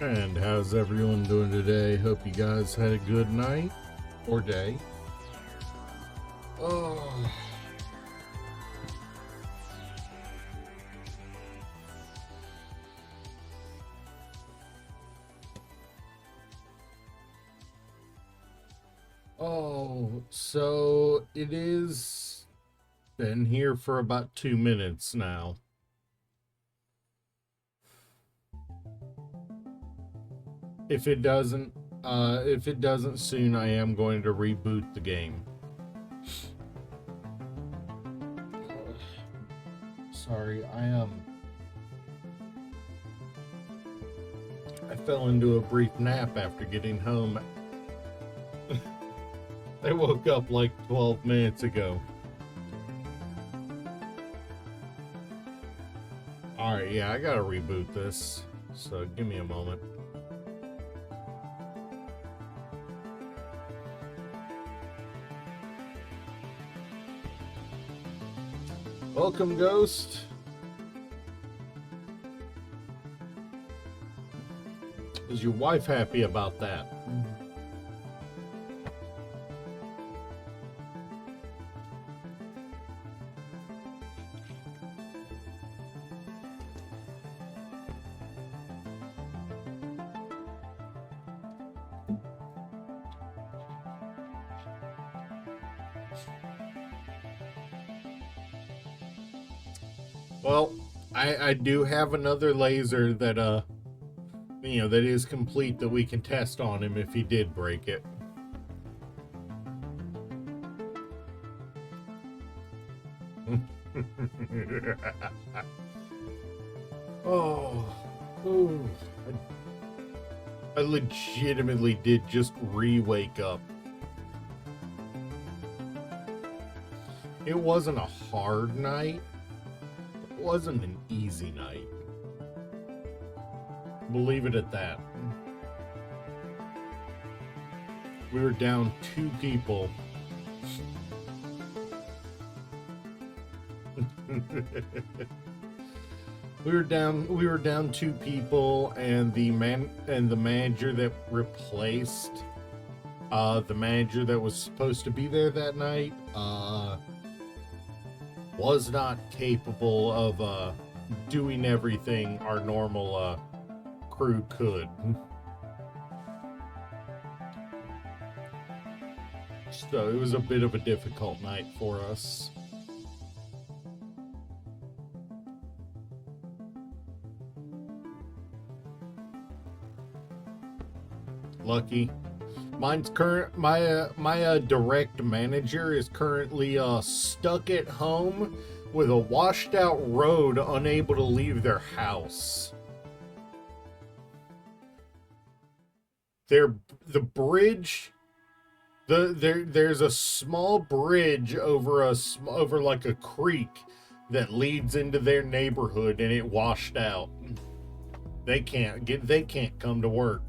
And how's everyone doing today? Hope you guys had a good night or day. Oh, so it is been here for about 2 minutes now. If it doesn't soon, I am going to reboot the game. Sorry, I fell into a brief nap after getting home. I woke up like 12 minutes ago. Alright, yeah, I gotta reboot this. So give me a moment. Welcome, Ghost. Is your wife happy about that? Well, I do have another laser that that is complete that we can test on him if he did break it. oh, ooh, I legitimately did just re-wake up. It wasn't a hard night. It wasn't an easy night. Believe it at that. We were down 2 people. we were down 2 people, and the manager that replaced the manager that was supposed to be there that night was not capable of doing everything our normal crew could. So it was a bit of a difficult night for us. Lucky. My direct manager is currently stuck at home with a washed out road, unable to leave their house. The bridge, there's a small bridge over like a creek that leads into their neighborhood, and it washed out. They can't come to work.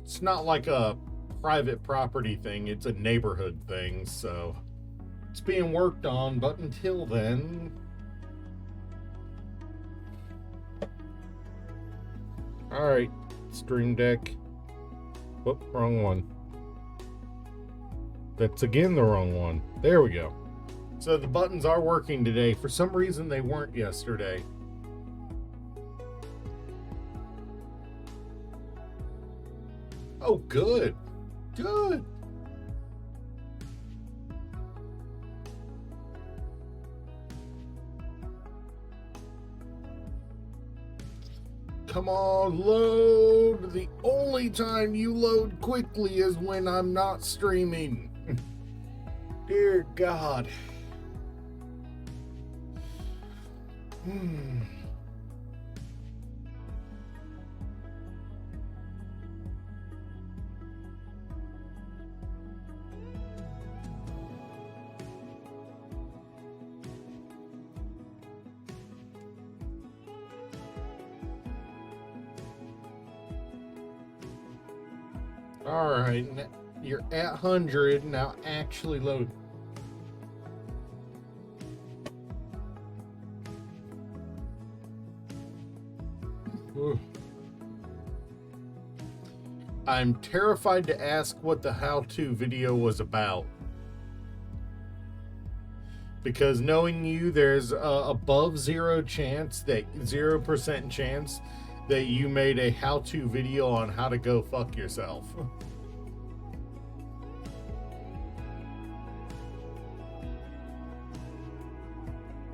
It's not like a private property thing, it's a neighborhood thing, so it's being worked on, but until then... Alright, Stream Deck. Whoop, wrong one. That's again the wrong one. There we go. So the buttons are working today. For some reason they weren't yesterday. Oh, good. Good. Come on, load. The only time you load quickly is when I'm not streaming. Dear God. All right, you're at 100 now. Actually load. Ooh. I'm terrified to ask what the how-to video was about. Because knowing you, there's above 0% chance that you made a how-to video on how to go fuck yourself.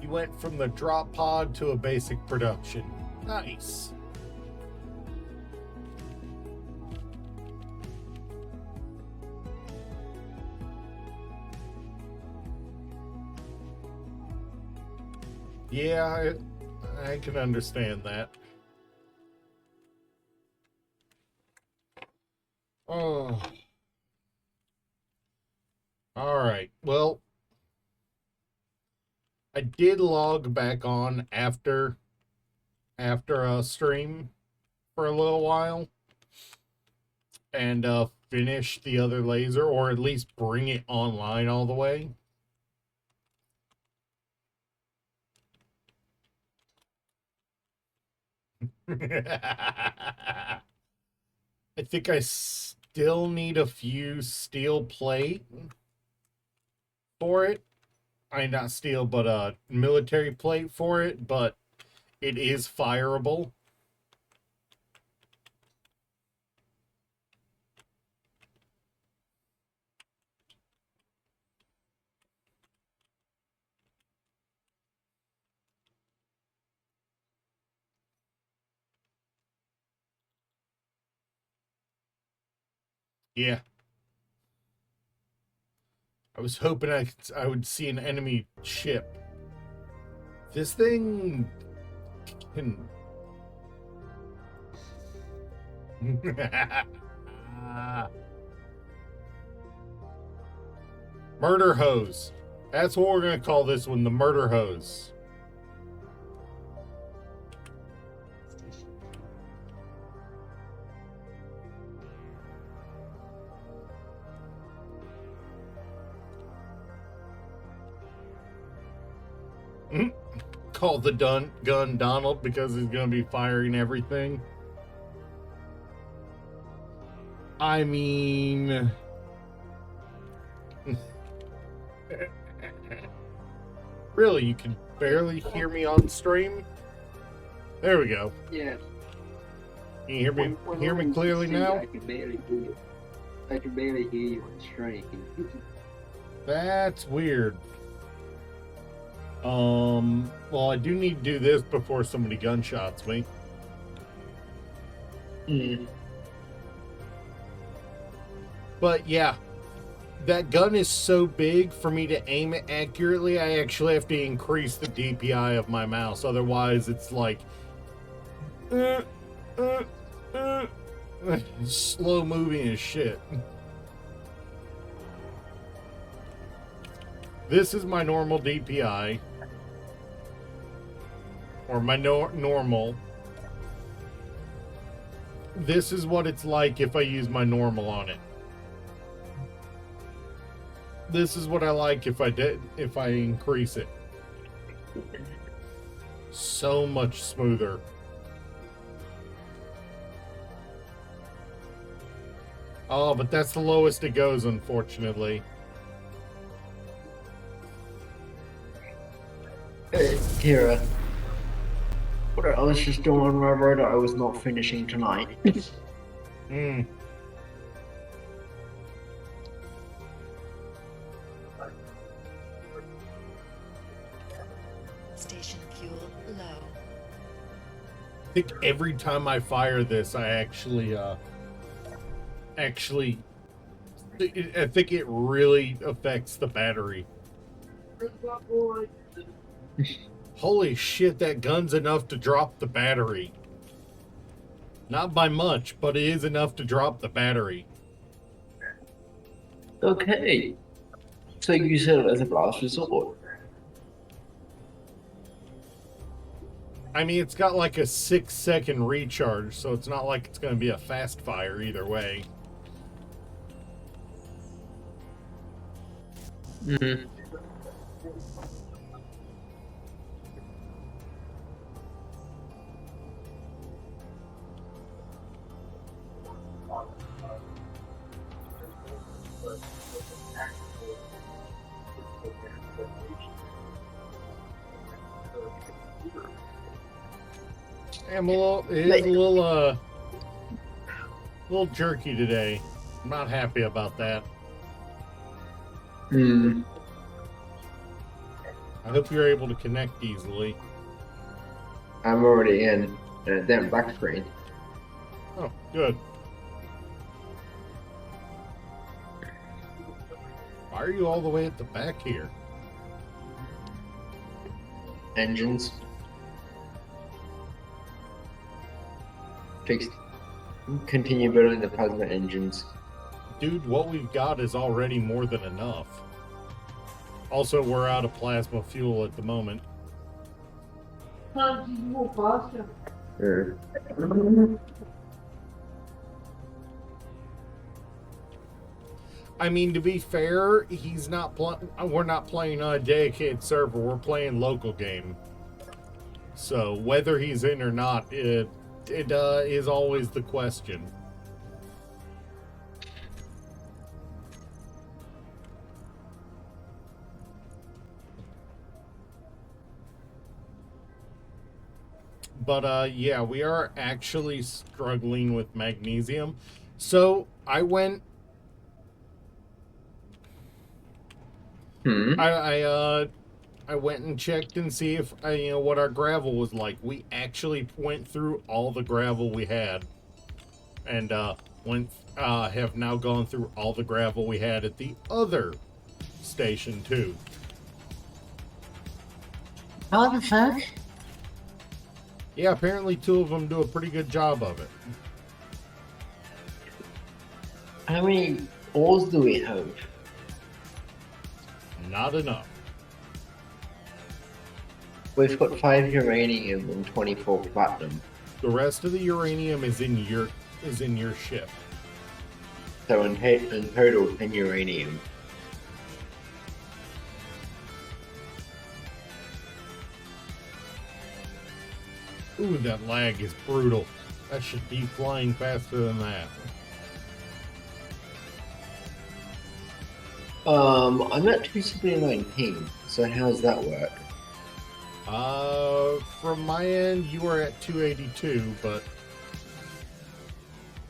You went from the drop pod to a basic production. Nice. Yeah, I can understand that. Oh. All right. Well, I did log back on after a stream for a little while and finish the other laser, or at least bring it online all the way. I think I still need a few steel plate for it. Not steel, but military plate for it, but it is fireable. Yeah. I was hoping I would see an enemy ship. This thing can... Murder hose. That's what we're going to call this one, the murder hose. Call the gun Donald because he's going to be firing everything. I mean... Really, you can barely hear me on stream? There we go. Yeah. Can you hear me clearly now? I can barely hear you. I can barely hear you on stream. That's weird. Well, I do need to do this before somebody gunshots me. But yeah, that gun is so big for me to aim it accurately, I actually have to increase the DPI of my mouse. Otherwise, it's like slow moving as shit. This is my normal DPI. Or my normal. This is what it's like if I use my normal on it. This is what I like if I increase it. So much smoother. Oh, but that's the lowest it goes, unfortunately. Hey, Kira. What I was just doing on my road I was not finishing tonight. Station fuel low. I think every time I fire this, I actually, I think it really affects the battery. Holy shit, that gun's enough to drop the battery. Not by much, but it is enough to drop the battery. Okay. So you said it as a last resort. I mean, it's got like a 6-second recharge, so it's not like it's going to be a fast fire either way. Mm. I'm a little, it is a little jerky today. I'm not happy about that. Hmm. I hope you're able to connect easily. I'm already in, and it didn't back screen. Oh, good. Why are you all the way at the back here? Engines. Fixed. Continue building the plasma engines. Dude, what we've got is already more than enough. Also, we're out of plasma fuel at the moment. I mean, to be fair, he's not. We're not playing on a dedicated server. We're playing local game. So whether he's in or not, it is always the question. But yeah, we are actually struggling with magnesium. So I went. I went and checked and see if what our gravel was like. We actually went through all the gravel we had, and have now gone through all the gravel we had at the other station too. How the fuck? Yeah, apparently 2 of them do a pretty good job of it. How many ores do we have? Not enough. We've got 5 uranium and 24 platinum. The rest of the uranium is in your ship. So in total 10 uranium. Ooh, that lag is brutal. That should be flying faster than that. I'm at 279 ping, so how does that work? From my end, you are at 282, but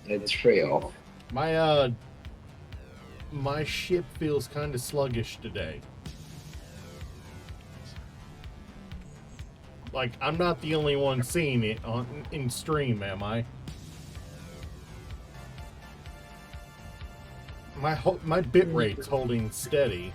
It's 3 off. my ship feels kind of sluggish today. Like, I'm not the only one seeing it in stream, am I? My bit rate's holding steady.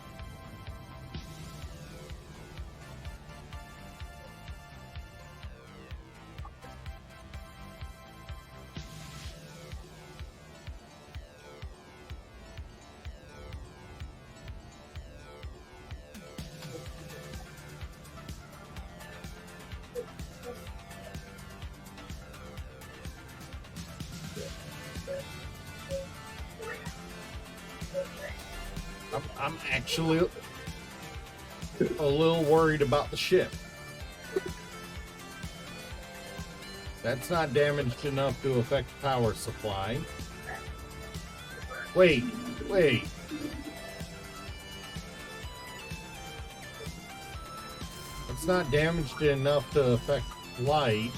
I'm actually a little worried about the ship. That's not damaged enough to affect power supply. Wait. It's not damaged enough to affect flight.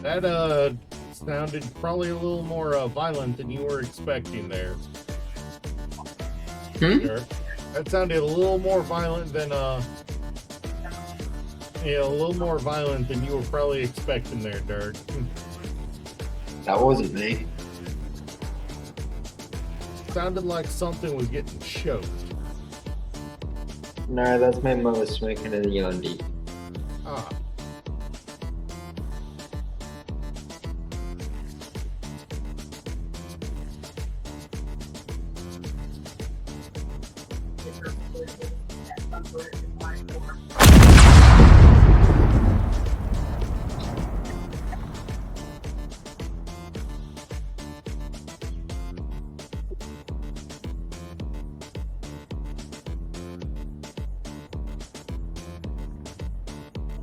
That sounded probably a little more violent than you were expecting there. Sure. That sounded a little more violent than a little more violent than you were probably expecting there, Dirk. That wasn't me. Sounded like something was getting choked. No, that's my mother smoking a Yandi. Ah.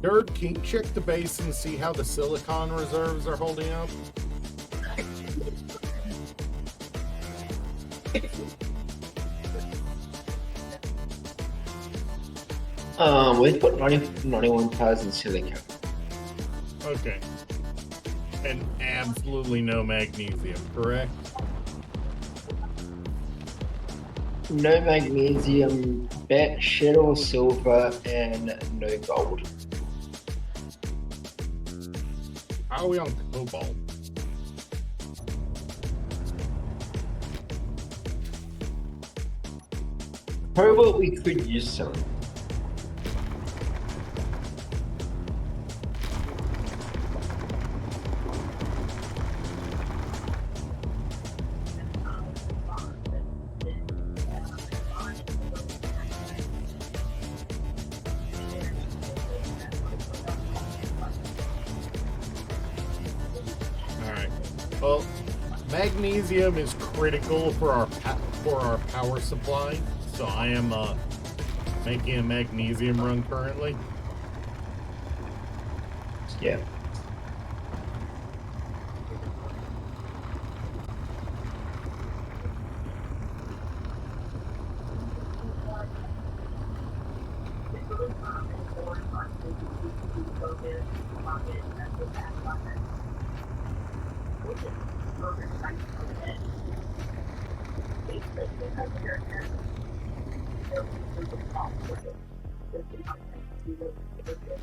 Dirk, can you check the base and see how the silicon reserves are holding up? We've got 91,000 silicon. Okay. And absolutely no magnesium, correct? No magnesium, shit or silver, and no gold. How are we on cobalt? Cobalt we could use some. Alright. Well, magnesium is critical for our power supply, so I am making a magnesium run currently. Yeah.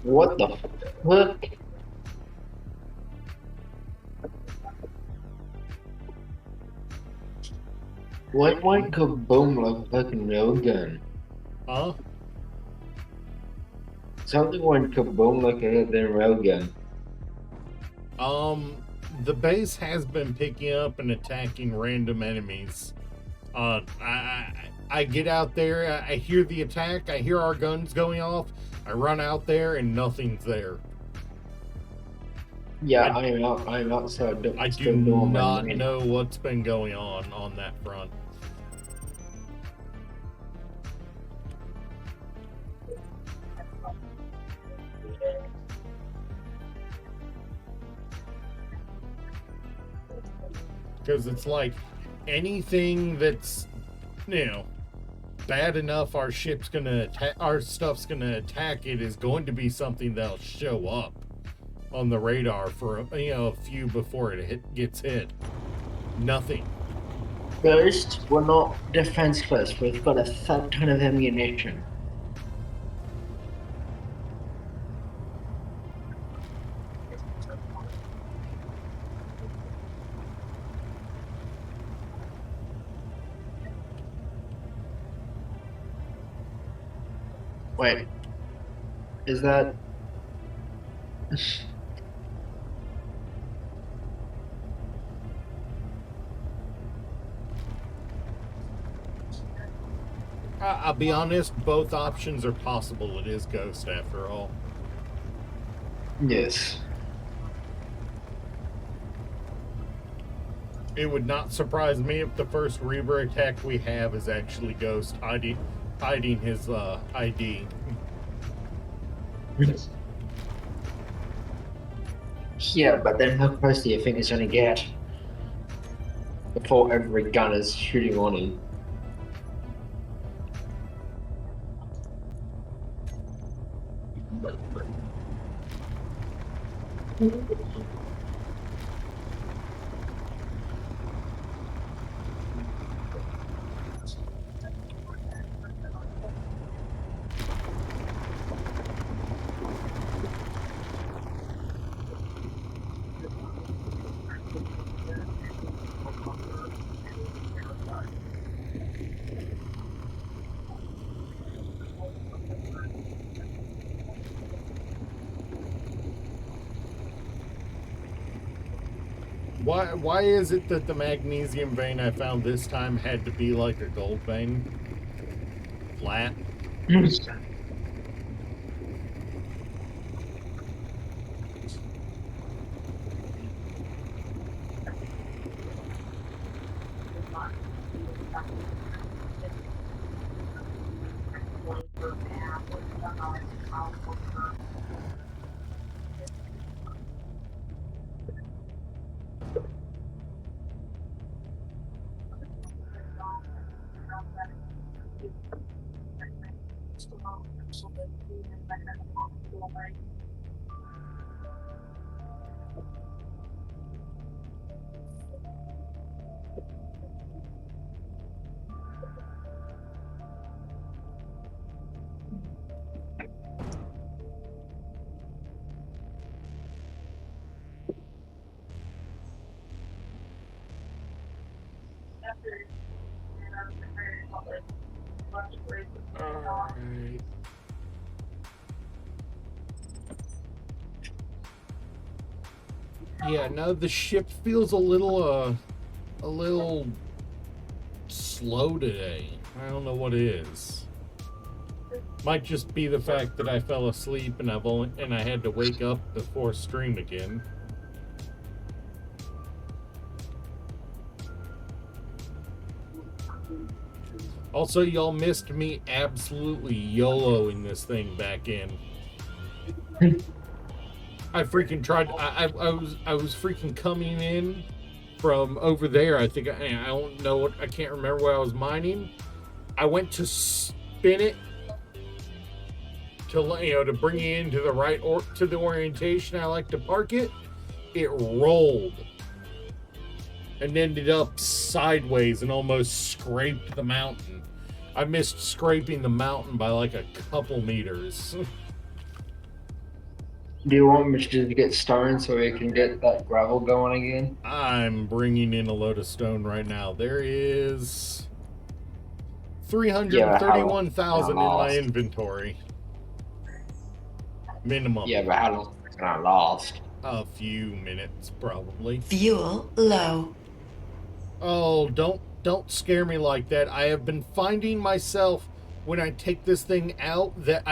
What the fuck? Why went kaboom like a fucking railgun? Huh? Something went kaboom like a goddamn railgun. The base has been picking up and attacking random enemies. I get out there, I hear the attack, I hear our guns going off, I run out there and nothing's there. Yeah, I'm outside. I do not know what's been going on that front. Because it's like anything that's, bad enough our ship's gonna attack, our stuff's gonna attack it is going to be something that'll show up on the radar for a few before it gets hit. Nothing. Ghost, we're not defenseless. We've got a fat ton of ammunition. Wait, is that? I'll be honest, both options are possible. It is Ghost after all. Yes. It would not surprise me if the first Reaver attack we have is actually Ghost hiding his ID. Yeah, but then how close do you think it's gonna get before every gun is shooting on him? Why is it that the magnesium vein I found this time had to be like a gold vein? Flat? Alright. Yeah, no, the ship feels a little slow today. I don't know what it is. Might just be the fact that I fell asleep and I had to wake up before stream again. Also, y'all missed me absolutely YOLOing this thing back in. I freaking tried. I was freaking coming in from over there. I think I don't know what, I can't remember where I was mining. I went to spin it to bring it into the right to the orientation I like to park it. It rolled and ended up sideways and almost scraped the mountain. I missed scraping the mountain by like a couple meters. Do you want me to just get stone so we can get that gravel going again? I'm bringing in a load of stone right now. There is 331,000 in my inventory. Minimum. Yeah, but how long can I last? A few minutes, probably. Fuel low. Oh, don't scare me like that. I have been finding myself when I take this thing out that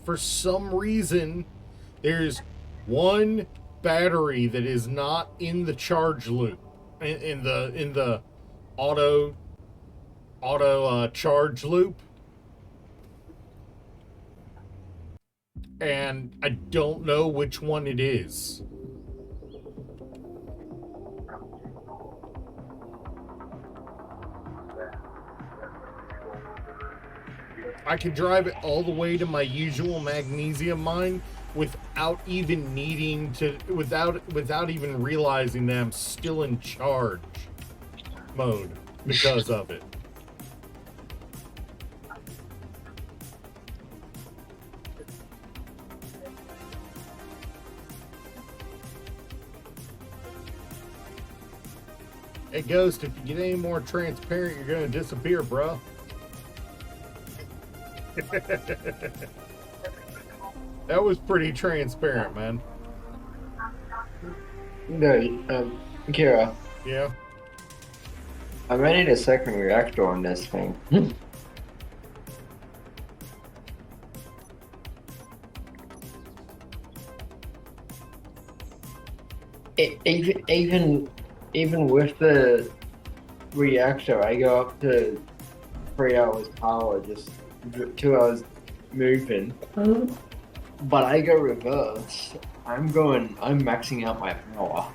for some reason there's one battery that is not in the charge loop in the auto charge loop, and I don't know which one it is. I can drive it all the way to my usual magnesium mine without even needing to, without even realizing that I'm still in charge mode because of it. Hey Ghost, if you get any more transparent, you're gonna disappear, bro. That was pretty transparent, man. No, Kira. Yeah. I might need a second reactor on this thing. Even with the reactor, I go up to 3 hours power, just 2 hours moving. But I go reverse. I'm maxing out my power.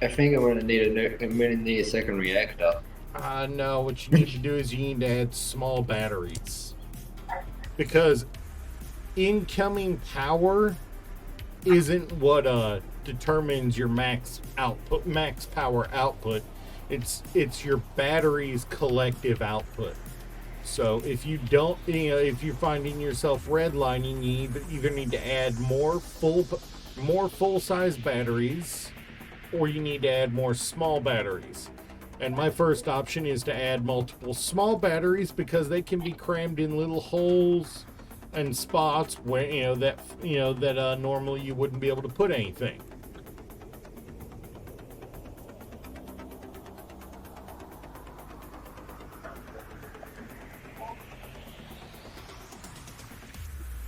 I think I'm gonna need a second reactor. No, what you need to do is you need to add small batteries. Because incoming power isn't what determines your max power output. It's your battery's collective output. So if you don't, if you're finding yourself redlining, you either need to add more full-size batteries, or you need to add more small batteries. And my first option is to add multiple small batteries because they can be crammed in little holes and spots where that normally you wouldn't be able to put anything.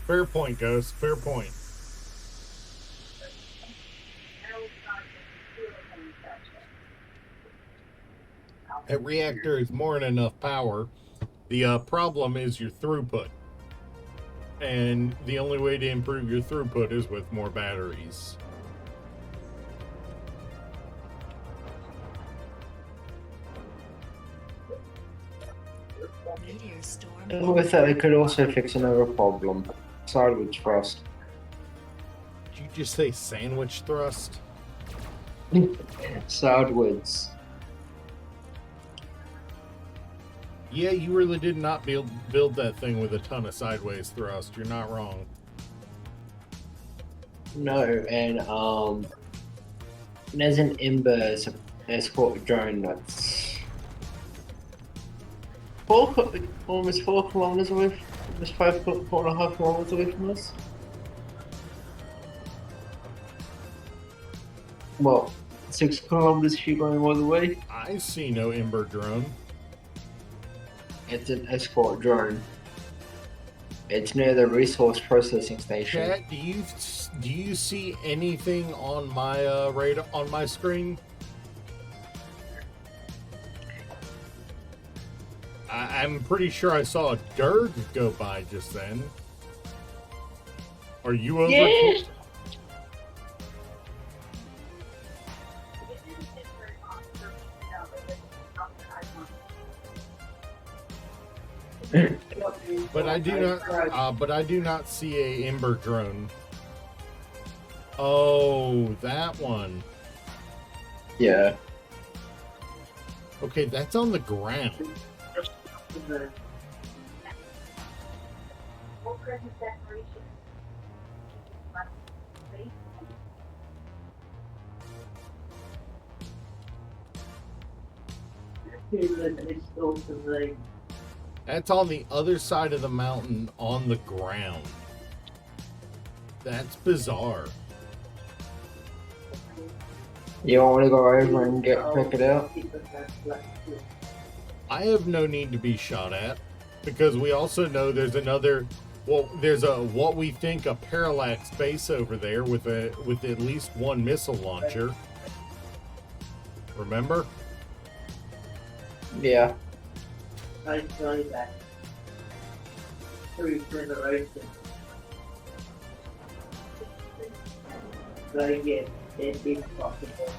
Fair point, Ghost. Fair point. That reactor is more than enough power. The problem is your throughput. And the only way to improve your throughput is with more batteries. Meteor storm. And with that, I could also fix another problem. Sideways thrust. Did you just say sandwich thrust? Sideways. Yeah, you really did not build that thing with a ton of sideways thrust. You're not wrong. No, and there's an Ember escort drone that's almost 4 kilometers away, almost 4.5 kilometers away from us. Well, 6 kilometers if you're going all the way. I see no Ember drone. It's an escort drone. It's near the resource processing station. Chat, do you see anything on my radar on my screen? I'm pretty sure I saw a Durg go by just then. Are you over? Yeah. But I do not see a Ember drone. Oh, that one. Yeah. Okay, that's on the ground. That's on the other side of the mountain on the ground. That's bizarre. You want me to go over and pick it out? I have no need to be shot at because we also know there's another. Well, there's a what we think a parallax base over there with at least one missile launcher. Remember? Yeah. I saw that. Through generation. Trying it if possible.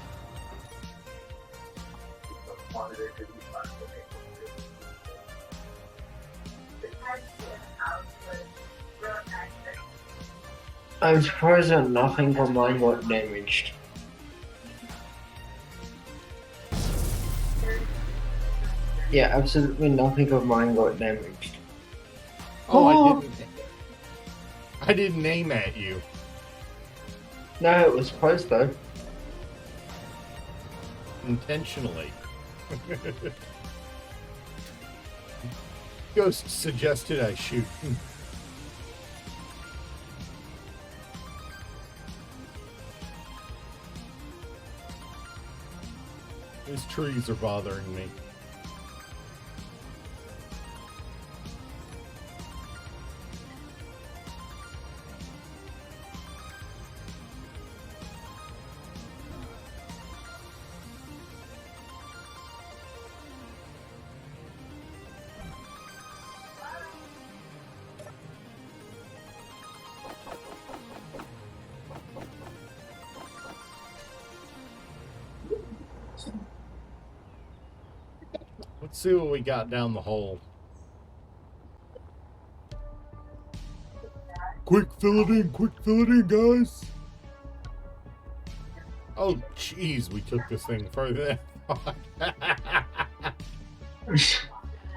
I'm surprised that nothing of mine got damaged. Yeah, absolutely nothing of mine got damaged. Oh, I didn't aim at you. No, it was close though. Intentionally. Ghost suggested I shoot. These trees are bothering me. Let's see what we got down the hole. Quick, fill it in, guys. Oh, jeez, we took this thing further than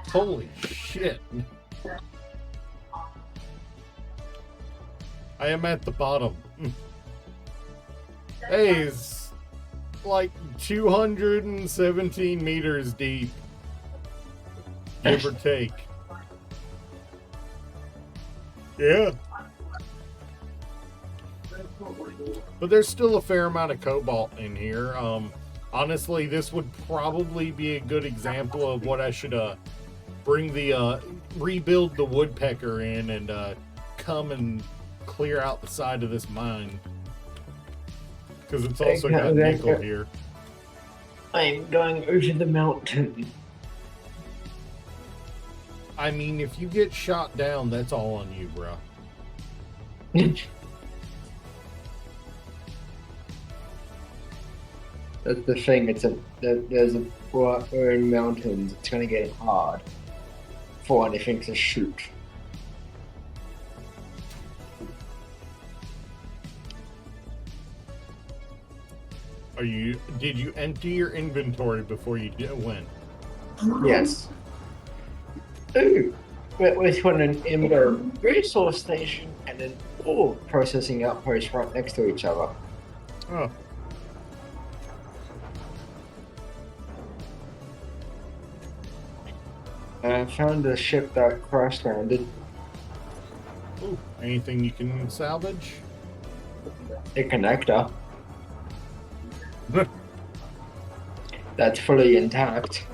Holy shit. I am at the bottom. Hey, it's like 217 meters deep. Give or take. Yeah. But there's still a fair amount of cobalt in here. Honestly, this would probably be a good example of what I should bring the rebuild the woodpecker in and come and clear out the side of this mine. Because it's also got nickel here. I'm going over the mountain. I mean, if you get shot down, that's all on you, bro. That's the thing. We're in mountains. It's gonna get hard for anything to shoot. Did you empty your inventory before you went? Yes. Ooh, we're on an Ember resource station and an ore processing outpost right next to each other. Oh, I found a ship that crash landed. ooh, anything you can salvage? A connector that's fully intact.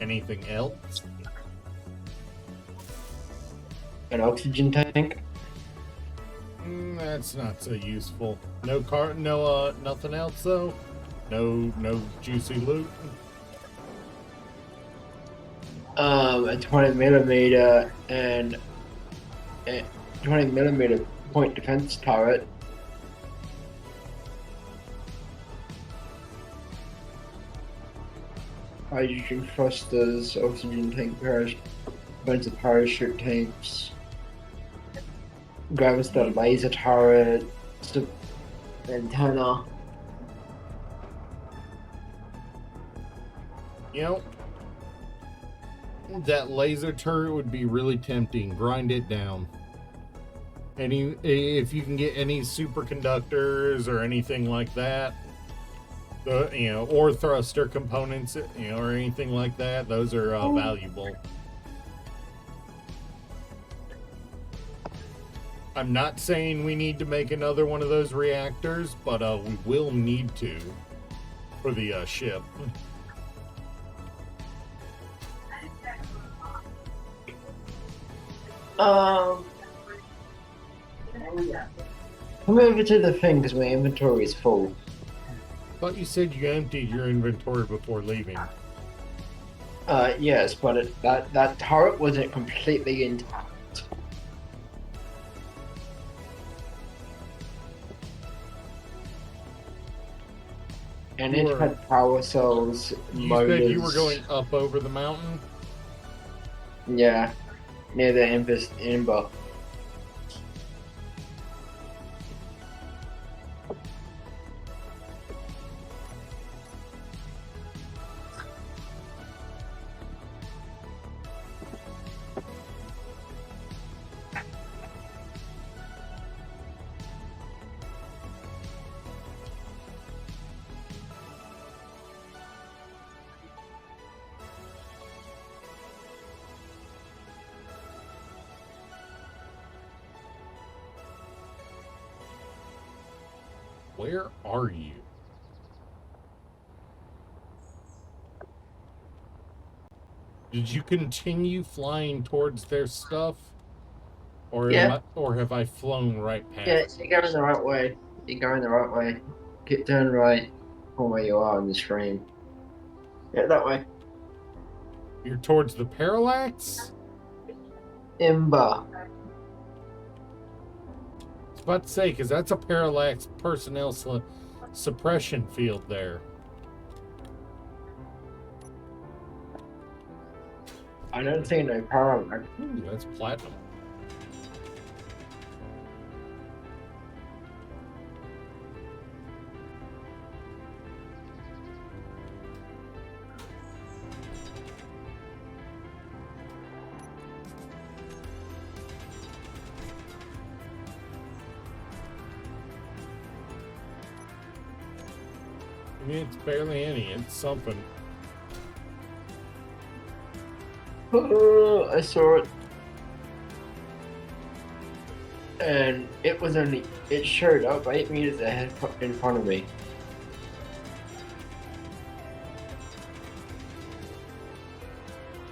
Anything else? An oxygen tank. That's not so useful. Nothing else though. No juicy loot. A 20mm and a 20mm point defense turret. Hydrogen thrusters, oxygen tank bunch of parachute tanks, Gravistar laser turret, antenna. You know, that laser turret would be really tempting. Grind it down. If you can get any superconductors or anything like that, or thruster components, or anything like that, those are valuable. I'm not saying we need to make another one of those reactors, but we will need to for the ship. Come over to the thing because my inventory is full. Thought you said you emptied your inventory before leaving. Yes, but that turret wasn't completely intact. And it Sure. had power cells, You motors. said you were going up over the mountain? Yeah, near the Ember. Where are you? Did you continue flying towards their stuff? Or Yeah. or have I flown right past? Yeah, you're going the right way. You're going the right way. Get turn right from where you are on the stream. Yeah, that way. You're towards the parallax? Ember. I was about to say, because that's a parallax personnel suppression field there. I don't see no parallax. Ooh, that's platinum. I mean, it's barely any. It's something. I saw it. And it showed up 8 meters ahead in front of me.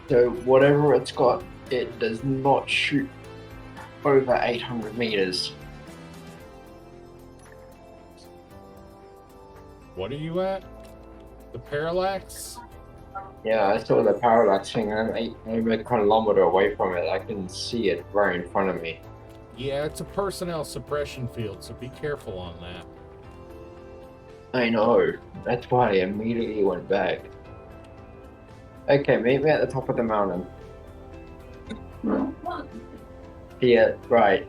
So whatever it's got, it does not shoot over 800 meters. What are you at? The parallax? Yeah, I saw the parallax thing and I'm a kilometer away from it. I can see it right in front of me. Yeah, it's a personnel suppression field, so be careful on that. I know. That's why I immediately went back. Okay, meet me at the top of the mountain. Yeah, right.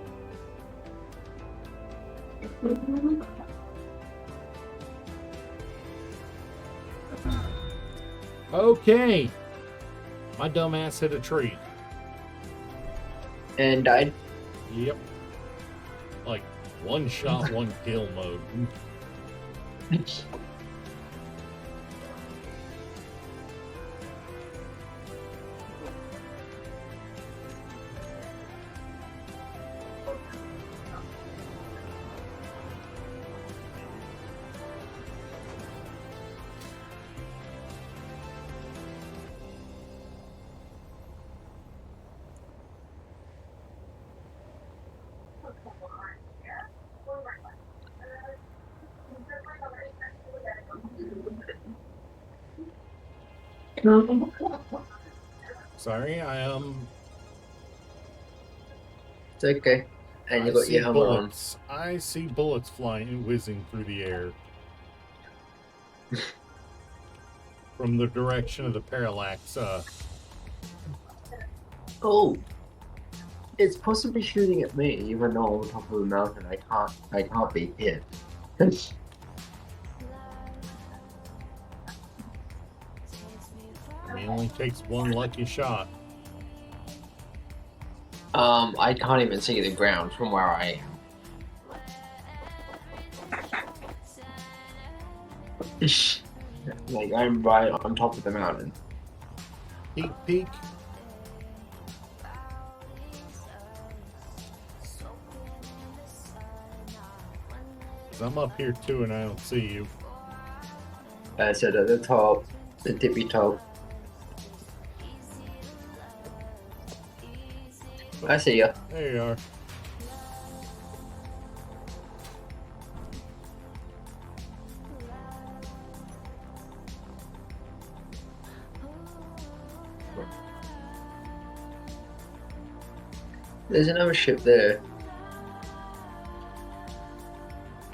Okay. My dumbass hit a tree. And died. Yep. Like, one shot, one kill mode. Sorry, It's okay. And I you got see your helmet on. bullets. I see bullets flying, whizzing through the air. From the direction of the parallax. Oh. It's possibly shooting at me, even though I'm on top of the mountain. I can't be hit. It only takes one lucky shot. I can't even see the ground from where I am. Like, I'm right on top of the mountain. Peek, peek. 'Cause I'm up here too and I don't see you. I said at the top, the tippy top. I see ya. There you are. There's another ship there.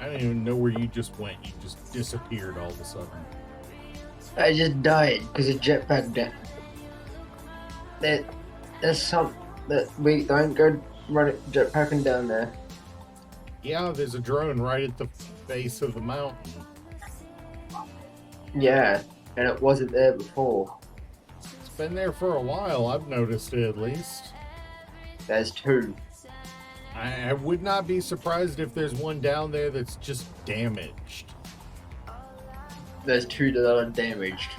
I don't even know where you just went. You just disappeared all of a sudden. I just died because of jetpack down. There's some that we don't go running jetpacking down there. Yeah, there's a drone right at the base of the mountain. Yeah, and it wasn't there before. It's been there for a while. I've noticed it at least. There's two. I would not be surprised if there's one down there that's just damaged. There's two that are damaged.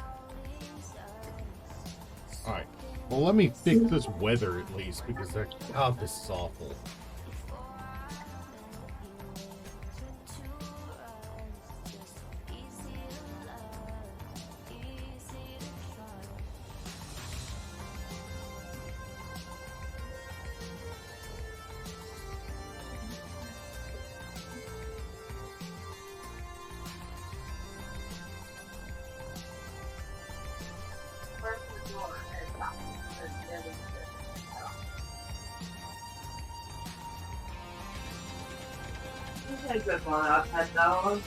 Alright. Well, let me fix this weather at least, because God, this is awful. Take that one up, head down.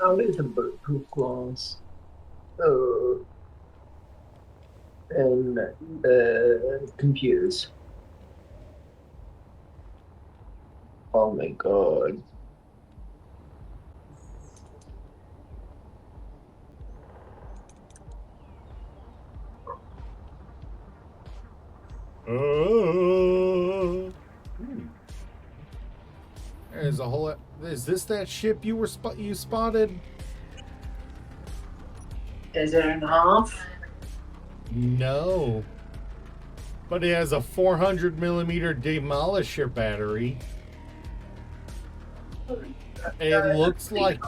I'll need some bulletproof glass. Oh. And computers. Oh my god. There's a whole. Is this that ship you were you spotted? Is it in half? No. But it has a 400mm demolisher battery. It looks like.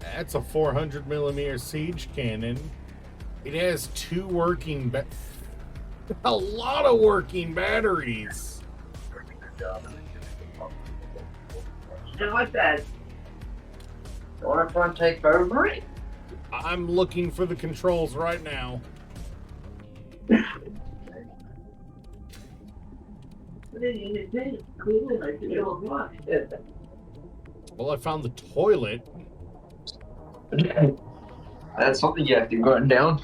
That's a 400mm siege cannon. It has two working a lot of working batteries. You like that? You want to try and take over it? I'm looking for the controls right now. Well, I found the toilet. That's something you have to go down.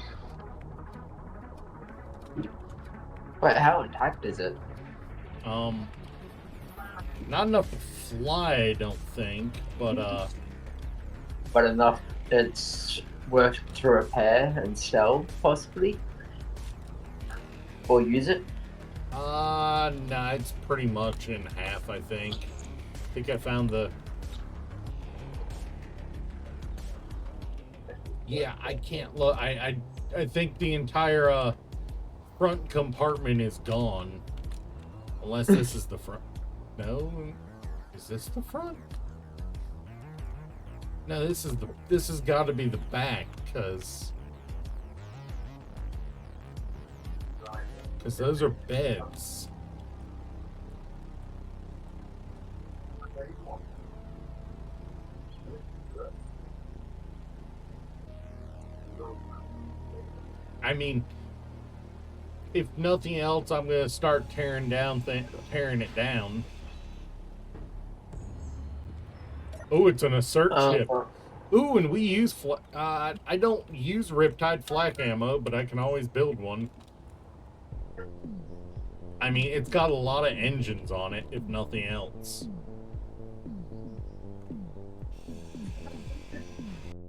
Wait, how intact is it? Not enough to fly, I don't think, but But enough it's worth to repair and sell, possibly? Or use it? nah, it's pretty much in half, I think. I think I found the... Yeah, I can't look. I think the entire, front compartment is gone. Unless this is the front. No? Is this the front? No, this has got to be the back, because those are beds. I mean, if nothing else, I'm gonna start tearing it down. Oh, it's an assert ship. Ooh, and we use I don't use Riptide flak ammo, but I can always build one. I mean, it's got a lot of engines on it, if nothing else.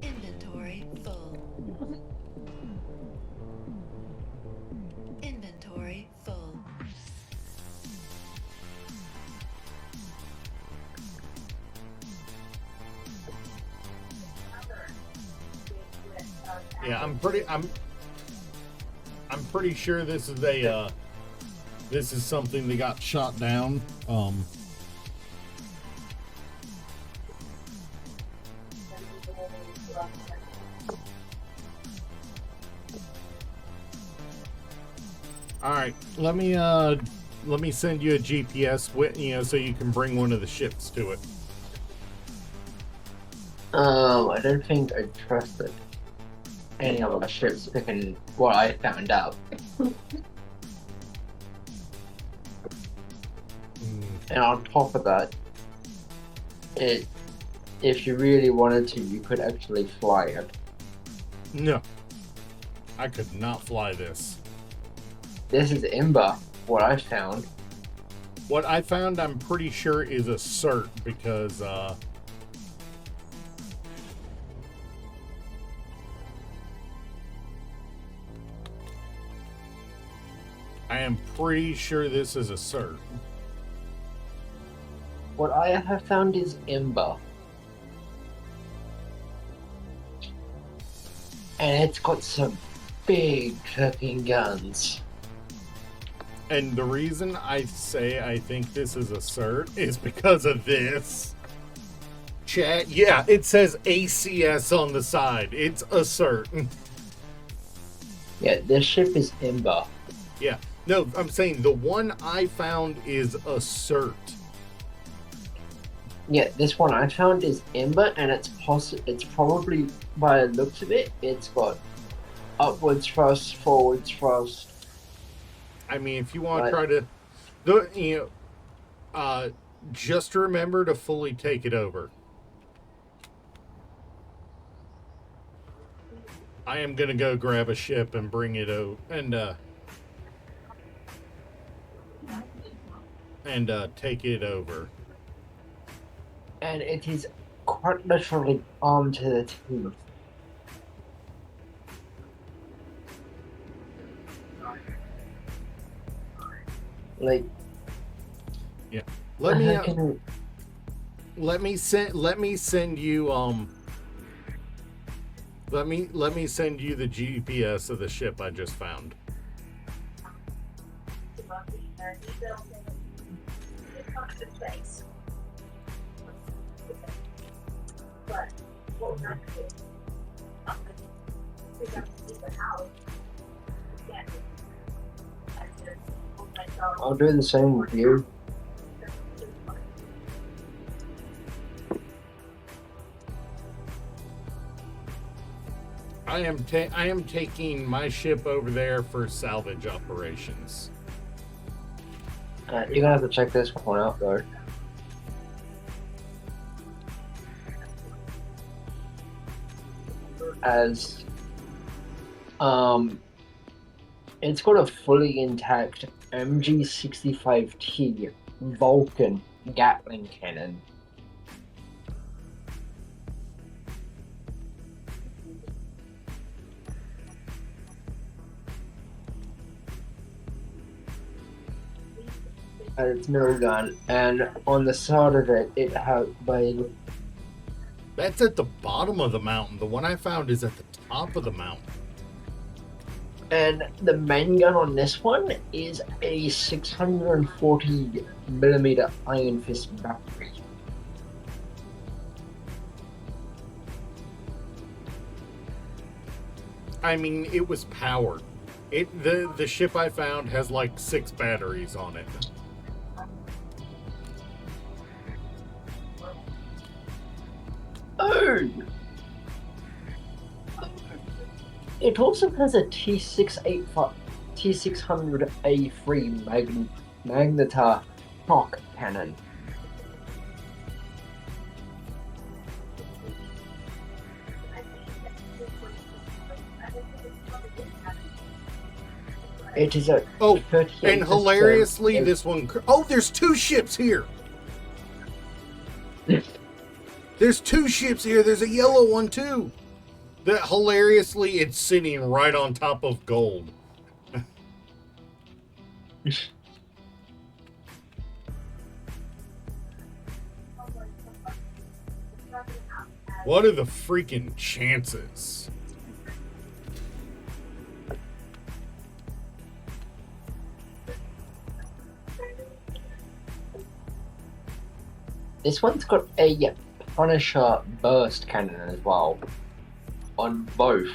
Inventory full. Inventory full. Yeah, I'm pretty sure this is this is something that got shot down. All right, let me send you a GPS with, so you can bring one of the ships to it. I don't think I trusted any of the ships picking what I found out. And on top of that, if you really wanted to, you could actually fly it. No, I could not fly this. This is Ember, what I found. What I found, I'm pretty sure, is a cert, because I am pretty sure this is a cert. What I have found is Ember. And it's got some big fucking guns. And the reason I say I think this is a cert is because of this. Chat, yeah, it says ACS on the side. It's a cert. Yeah, this ship is Ember. Yeah, no, I'm saying the one I found is a cert. Yeah, this one I found is Ember, and it's probably, by the looks of it, it's got upwards thrust, forwards thrust. I mean, if you want to try to, just remember to fully take it over. I am gonna go grab a ship and bring it over, and take it over. And it is quite literally armed to the teeth. Like, yeah. Let me send you let me send you the GPS of the ship I just found. I'll do the same with you. I am taking my ship over there for salvage operations. You're gonna have to check this one out, though. as it's got a fully intact MG65T Vulcan Gatling cannon. At its middle gun, and on the side of it, it has by That's at the bottom of the mountain. The one I found is at the top of the mountain. and the main gun on this one is a 640 millimeter Iron Fist battery. I mean, it was powered. The ship I found has like 6 batteries on it. Oh! It also has a T600A3 Magnetar shock cannon. It is a Oh, 38 and hilariously, percent- this one... Oh, there's 2 ships here! There's 2 ships here. There's a yellow one, too. That hilariously, it's sitting right on top of gold. What are the freaking chances? This one's got a Punisher burst cannon as well. On both.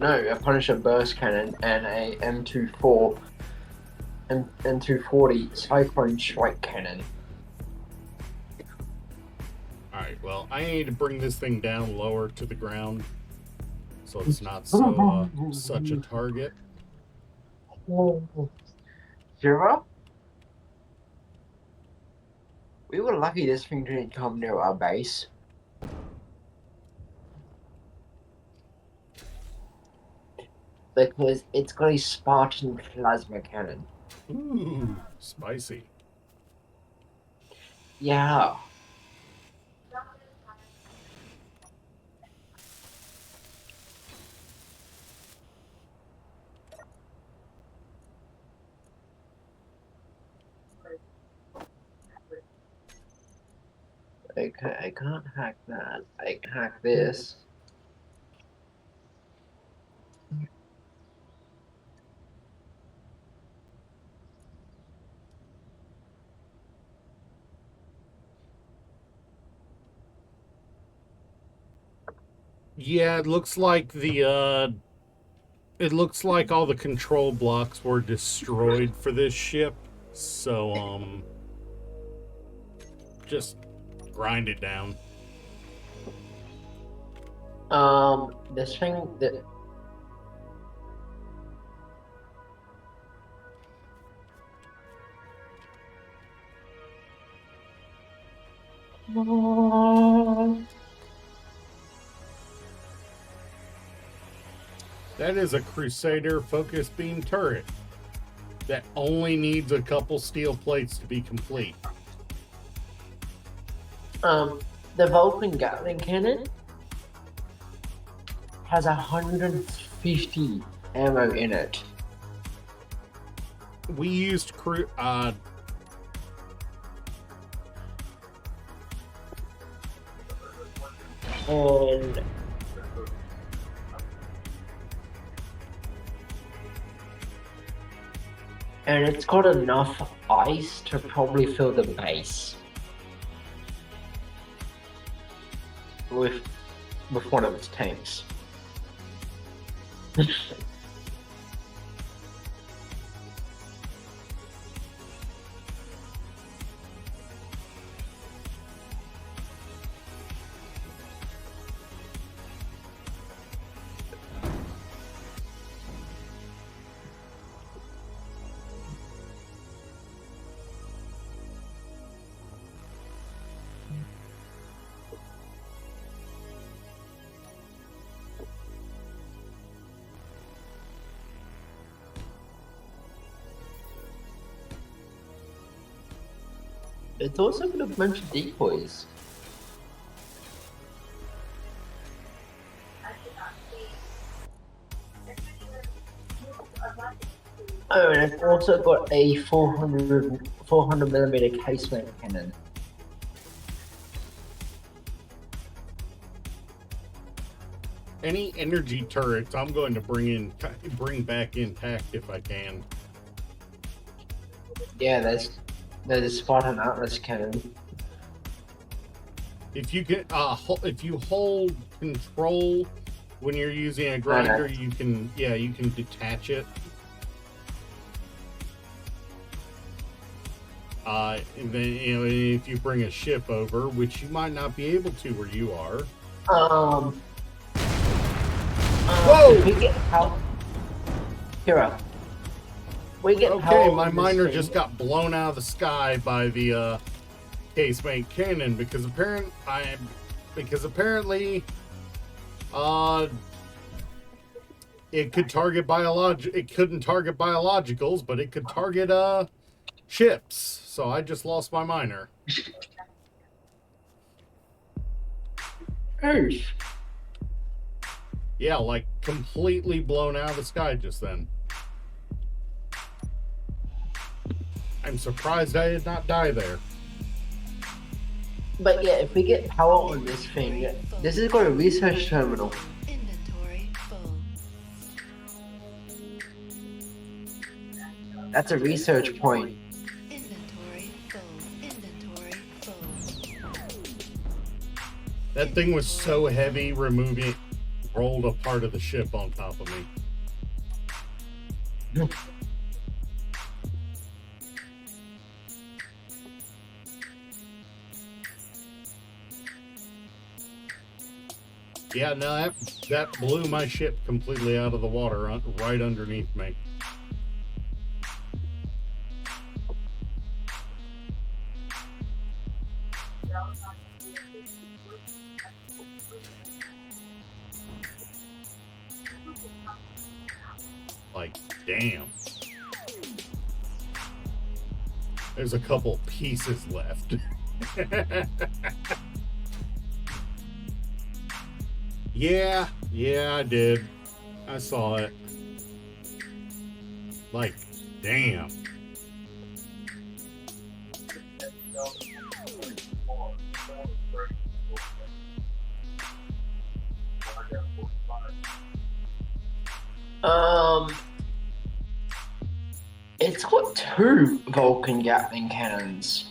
No, a Punisher burst cannon and a M24 and M240 Cyclone Strike cannon. Alright, well, I need to bring this thing down lower to the ground so it's not so such a target. Zero? We were lucky this thing didn't come near our base. Because it's got a Spartan plasma cannon. Ooh, spicy. Yeah. Okay, I can't hack that. I can hack this. Yeah, it looks like it looks like all the control blocks were destroyed for this ship. So, just grind it down. This thing that That is a Crusader focus beam turret that only needs a couple steel plates to be complete. the Vulcan Gatling cannon has 150 ammo in it. We used And it's got enough ice to probably fill the base with one of its tanks. It's also got a bunch of decoys. Oh, and it's also got a 400 millimeter casement cannon. Any energy turrets, I'm going to bring back intact if I can. Yeah, there's a Spartan Atlas cannon. If you can, if you hold control when you're using a grinder, you can detach it. And then if you bring a ship over, which you might not be able to where you are. Whoa! We get power. Kira. We get power. Okay, my miner just got blown out of the sky by the casemate cannon because apparently it could target it couldn't target biologicals, but it could target ships. So I just lost my miner. Earth. Yeah, like completely blown out of the sky just then. I'm surprised I did not die there. But yeah, if we get power on this thing, this is got a research terminal. Inventory full. That's a research point. Inventory full. Inventory full. That thing was so heavy, rolled a part of the ship on top of me. Yeah, no, that blew my ship completely out of the water right underneath me. Like, damn. There's a couple pieces left. Yeah, I did. I saw it. Like, damn. It's got 2 Vulcan Gatling cannons.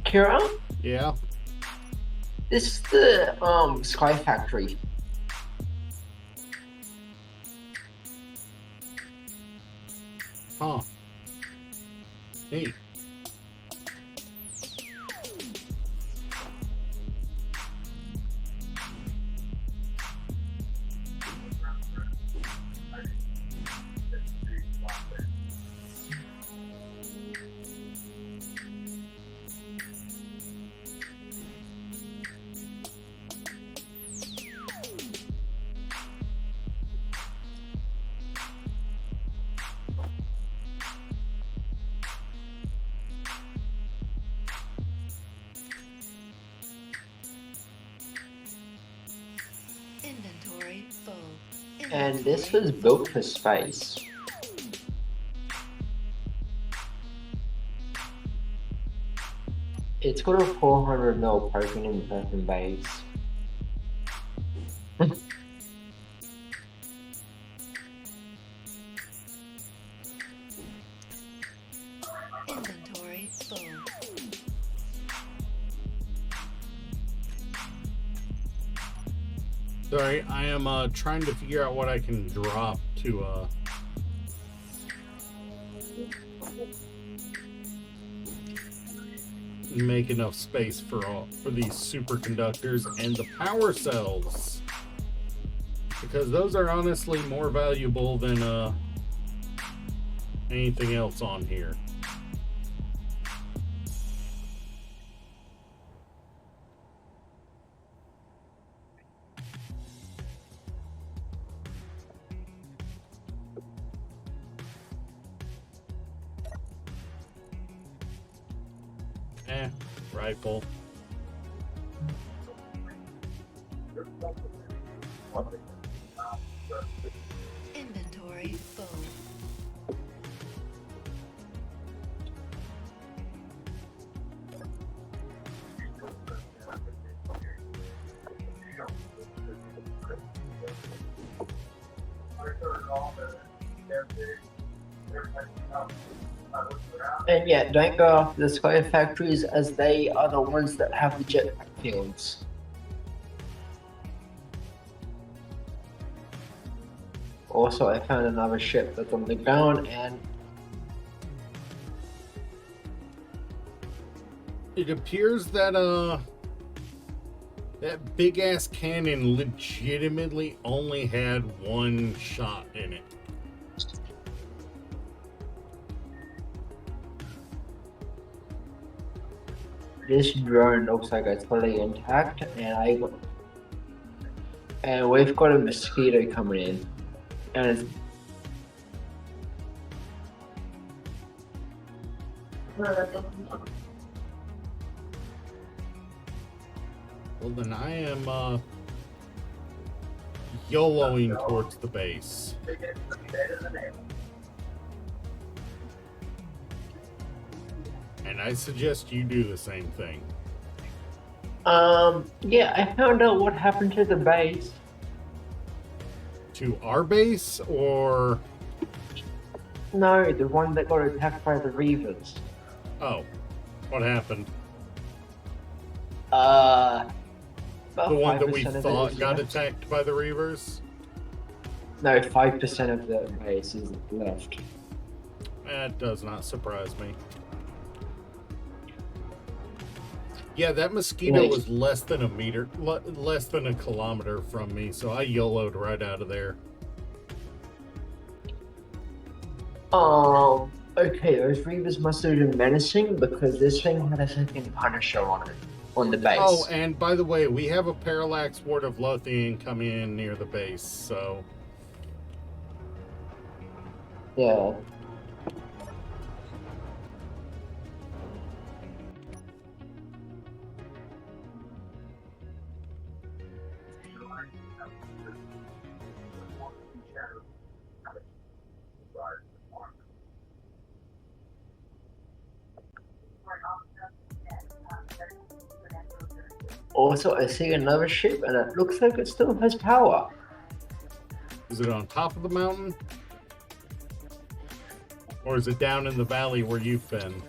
Kira? Yeah. This is the Sky Factory. Huh. Hey. Inventory full. And this was built for space. It's got a 400 mil broken in open base. Inventory full. Sorry, I am trying to figure out what I can drop to make enough space for these superconductors and the power cells, because those are honestly more valuable than anything else on here. Rifle. Inventory full. And yeah, don't go after the Sky Factories as they are the ones that have the jetpack fields. Also, I found another ship that's on the ground, and It appears that that big ass cannon legitimately only had one shot in it. this drone looks like it's fully intact, and we've got a mosquito coming in, and it's Well, then I am YOLOing towards the base. And I suggest you do the same thing. yeah, I found out what happened to the base. To our base, or... No, the one that got attacked by the Reavers. Oh, what happened? About The one that we 5% of it thought is got left. attacked by the Reavers? No, 5% of the base is left. That does not surprise me. Yeah, that mosquito Wait. was less than a meter, less than a kilometer from me, so I YOLO'd right out of there. Okay, those Reavers must have been menacing because this thing had a second Punisher on it, on the base. Oh, and by the way, we have a Parallax Ward of Lothian coming in near the base, so... Yeah. Also, I see another ship, and it looks like it still has power. Is it on top of the mountain? Or is it down in the valley where you've been?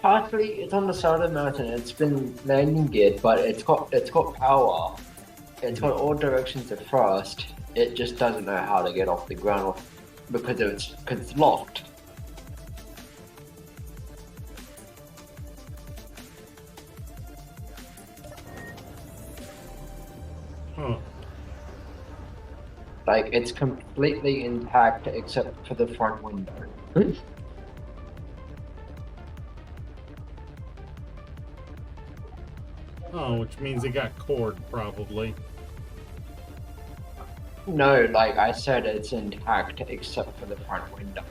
Partly it's on the side of the mountain. It's been landing geared, but it's got power. It's got all directions of thrust. It just doesn't know how to get off the ground because it's locked. Huh. Like it's completely intact except for the front window. Oh, which means it got cored, probably. No, like I said, it's intact except for the front window.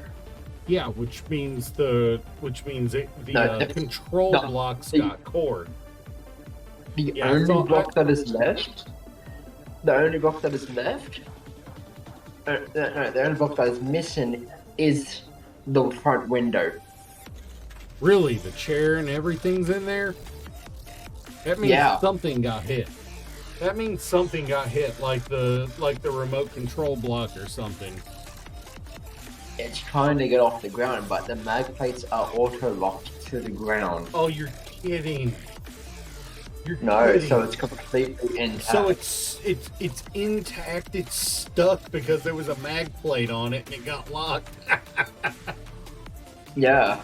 Yeah, which means the No, control no, blocks the- got cored. The Yeah, only so block that is left. The only block that is left. No, the only block that is missing is the front window. Really, the chair and everything's in there? That means Yeah. something got hit. That means something got hit, like the remote control block or something. It's trying to get off the ground, but the mag plates are auto locked to the ground. Oh, you're kidding. You're No, kidding. so it's completely intact. So it's intact. It's stuck because there was a mag plate on it and it got locked. Yeah.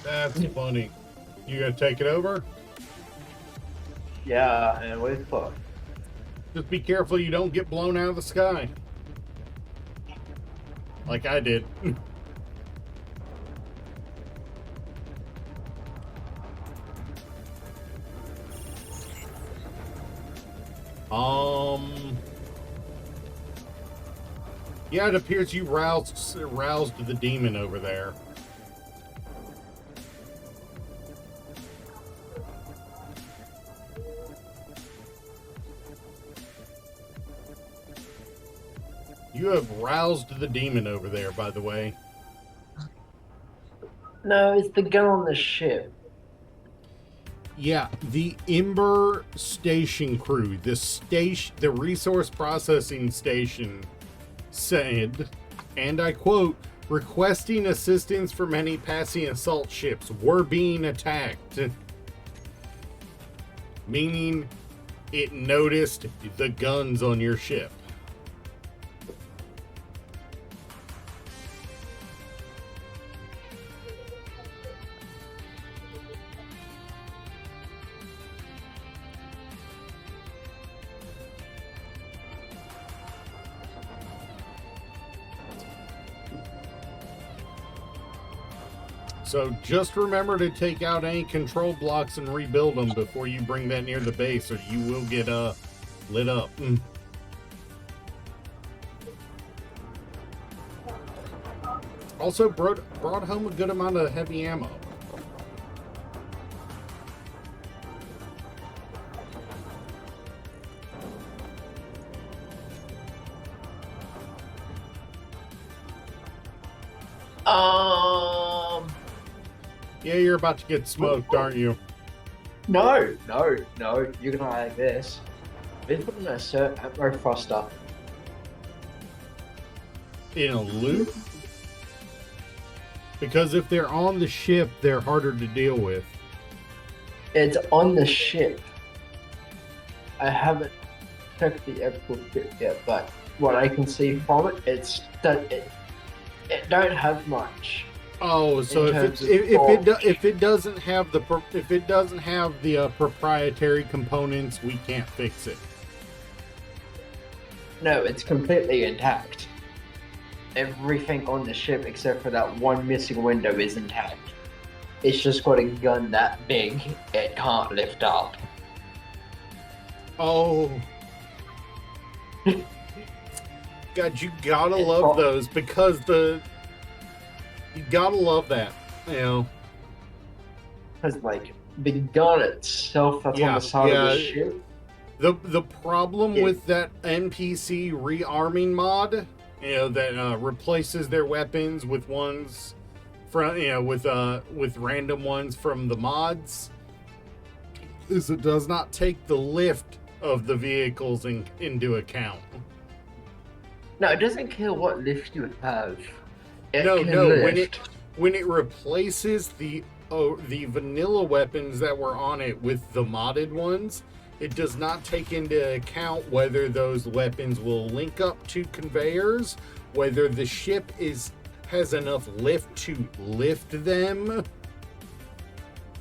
That's funny. You gonna take it over? Yeah, and we've got. Just be careful you don't get blown out of the sky. Like I did. Yeah, it appears you roused the demon over there. You have roused the demon over there, by the way. No, it's the gun on the ship. Yeah, the Ember Station crew, the resource processing station said, and I quote, requesting assistance from any passing assault ships. We're being attacked. Meaning it noticed the guns on your ship. So just remember to take out any control blocks and rebuild them before you bring that near the base, or you will get lit up. Also brought home a good amount of heavy ammo. Yeah, you're about to get smoked, aren't you? No. You're gonna like this. They put in a cert ammo thruster. In a loop? Because if they're on the ship, they're harder to deal with. It's on the ship. I haven't checked the actual ship yet, but what I can see from it, it don't have much. Oh, so if it doesn't have the proprietary components, we can't fix it. No, it's completely intact. Everything on the ship except for that one missing window is intact. It's just got a gun that big it can't lift up. Oh. God, you gotta love those because you gotta love that, you know. Because, like, the gun itself that's on the side of the ship. The problem with that NPC rearming mod, you know, that replaces their weapons with ones from, you know, with random ones from the mods, is it does not take the lift of the vehicles into account. No, it doesn't care what lift you have. No, Lift. when it replaces the vanilla weapons that were on it with the modded ones, it does not take into account whether those weapons will link up to conveyors, whether the ship has enough lift to lift them.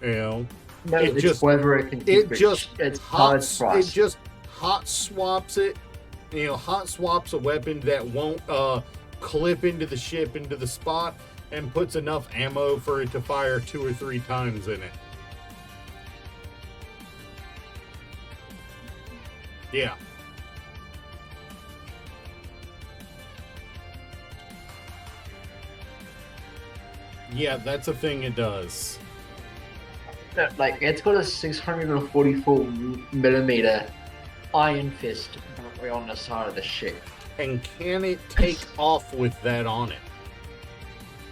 You know, No, it's just whether it can keep it's hot swaps it. You know, hot swaps a weapon that won't clip into the ship, into the spot, and puts enough ammo for it to fire 2 or 3 times in it. Yeah. Yeah, that's a thing it does. Like, it's got a 644 millimeter iron fist right on the side of the ship. And can it take off with that on it?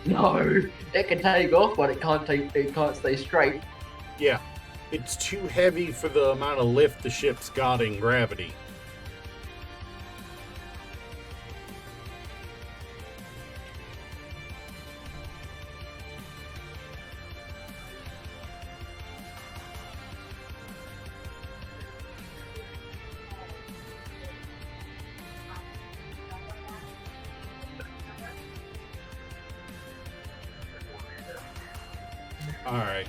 No, it can take off, but it can't stay straight. Yeah, it's too heavy for the amount of lift the ship's got in gravity. All right.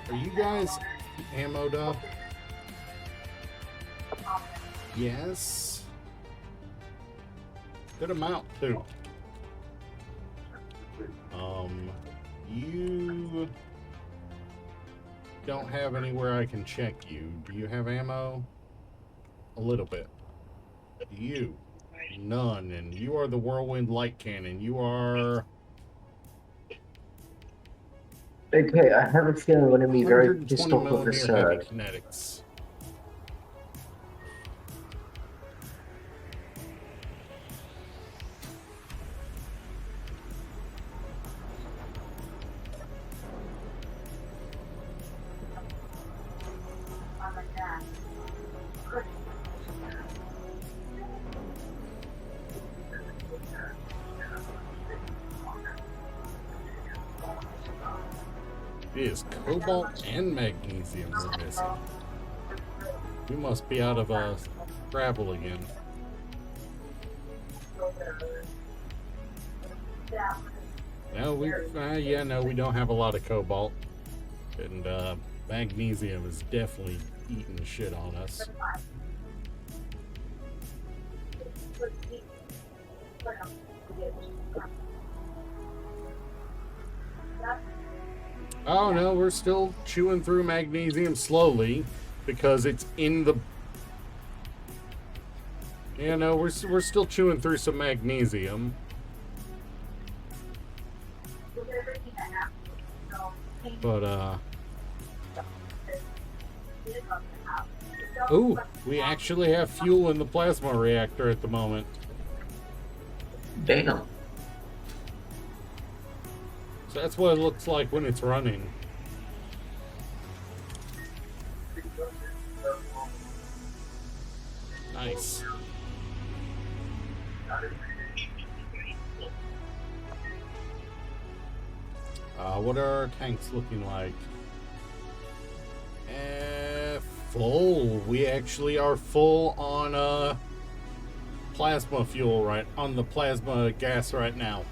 Are you guys ammoed up? Yes. Good amount too. You don't have anywhere I can check you. Do you have ammo? A little bit. You. None. And you are the whirlwind light cannon. You are Okay, I have a feeling I'm gonna be very 120 pissed off with this millimeter heavy third. kinetics. It is cobalt and magnesium we're missing. We must be out of gravel again. No, we don't have a lot of cobalt, and magnesium is definitely eating shit on us. Oh no, we're still chewing through magnesium slowly because it's in the. Yeah, no, we're still chewing through some magnesium. But ooh, we actually have fuel in the plasma reactor at the moment. Damn. So that's what it looks like when it's running. Nice. What are our tanks looking like? Full. We actually are full on plasma fuel on the plasma gas right now.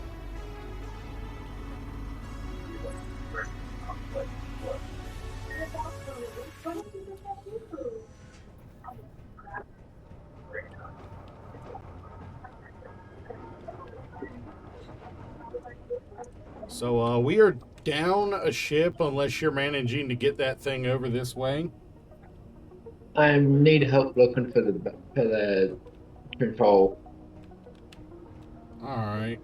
So we are down a ship unless you're managing to get that thing over this way. I need help looking for the control. All right.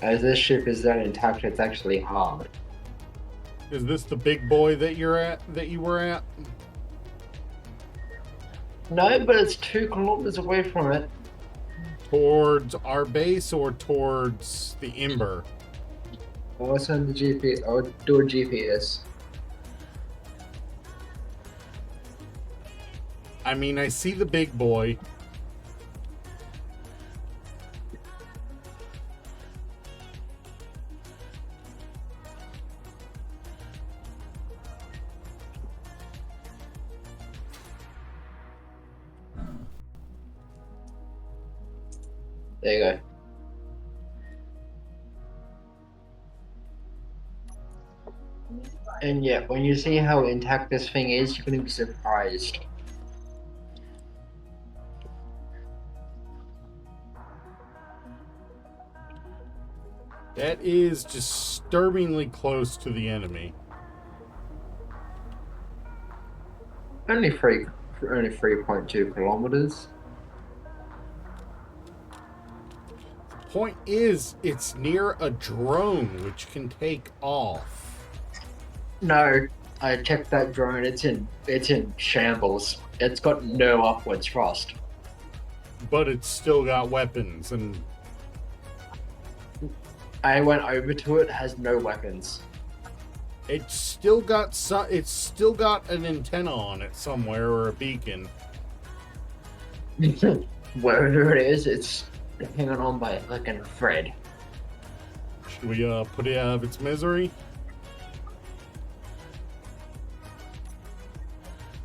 As this ship is that intact, it's actually hard. Is this the big boy that you were at? No, but it's 2 kilometers away from it. Towards our base or towards the Ember? I'll send the GPS. I'll do a GPS. I mean, I see the big boy. There you go. And yeah, when you see how intact this thing is, you're gonna be surprised. That is disturbingly close to the enemy. Only 3.2 kilometers. Point is, it's near a drone which can take off. No, I checked that drone. It's in shambles. It's got no upward thrust. But it's still got weapons, and I went over to it. Has no weapons. it's still got an antenna on it somewhere, or a beacon. Wherever it is, it's hanging on by a fucking thread. Should we put it out of its misery?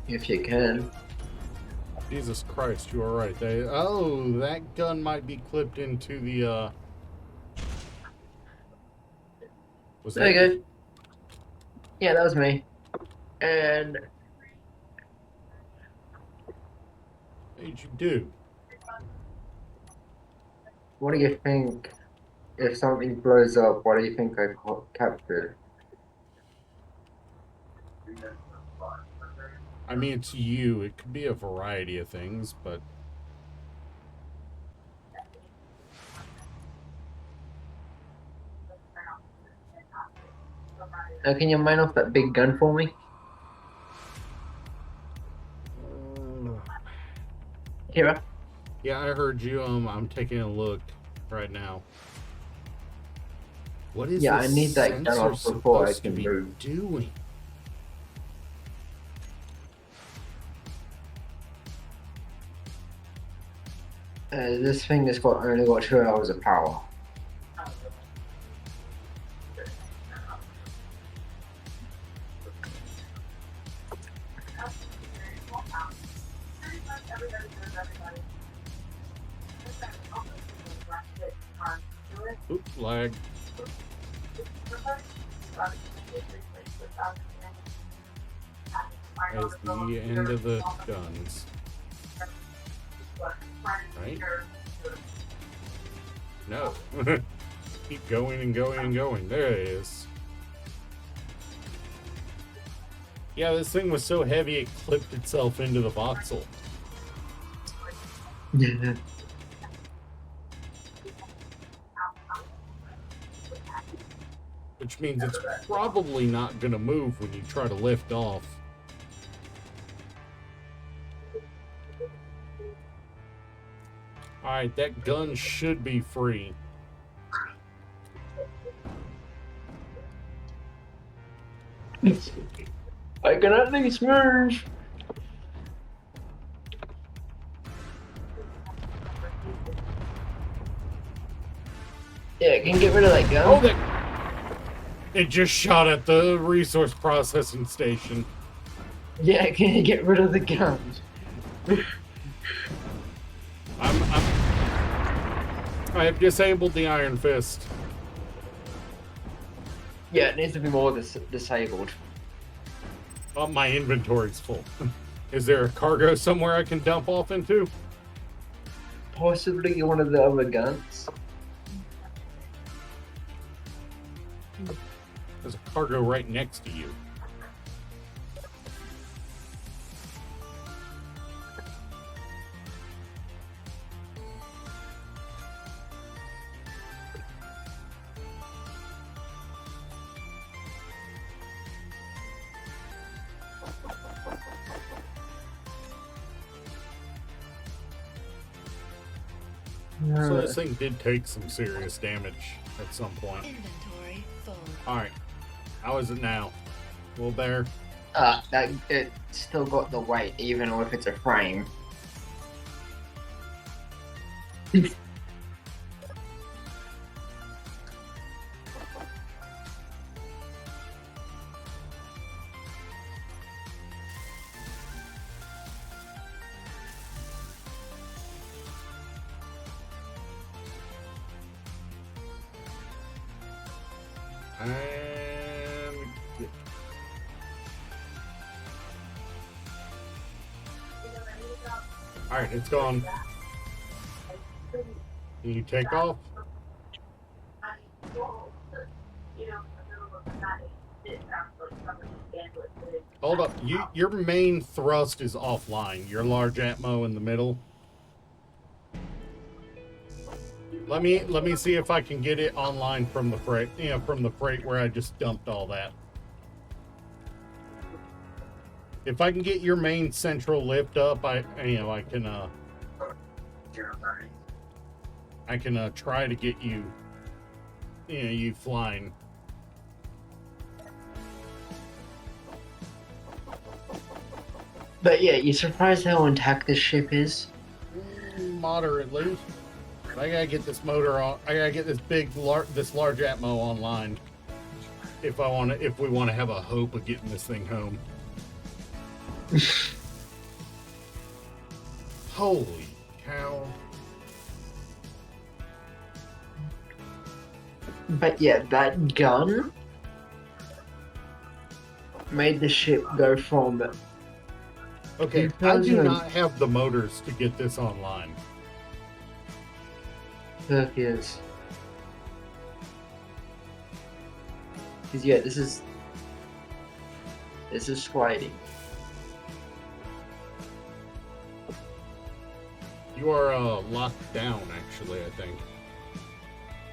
If you can. Jesus Christ, you are right. That gun might be clipped into the was There that you go. Yeah, that was me. And what did you do? what do you think if something blows up? What do you think I captured? I mean, it's you. It could be a variety of things, but Now, can you mine off that big gun for me? Here. yeah, I heard you. I'm taking a look right now. What is Yeah, this I need that gun sensor off before I supposed to can be move. doing? This thing has only got 2 hours of power. Oops, lag. As the end of the guns. Right? No. Keep going and going and going. There it is. Yeah, this thing was so heavy it clipped itself into the voxel. Which means it's probably not going to move when you try to lift off. Alright, that gun should be free. I can at least move. Yeah, can you get rid of that gun? Oh, that... It just shot at the resource processing station. Yeah, can you get rid of the guns? I have disabled the Iron Fist. Yeah, it needs to be more disabled. Oh, my inventory's full. Is there a cargo somewhere I can dump off into? Possibly one of the other guns. There's a cargo right next to you. So this thing did take some serious damage at some point. Inventory full. Alright. How is it now? A little better? That it still got the weight, even if it's a frame. And... Alright, it's gone. Can you take off? Hold up. Your main thrust is offline. Your large atmo in the middle. Let me see if I can get it online from the freight. From the freight where I just dumped all that. If I can get your main central lift up, I can try to get you, you flying. But yeah, you surprised how intact this ship is? Moderately. I gotta get this motor on. I gotta get this large atmo online. If we want to have a hope of getting this thing home. Holy cow. But yeah, that gun made the ship go from... Okay, I do not have the motors to get this online. Heck yes. Because yeah, this This is sliding. You are locked down, actually, I think.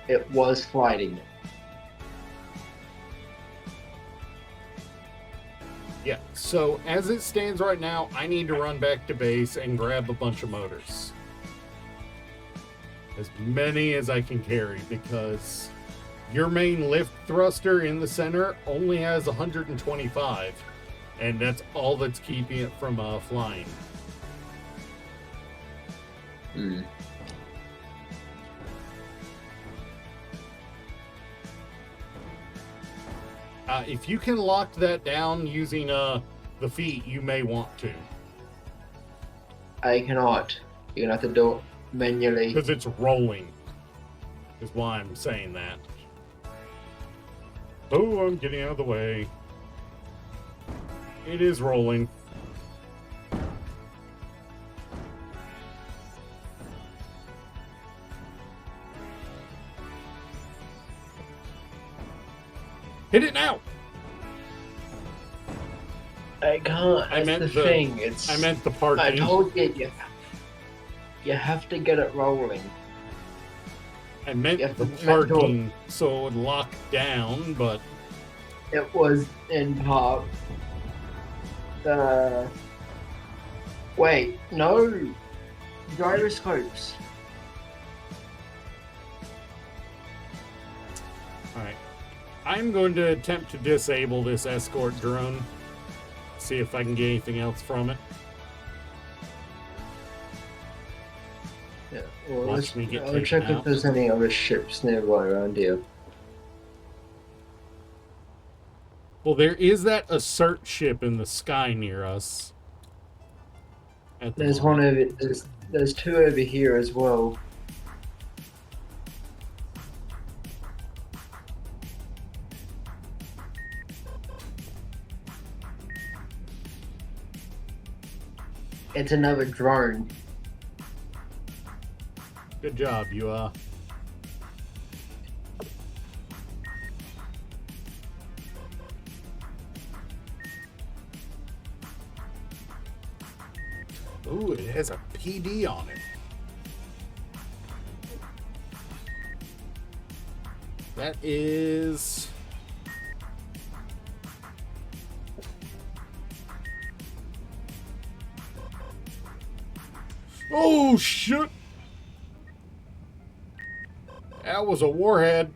It was sliding. Yeah, so as it stands right now, I need to run back to base and grab a bunch of motors. As many as I can carry, because your main lift thruster in the center only has 125, and that's all that's keeping it from flying. Hmm. If you can lock that down using the feet, you may want to. I cannot. You're gonna have to do it manually. Because it's rolling, is why I'm saying that. Oh, I'm getting out of the way. It is rolling. Hit it now! I can't. That's meant the the- thing. It's. I meant the parking. I told you. You have to get it rolling. I meant Yeah, the meant to- parking so it would lock down, but It was in part. Wait, no. Gyroscopes. alright. I'm going to attempt to disable this escort drone. See if I can get anything else from it. Yeah. Well, Watch me get I'll taken check out. if there's any other ships nearby around here. Well, there is that assert ship in the sky near us. At the There's moment. one over. There's two over here as well. It's another drone. Good job, you Ooh, it has a PD on it. That is... Oh, shit! That was a warhead.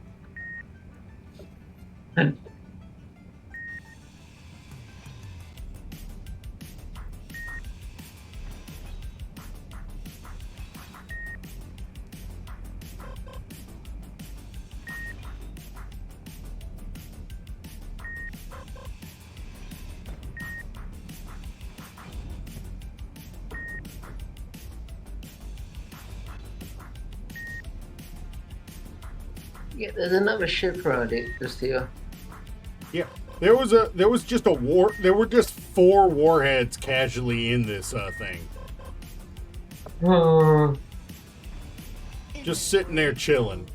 Yeah, there's another ship around it just here. Yeah, there was just a war. There were just 4 warheads casually in this thing, just sitting there chilling.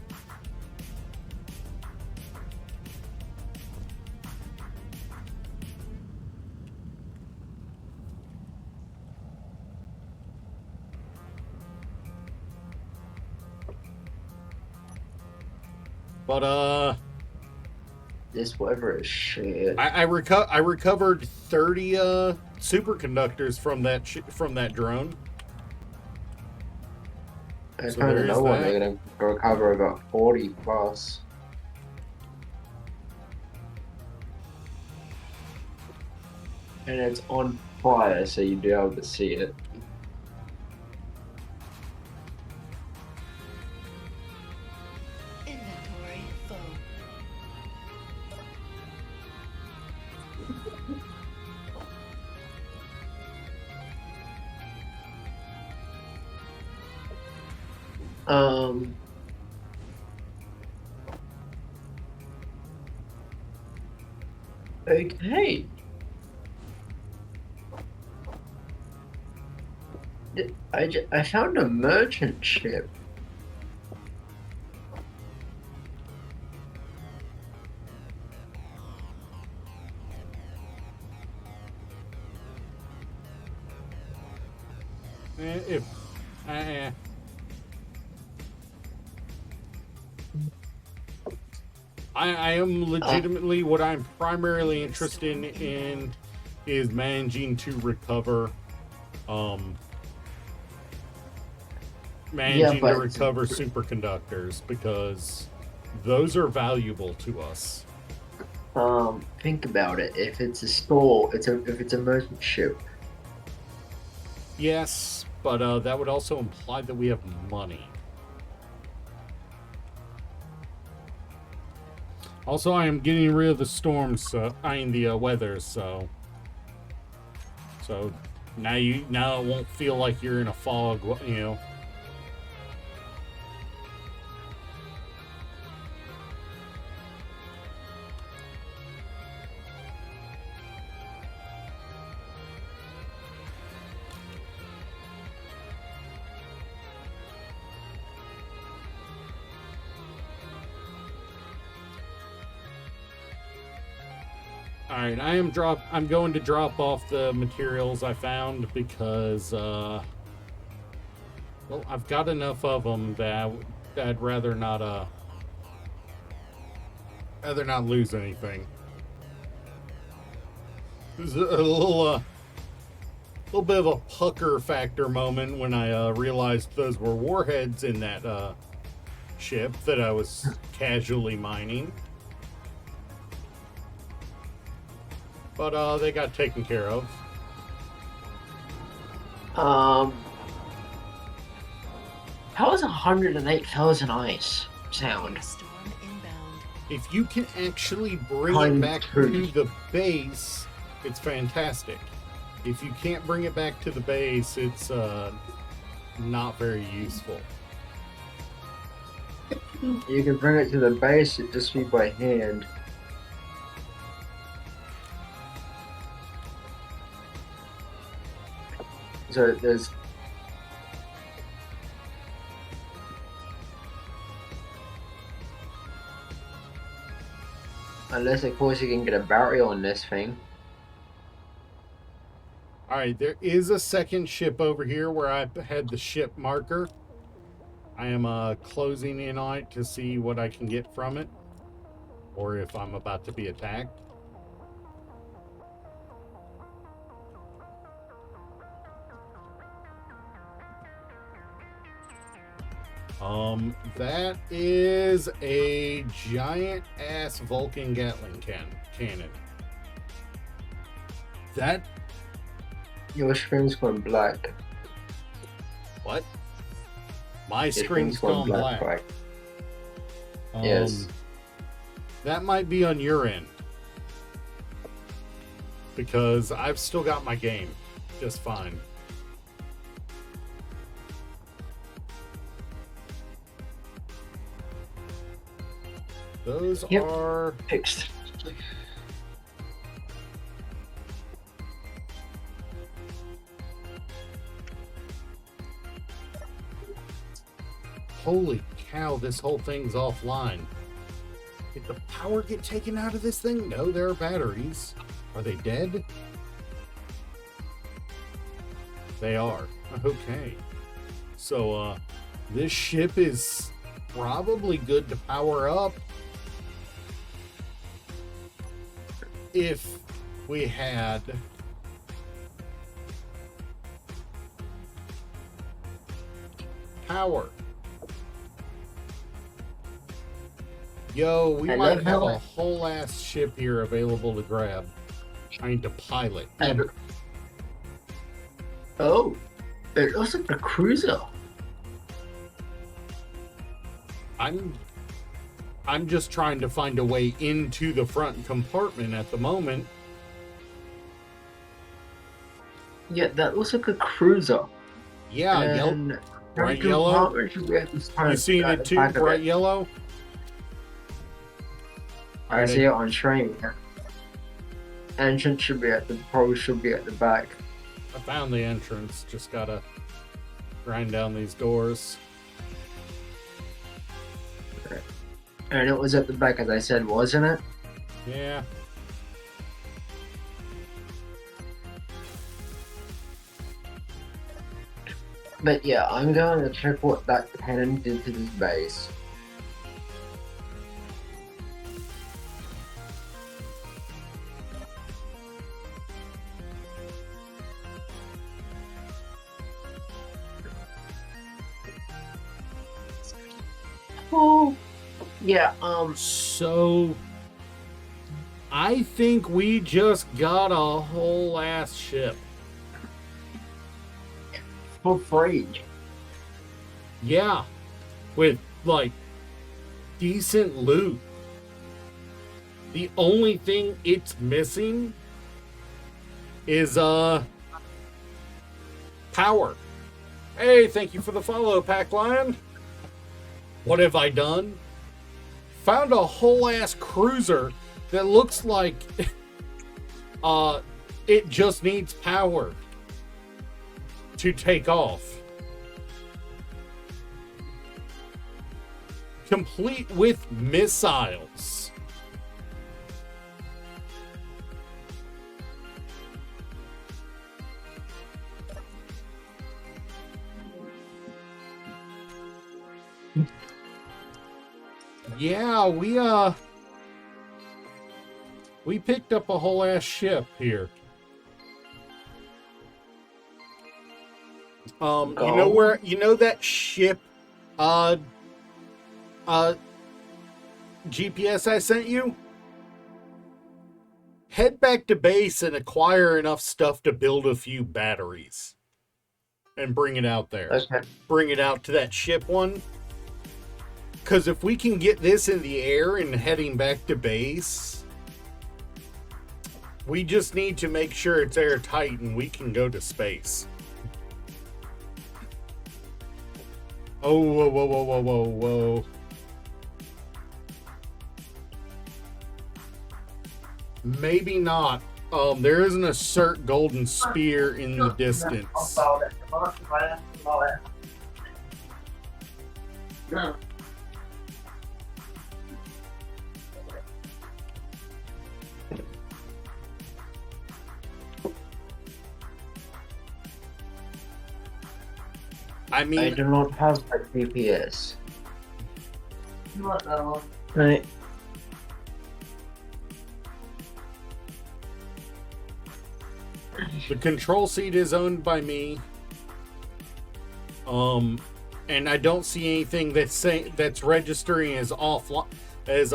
But This weather is shit. I recovered 30 superconductors from that drone. I so found there is another one. that. They're gonna recover about 40 plus. And it's on fire, so you'd be able to see it. Inventory full. Um. Okay. I found a merchant ship. If I am legitimately what I'm primarily interested in is managing to recover, managing but to recover superconductors because those are valuable to us. think about it. If it's a store, if it's a merchant ship. Yes, but that would also imply that we have money. Also, I am getting rid of the storms, I mean the weather, so now it won't feel like you're in a fog, you know. Alright, I'm going to drop off the materials I found because, well, I've got enough of them that I'd rather not lose anything. It was a little bit of a pucker factor moment when I realized those were warheads in that ship that I was casually mining. But they got taken care of. How was 108,000 ice sound? Storm inbound. If you can actually bring I'm it back hurt. to the base, it's fantastic. If you can't bring it back to the base, it's not very useful. You can bring it to the base, it just be by hand. So there's unless of course you can get a barrier on this thing. Alright, there is a second ship over here where I had the ship marker. I am closing in on it to see what I can get from it, or if I'm about to be attacked. That is a giant ass Vulcan Gatling cannon. That Your screen's gone black. what? My Your screen's gone black. right? Yes. That might be on your end. Because I've still got my game just fine. Those Yep. are Fixed. holy cow, this whole thing's offline. Did the power get taken out of this thing? No, there are batteries. Are they dead? They are. Okay. So, this ship is probably good to power up if we had power. Yo, we I might love have how- a whole ass ship here available to grab. Trying to pilot. Oh, it looks like a cruiser. I'm just trying to find a way into the front compartment at the moment. Yeah, that looks like a cruiser. Yeah, yellow. And bright the yellow? compartment should be at the front- You seen at it the too, back of bright it. yellow? I see it on stream. Entrance should be at the back. I found the entrance. Just gotta grind down these doors. And it was at the back, as I said, wasn't it? Yeah. But yeah, I'm going to check what that cannon did to this base. Oh, yeah. So, I think we just got a whole ass ship. For free. Yeah, with like decent loot. The only thing it's missing is power. Hey, thank you for the follow, Packline. What have I done? Found a whole ass cruiser that looks like it just needs power to take off. Complete with missiles. Yeah, we picked up a whole ass ship here. You know where, you know that ship GPS I sent you? Head back to base and acquire enough stuff to build a few batteries. And bring it out there. Okay. Bring it out to that ship one. Because if we can get this in the air and heading back to base, we just need to make sure it's airtight and we can go to space. Oh, whoa, whoa, whoa, whoa, whoa, whoa. Maybe not. There is an assert golden spear in the distance. No. I I mean, do not have a GPS. What the? Right. the control seat is owned by me. And I don't see anything that's registering as offline as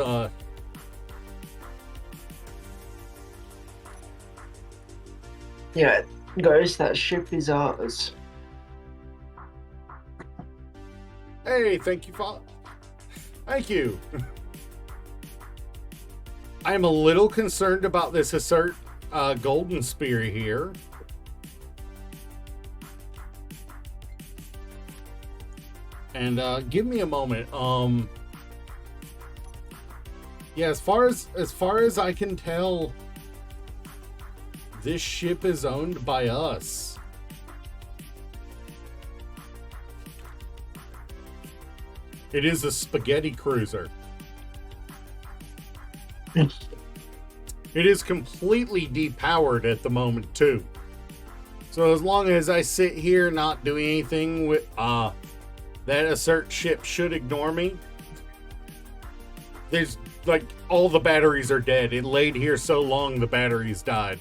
Yeah, guys, that ship is ours. Hey, thank you, thank you. I'm a little concerned about this assert golden spear here. And give me a moment. Yeah, as far as I can tell, this ship is owned by us. It is a spaghetti cruiser. It is completely depowered at the moment too. So as long as I sit here not doing anything with that assert ship should ignore me. There's like all the batteries are dead. It laid here so long the batteries died.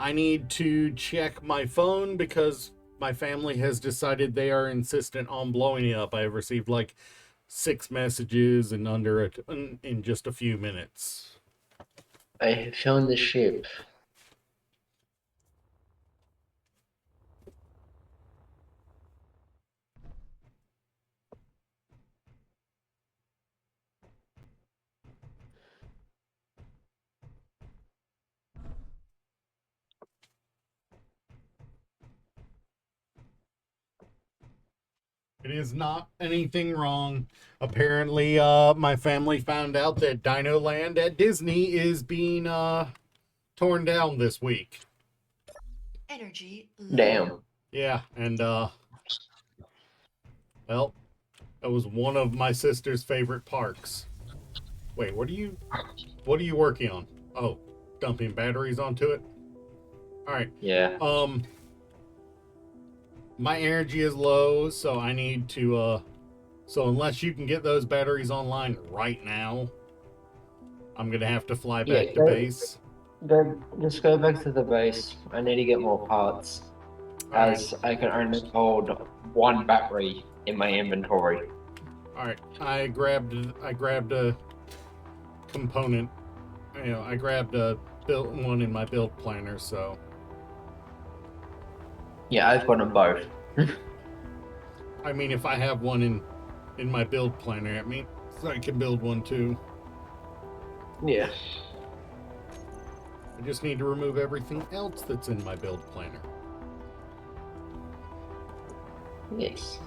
I need to check my phone because my family has decided they are insistent on blowing it up. I have received like 6 messages in in just a few minutes. I have found the ship. It is not anything wrong. Apparently, my family found out that Dino Land at Disney is being torn down this week. Energy low. Damn. Yeah, and well, that was one of my sister's favorite parks. Wait, what are you working on? Oh, dumping batteries onto it. All right. Yeah. My energy is low, so I need to so unless you can get those batteries online right now, I'm gonna have to fly Yeah, back to base. Just go back to the base. I need to get more parts, Alright. as I can only hold one battery in my inventory. Alright. I grabbed a component. You know, I grabbed a one in my build planner, so Yeah, I've got them both. I mean if I have one in my build planner, I mean I can build one too. Yeah. I just need to remove everything else that's in my build planner. Yes.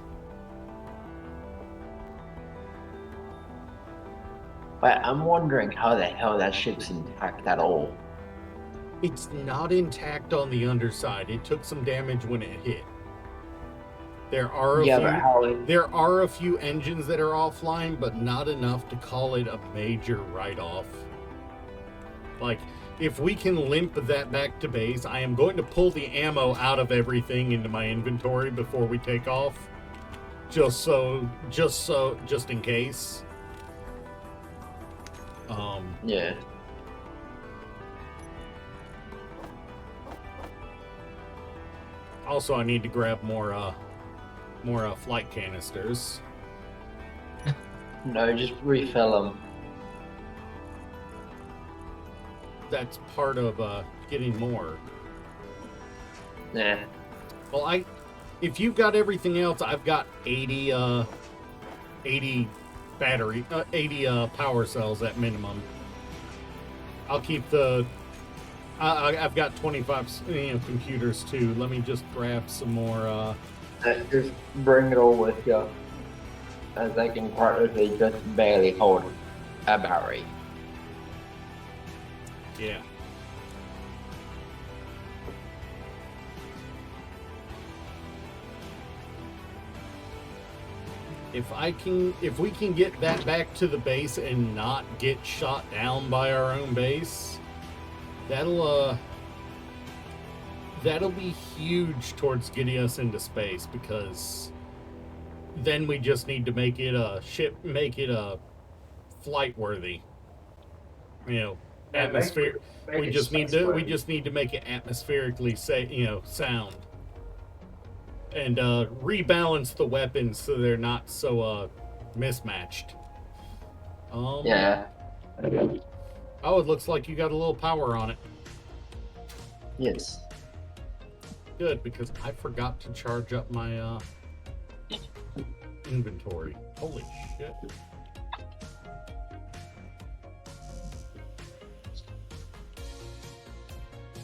But I'm wondering how the hell that ship's intact at all. It's not intact on the underside. It took some damage when it hit. There are a Yeah, few but how it... there are a few engines that are offline, but not enough to call it a major write-off. Like, if we can limp that back to base, I am going to pull the ammo out of everything into my inventory before we take off. Just in case. Yeah. Also, I need to grab more flight canisters. No, just refill them. That's part of getting more. Nah. Well, if you've got everything else, I've got 80 battery, 80 power cells at minimum. I'll keep the. I've got 25 computers too. Let me just grab some more. Just bring it all with you, as I can practically just barely hold a battery. Yeah. If we can get that back to the base and not get shot down by our own base, that'll be huge towards getting us into space, because then we just need to make it a flight worthy. You know, atmosphere. We just need to make it atmospherically sound. And rebalance the weapons so they're not so mismatched. Yeah. Oh, it looks like you got a little power on it. Yes. Good, because I forgot to charge up my inventory. Holy shit.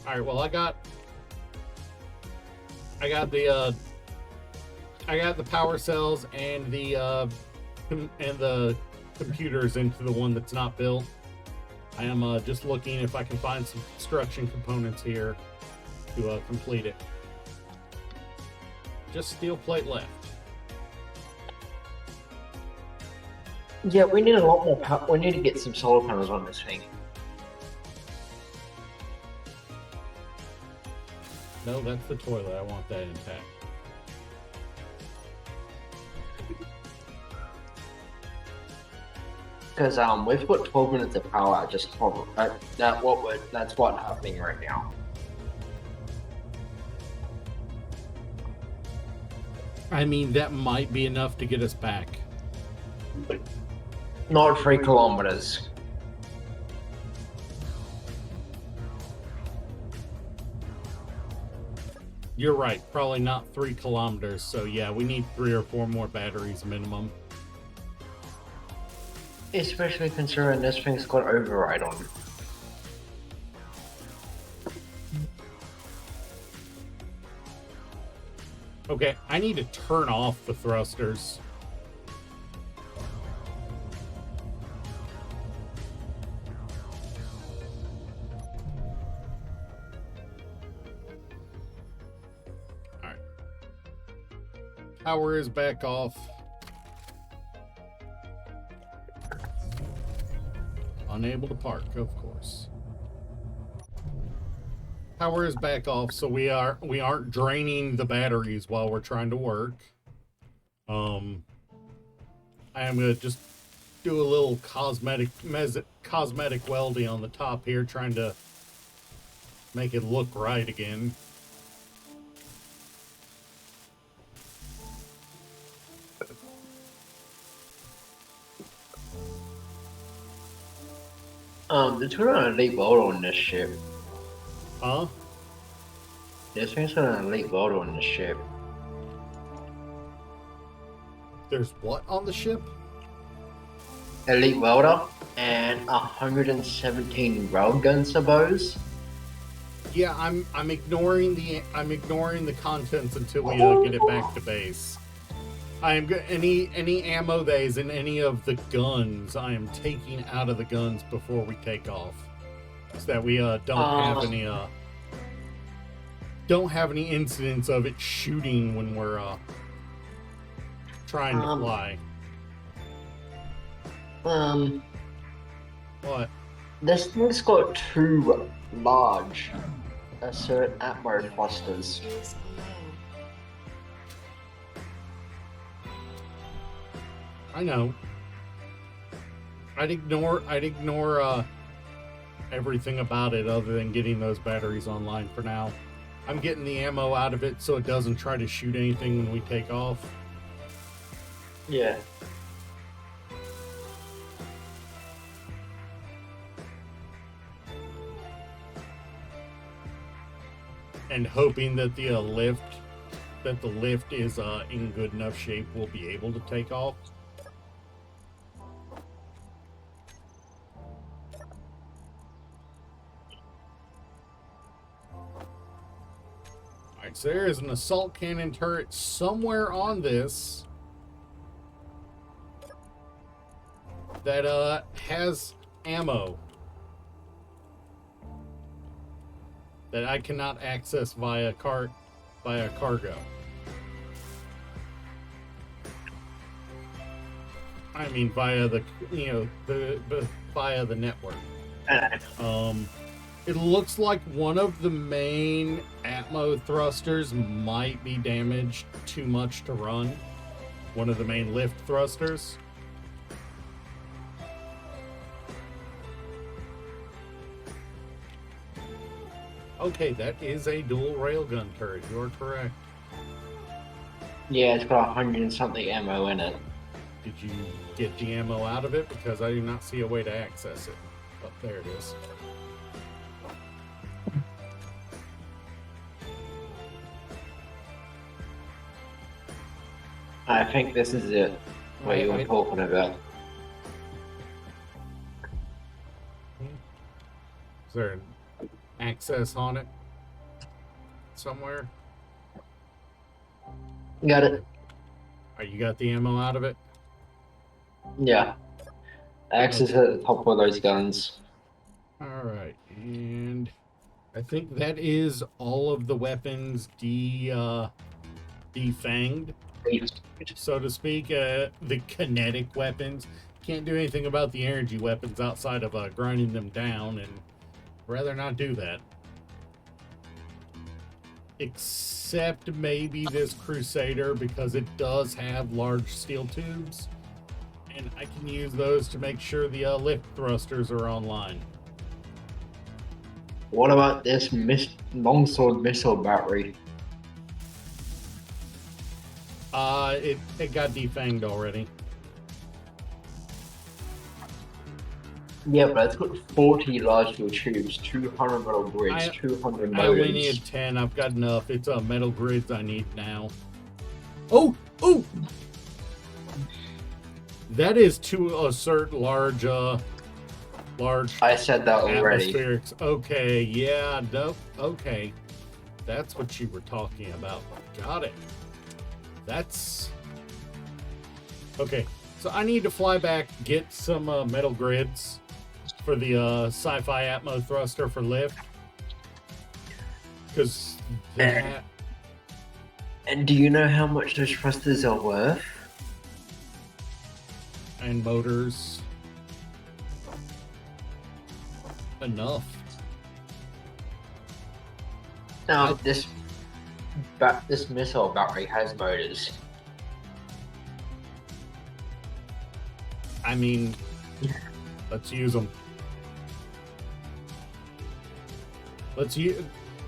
Alright, well I got the power cells and the computers into the one that's not built. I am just looking if I can find some construction components here to complete it. Just steel plate left. Yeah, we need a lot more power. We need to get some solar panels on this thing. No, that's the toilet. I want that intact. Because we've got 12 minutes of power. Just that's what's happening right now. I mean, that might be enough to get us back. Not 3 kilometers. You're right. Probably not 3 kilometers. So yeah, we need 3 or 4 more batteries minimum. Especially considering this thing's got override on. Okay, I need to turn off the thrusters. Alright. Power is back off. Unable to park, of course. Power is back off, so we aren't draining the batteries while we're trying to work. I am gonna just do a little cosmetic welding on the top here, trying to make it look right again. There's an elite welder on this ship. Huh? There's an elite welder on this ship. There's what on the ship? Elite welder and 117 railgun sabos. Yeah, I'm ignoring the contents until we get it back to base. Any ammo that is in any of the guns, I am taking out of the guns before we take off, so that we don't have any incidents of it shooting when we're trying to fly. What? This thing's got 2 large assert atmo thrusters. Is low. I know. I'd ignore everything about it other than getting those batteries online for now. I'm getting the ammo out of it so it doesn't try to shoot anything when we take off. Yeah. And hoping that the lift is in good enough shape, we'll be able to take off. Alright, so there is an assault cannon turret somewhere on this that has ammo that I cannot access via cargo. I mean via the via the network. It looks like one of the main Atmo thrusters might be damaged too much to run. One of the main lift thrusters. Okay, that is a dual railgun turret. You're correct. Yeah, it's got 100 and something ammo in it. Did you get the ammo out of it? Because I do not see a way to access it. Oh, there it is. I think this is it. What you were talking about. Is there an access on it somewhere? Got it. You got the ammo out of it? Yeah. Access at the top of those guns. Alright, and I think that is all of the weapons defanged, so to speak. The kinetic weapons. Can't do anything about the energy weapons outside of grinding them down, and rather not do that. Except maybe this Crusader, because it does have large steel tubes, and I can use those to make sure the lift thrusters are online. What about this longsword missile battery? It got defanged already. Yeah, but it's got 40 large steel tubes, 200 metal grids, 200 I only motors. need 10. I've got enough. It's metal grids I need now. Oh! That is to assert large I said that already. atmospherics. Okay, yeah, nope. Okay. That's what you were talking about. Got it. That's... Okay, so I need to fly back, get some metal grids for the sci-fi Atmo thruster for lift. Because that... And do you know how much those thrusters are worth? And motors. Enough. This missile battery has motors. I mean, let's use them.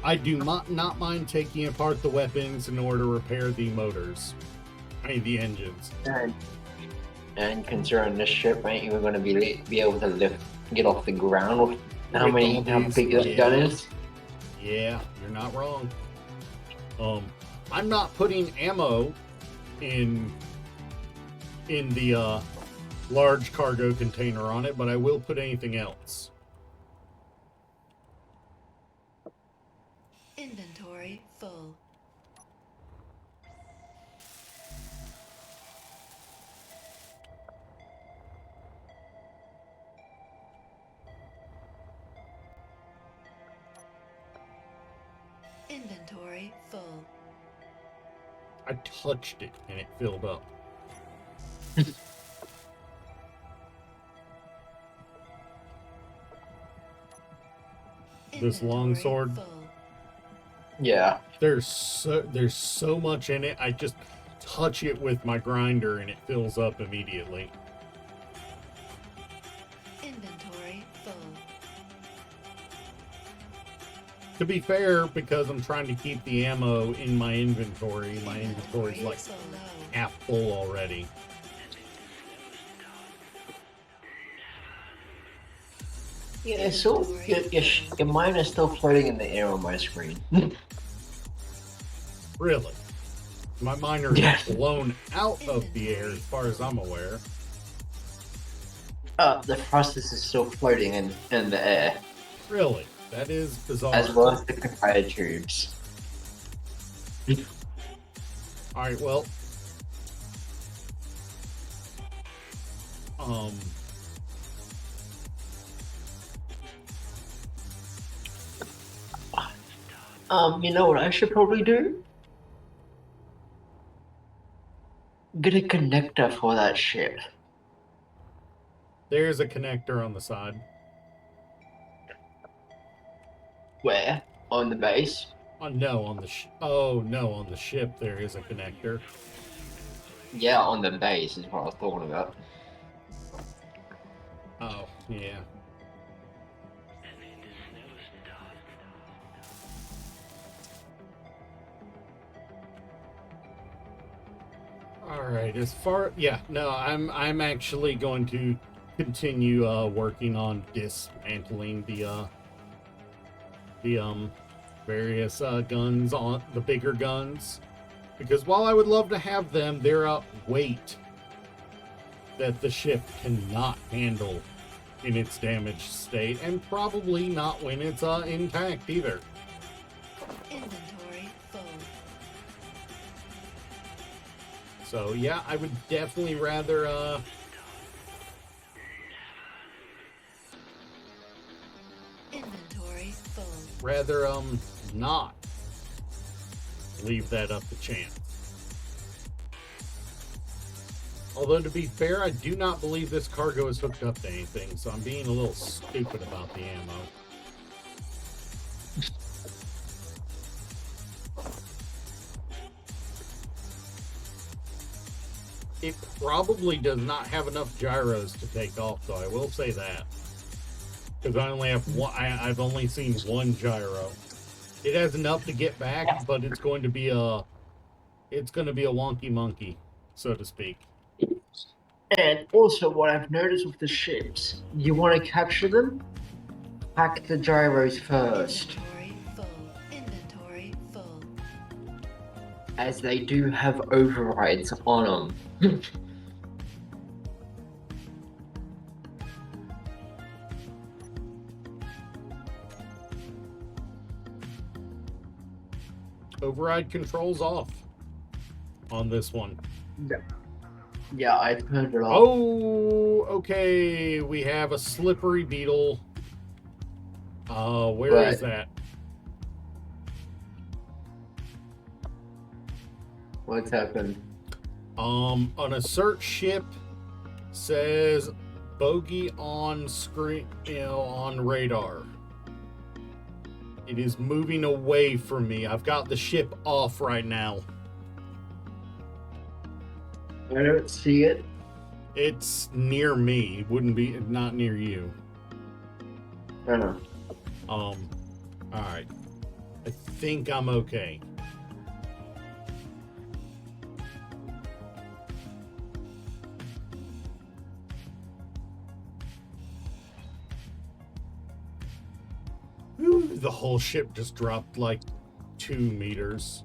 I do not mind taking apart the weapons in order to repair the motors. I mean, the engines. And considering this ship ain't even going to be able to get off the ground with how big that gun is. Yeah, you're not wrong. I'm not putting ammo in the large cargo container on it, but I will put anything else. Inventory full. Inventory full. I touched it and it filled up. This longsword. Full. Yeah. There's so much in it. I just touch it with my grinder and it fills up immediately. Inventory full. To be fair, because I'm trying to keep the ammo in my inventory like so low. half full already. Yeah, so your mine is still floating in the air on my screen. Really? My miner Yeah. is blown out of the air as far as I'm aware. The process is still floating in the air, Really? That is bizarre. as well as the conveyor tubes. Alright, well. You know what I should probably do? Get a connector for that shit. There's a connector on the side. Where? On the base? No, on the on the ship there is a connector. Yeah, on the base is what I was talking about. Oh, yeah. Alright, I'm actually going to continue working on dismantling the various guns, on the bigger guns, because while I would love to have them, they're a weight that the ship cannot handle in its damaged state, and probably not when it's intact either. Inventory full. So yeah, I would definitely rather Inventory full. not leave that up to chance. Although, to be fair, I do not believe this cargo is hooked up to anything, so I'm being a little stupid about the ammo. It probably does not have enough gyros to take off, though. I will say that. Because I only have one. I've only seen one gyro. It has enough to get back, but it's going to be a wonky monkey, so to speak. And also, what I've noticed with the ships, you want to capture them, hack the gyros first, Inventory full. Inventory full. as they do have overrides on them. Override controls off on this one. Yeah, I turned it off. Oh, okay. We have a slippery beetle. Where is that? What's happened? On a search ship says bogey on screen, on radar. It is moving away from me. I've got the ship off right now. I don't see it. It's near me. It wouldn't be not near you. I know. Alright. I think I'm okay. Whew, the whole ship just dropped like 2 meters.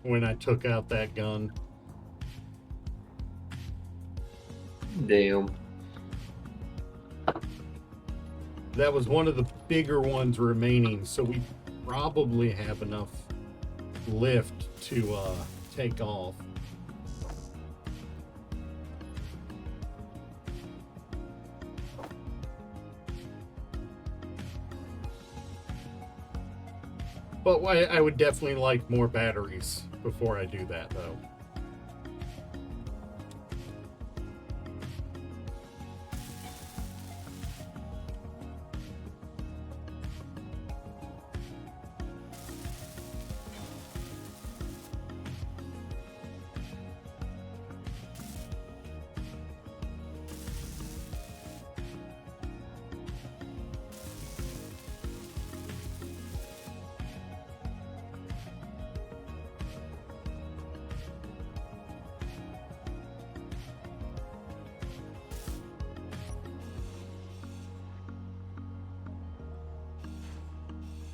When I took out that gun. Damn. That was one of the bigger ones remaining, so we probably have enough lift to take off. But I would definitely like more batteries before I do that, though.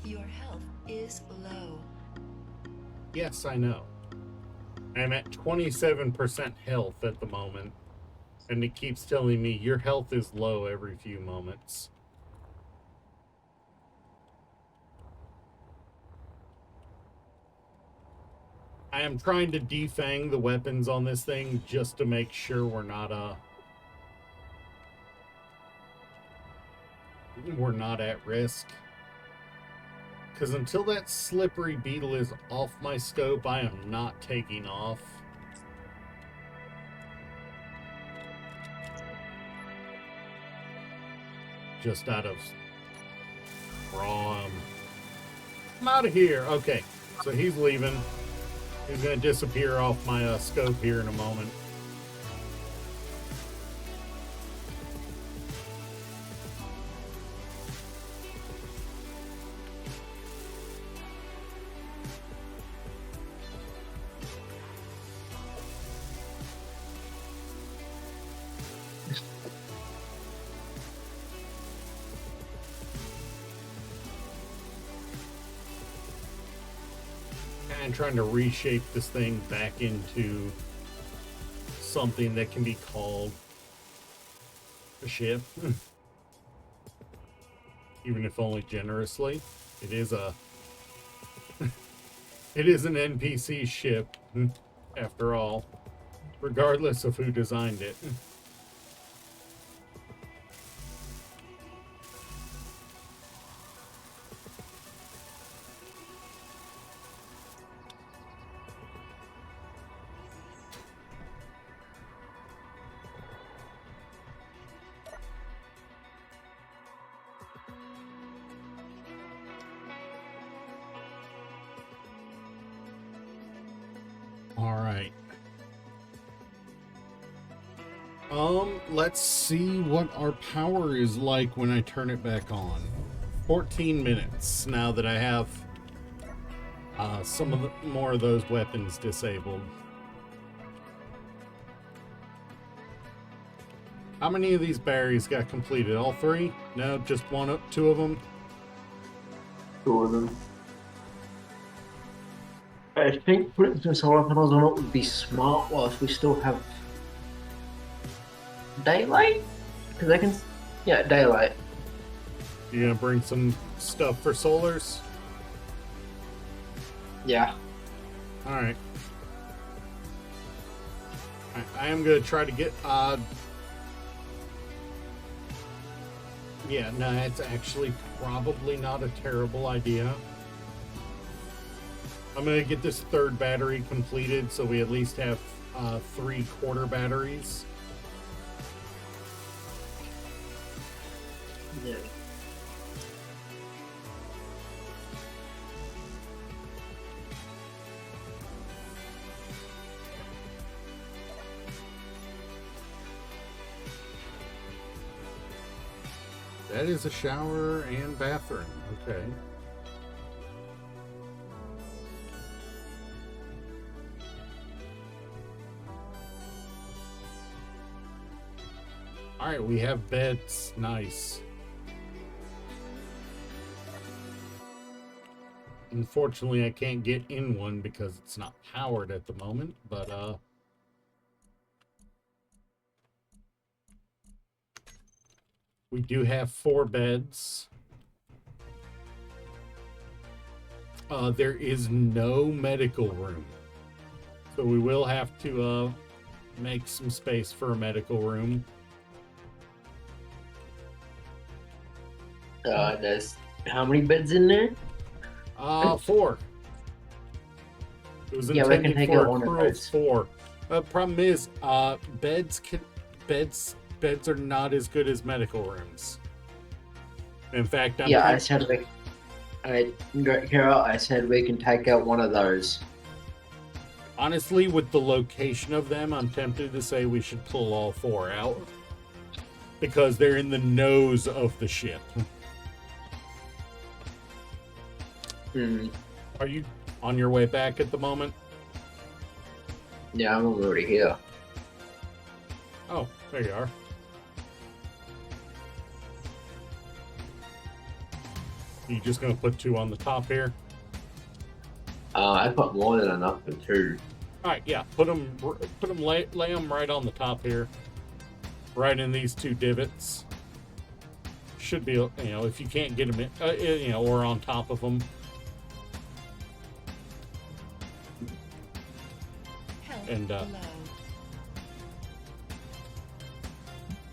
Your health is low. Yes, I know. I'm at 27% health at the moment, and it keeps telling me your health is low every few moments. I am trying to defang the weapons on this thing just to make sure we're not at risk. Because until that slippery beetle is off my scope, I am not taking off. Just out of I'm out of here. Okay, so he's leaving. He's going to disappear off my scope here in a moment. And trying to reshape this thing back into something that can be called a ship. Even if only generously. It is a it is an NPC ship after all, regardless of who designed it. All right. Let's see what our power is like when I turn it back on. 14 minutes now that I have some of more of those weapons disabled. How many of these batteries got completed? All 3? No, just 2 of them? 2 of them. I think putting some solar panels on it would be smart whilst we still have daylight. Because I can, yeah, daylight. You gonna bring some stuff for solars? Yeah. All right. I am gonna try to get. Yeah, no, it's actually probably not a terrible idea. I'm gonna get this 3rd battery completed, so we at least have 3 quarter batteries. Yeah. That is a shower and bathroom. Okay. All right, we have beds. Nice. Unfortunately, I can't get in one because it's not powered at the moment, but we do have 4 beds. There is no medical room. So we will have to make some space for a medical room. There's how many beds in there? 4. It was Yeah, we can intended take for out a one of crew of those. 4. Problem is, beds are not as good as medical rooms. In fact, Yeah, I said Carol, I said we can take out one of those. honestly, with the location of them, I'm tempted to say we should pull all 4 out because they're in the nose of the ship. Hmm. Are you on your way back at the moment? Yeah, I'm already here. Oh, there you are. You just gonna put 2 on the top here? I put more than enough for 2. All right, yeah. Put them, lay them right on the top here, right in these 2 divots. Should be, if you can't get them in, or on top of them. Health And, low.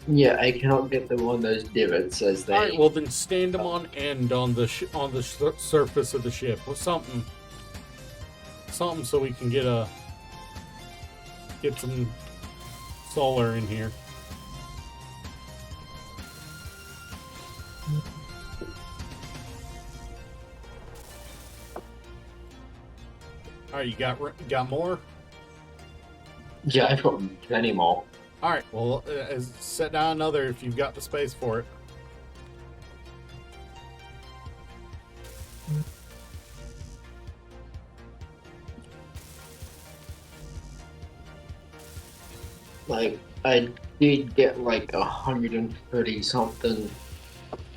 Yeah, I cannot get them on those divots as they. All right, well then stand them on end on the surface of the ship or something, so we can get some solar in here. All right, you got more? Yeah, I've got plenty more. All right, well, set down another if you've got the space for it. Like, I did get like 130 something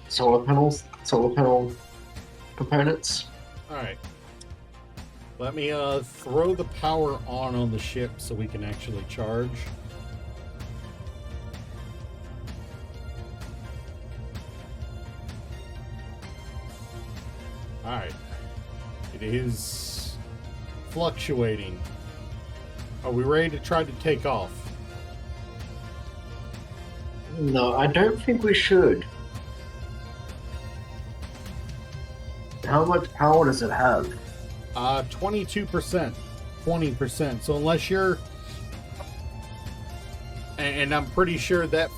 solar panel components. All right. Let me throw the power on the ship so we can actually charge. All right. It is fluctuating. Are we ready to try to take off? No, I don't think we should. How much power does it have? 22%, 20%. So unless you're, and I'm pretty sure that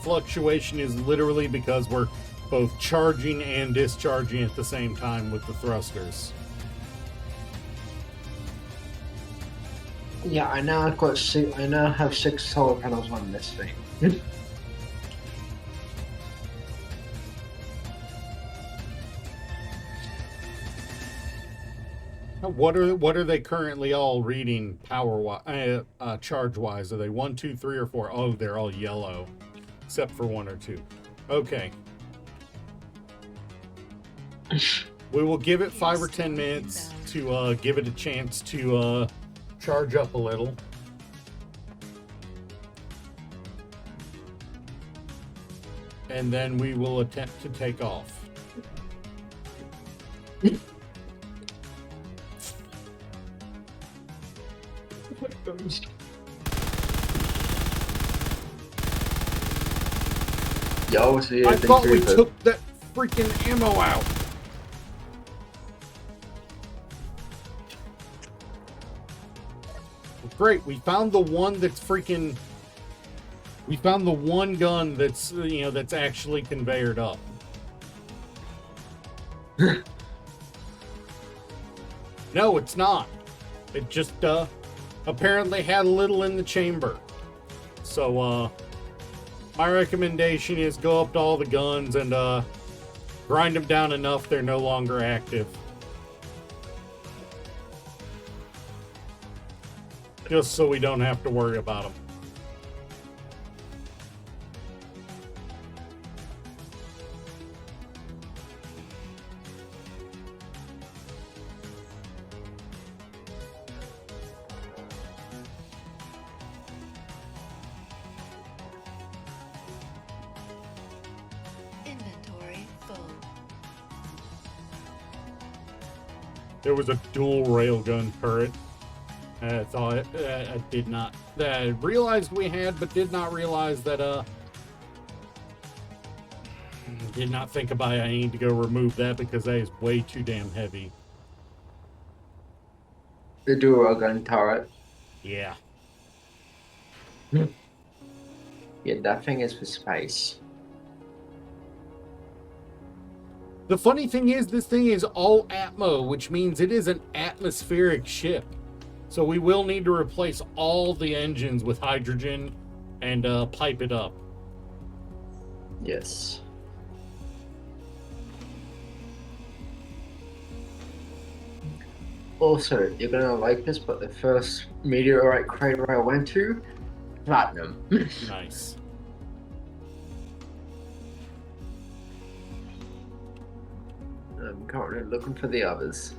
fluctuation is literally because we're both charging and discharging at the same time with the thrusters. Yeah, I now have 6 solar panels on this thing. What are they currently all reading charge wise? Are they 1, 2, 3, or 4? Oh, they're all yellow, except for 1 or 2. Okay. We will give it 5 or 10 minutes to give it a chance to charge up a little. And then we will attempt to take off. Yo, see, I thought we took that freaking ammo out. Great, we found the one that's freaking. We found the one gun that's that's actually conveyored up. No, it's not. It just apparently had a little in the chamber. So my recommendation is go up to all the guns and grind them down enough they're no longer active. Just so we don't have to worry about them. Inventory full. There was a dual railgun turret. I thought I did not. I realized we had, but did not realize that. Did not think about it. I need to go remove that because that is way too damn heavy. The dual gun turret. Yeah. Yeah, that thing is for space. The funny thing is, this thing is all Atmo, which means it is an atmospheric ship. So we will need to replace all the engines with hydrogen and pipe it up. Yes. Also, you're gonna like this, but the first meteorite crater I went to, platinum. Nice. I'm currently looking for the others.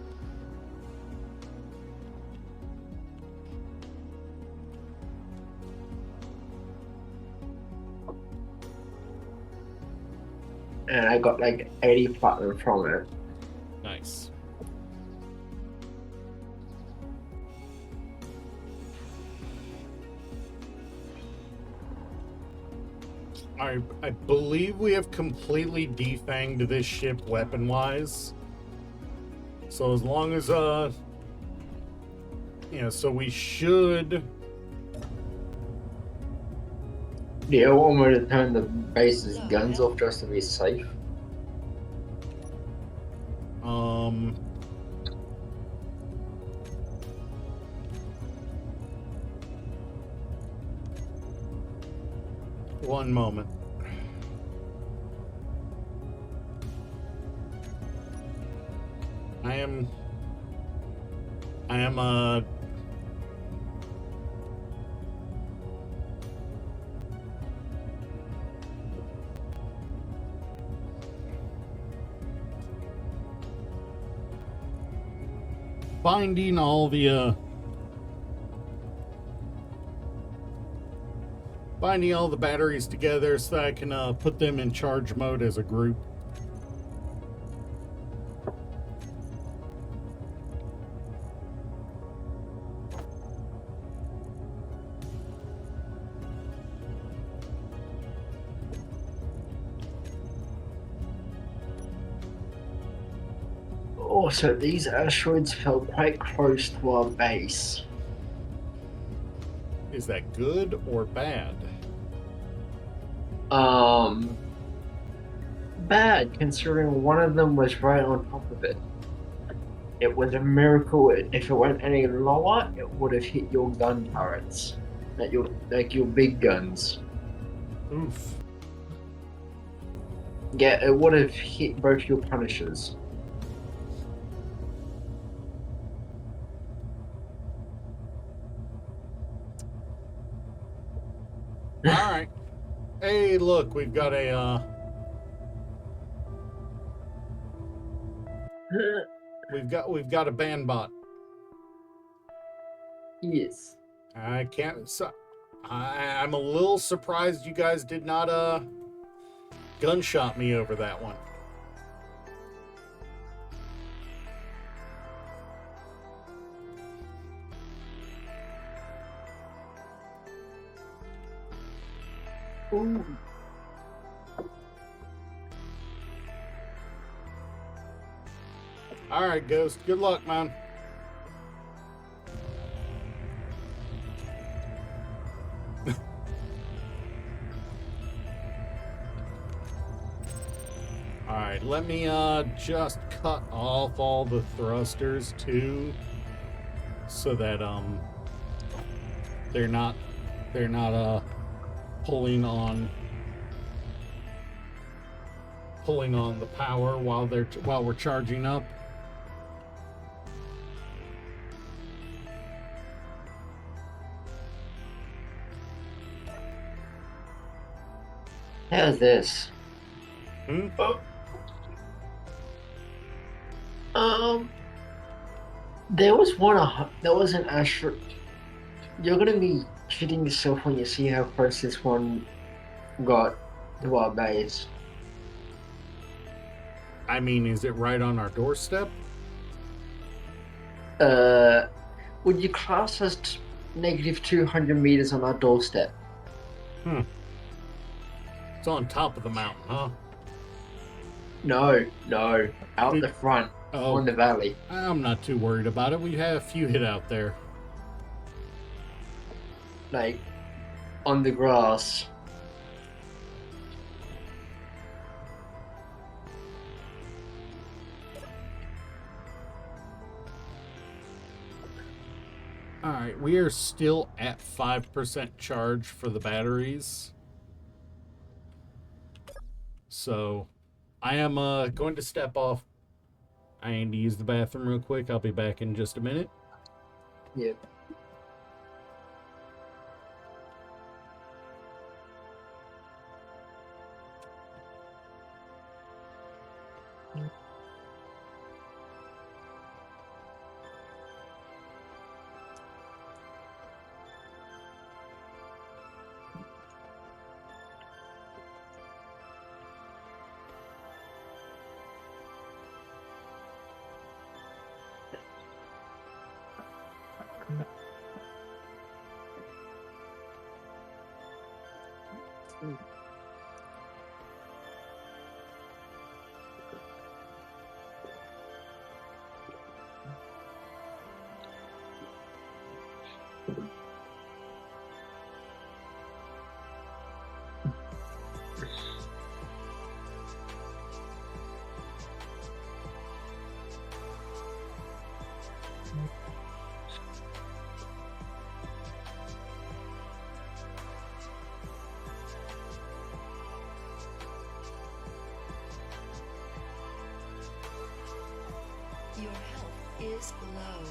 And I got like 80 platinum from it. Nice. I believe we have completely defanged this ship weapon-wise. So as long as, so we should... Do you want me to turn the base's guns off just to be safe? One moment. I am binding all the batteries together so that I can put them in charge mode as a group. Also, these asteroids fell quite close to our base. Is that good or bad? Bad, considering one of them was right on top of it. It was a miracle. If it went any lower, it would have hit your gun turrets. Like your big guns. Oof. Yeah, it would have hit both your Punishers. All right. Hey, look, we've got a we've got a ban bot. Yes. I can't. So, I'm a little surprised you guys did not gunshot me over that one. Ooh. All right, Ghost. Good luck, man. All right. right, let me just cut off all the thrusters too, so that they're not pulling on the power while we're charging up. How's this? Hmm? There was an astro. You're gonna be shitting yourself when you see how close this one got to our base. I mean, is it right on our doorstep? Would you class as negative 200 meters on our doorstep? It's on top of the mountain, huh? No, out the front, Oh, on the valley. I'm not too worried about it. We have a few hit out there. Like, on the grass. All right, we are still at 5% charge for the batteries. So, I am going to step off. I need to use the bathroom real quick. I'll be back in just a minute. Yep. Your health is low.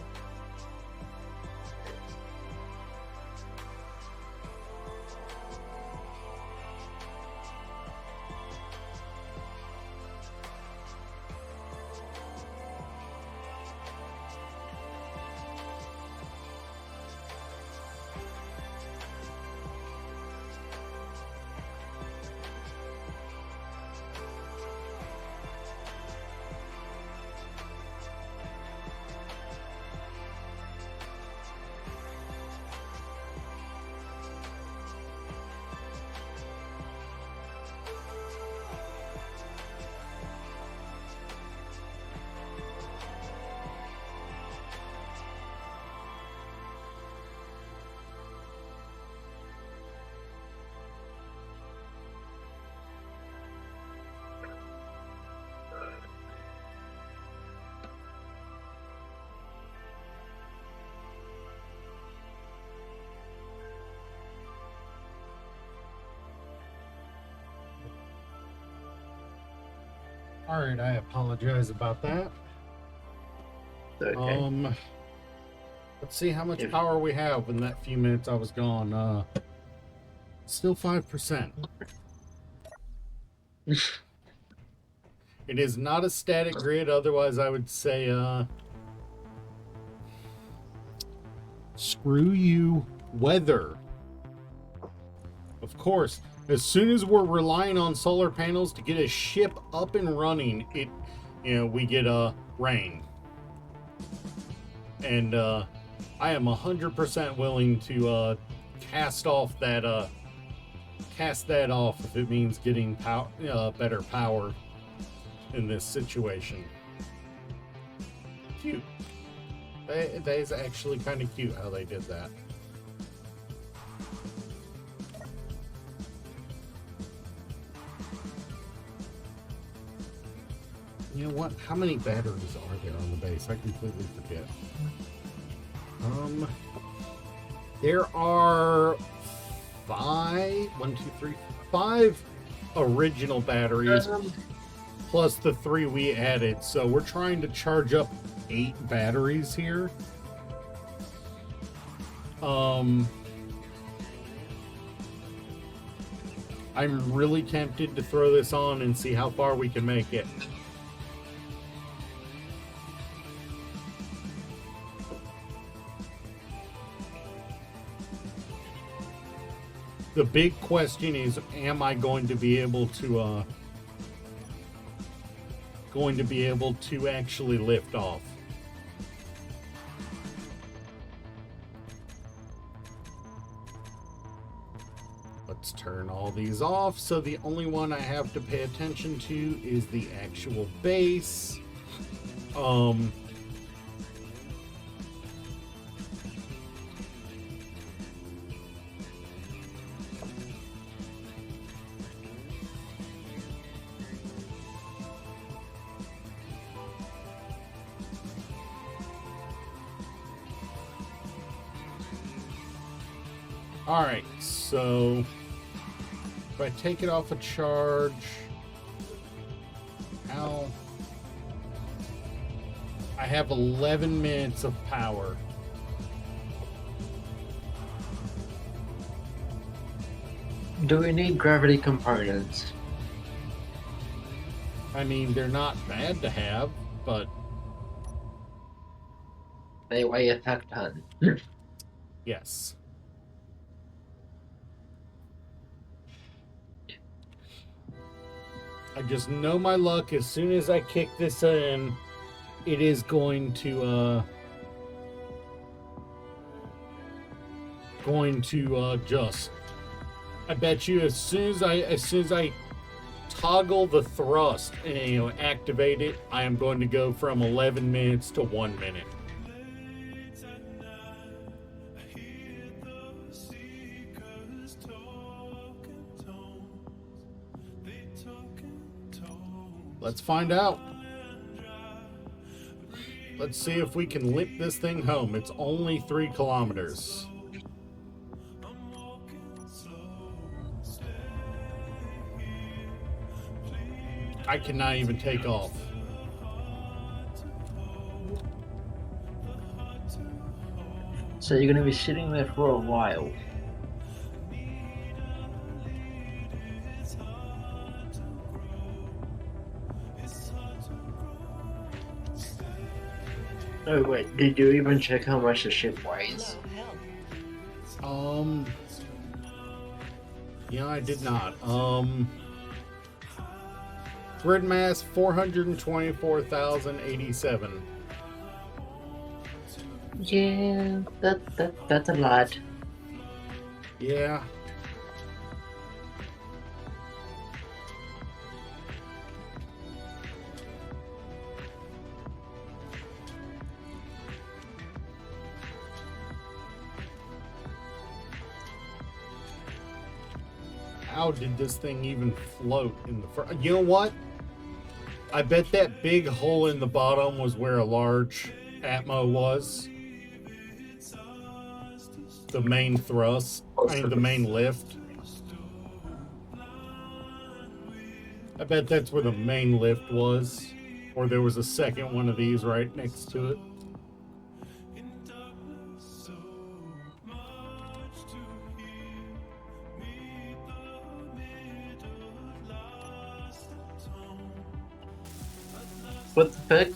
All right, I apologize about that. Okay. Let's see how much If- power we have in that few minutes I was gone. Still 5%. It is not a static grid, otherwise I would say, screw you, weather. Of course, as soon as we're relying on solar panels to get a ship up and running, we get rain. And I am 100% willing to cast that off if it means getting better power in this situation. Cute. That is actually kind of cute how they did that. You know what? How many batteries are there on the base? I completely forget. There are 5 original batteries plus the 3 we added. So we're trying to charge up 8 batteries here. I'm really tempted to throw this on and see how far we can make it. The big question is, am I going to be able to actually lift off? Let's turn all these off. So the only one I have to pay attention to is the actual base. All right, so if I take it off a charge, ow, I have 11 minutes of power. Do we need gravity components? I mean, they're not bad to have, but They weigh a ton. yes. I just know my luck. As soon as I kick this in, it is going to just. I bet you as soon as I toggle the thrust and activate it, I am going to go from 11 minutes to 1 minute. Let's find out. Let's see if we can limp this thing home. It's only 3 kilometers. I cannot even take off. So you're gonna be sitting there for a while. Oh wait, did you even check how much the ship weighs? Low health. Yeah, I did not. Grid mass 424,087. Yeah, that's a lot. Yeah. How did this thing even float in the front? You know what? I bet that big hole in the bottom was where a large Atmo was. The main thrust. I mean, the main lift. I bet that's where the main lift was. Or there was a second one of these right next to it. What the heck?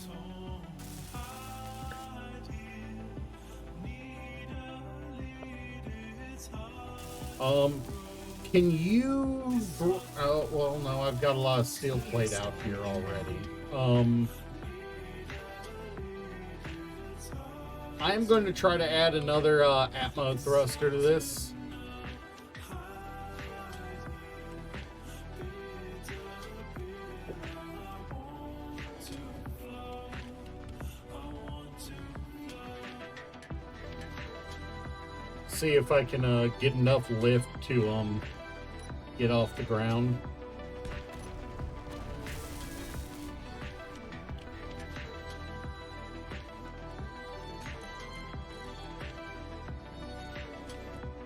Can you? Oh, well, no, I've got a lot of steel plate out here already. I'm going to try to add another Atmo thruster to this. See if I can get enough lift to get off the ground.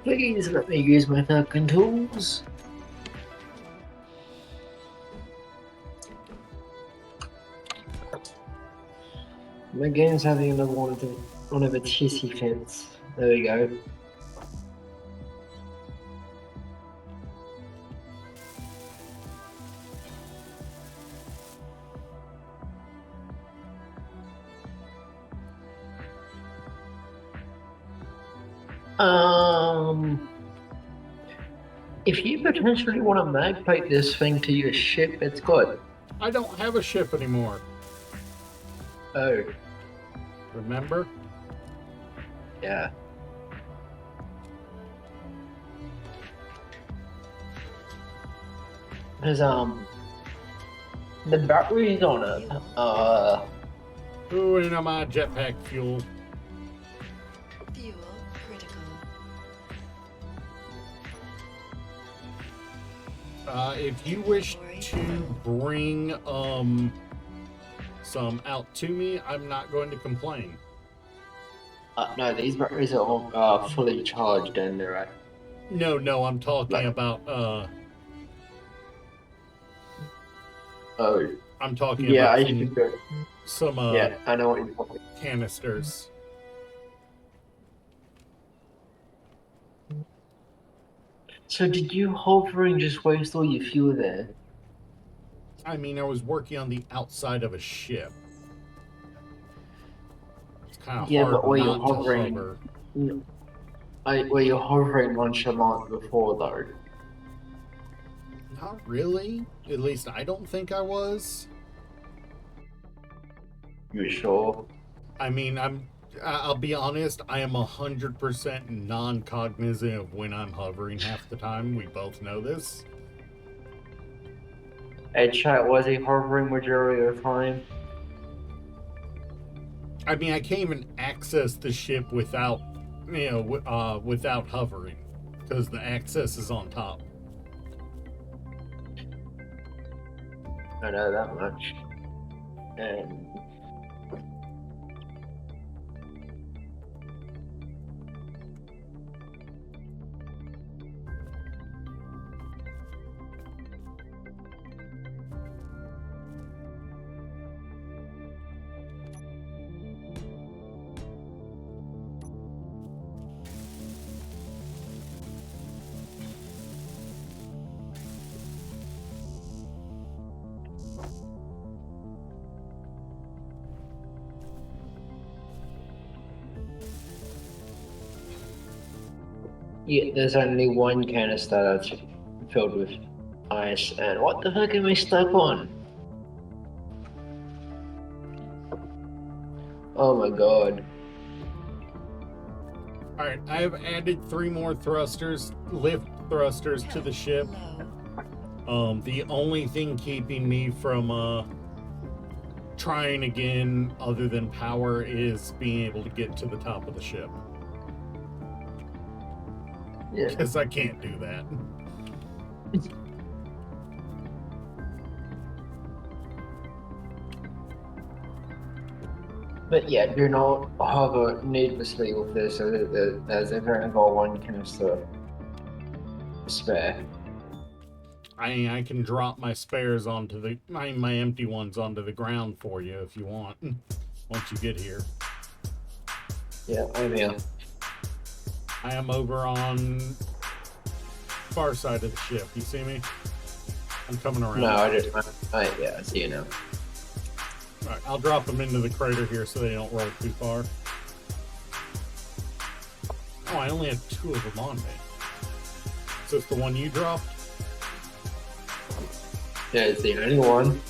Please let me use my fucking tools. My game's having another one of its hissy fits. There we go. If you potentially want to magpie this thing to your ship, it's good. I don't have a ship anymore. Oh, Remember? yeah. There's, the batteries on it, Ooh, and my jetpack fuel. Fuel critical. If you wish to bring some out to me, I'm not going to complain. no, these batteries are all, fully charged and they're at. No, I'm talking about Oh, I'm talking yeah, I about can go. some Yeah, I know what you're talking. canisters. So did you hovering just waste all your fuel there? I mean, I was working on the outside of a ship. It's kind of Yeah, hard but were you not to hovering- hover. Were you hovering nonchalant before though? Not really. At least I don't think I was. You sure? I mean, I'll be honest, I am 100% non-cognizant of when I'm hovering half the time. We both know this. Hey chat, was he hovering majority of the time? I mean, I can't even access the ship without, without hovering, because the access is on top. I know that much. And yeah, there's only one canister that's filled with ice, and what the fuck am I stuck on? Oh my god. Alright, I have added 3 more thrusters, lift thrusters to the ship. Low. The only thing keeping me from trying again other than power is being able to get to the top of the ship. Yeah. Because I can't do that. But yeah, do not hover needlessly with this, so that there's only got one canister spare. I can drop my spares onto my empty ones onto the ground for you if you want. Once you get here. Yeah, I'm here. I am over on far side of the ship. You see me? I'm coming around. No, I didn't. Yeah, I see you now. Alright, I'll drop them into the crater here so they don't roll too far. Oh, I only have 2 of them on me. Is this the one you dropped? Yeah, it's the only one.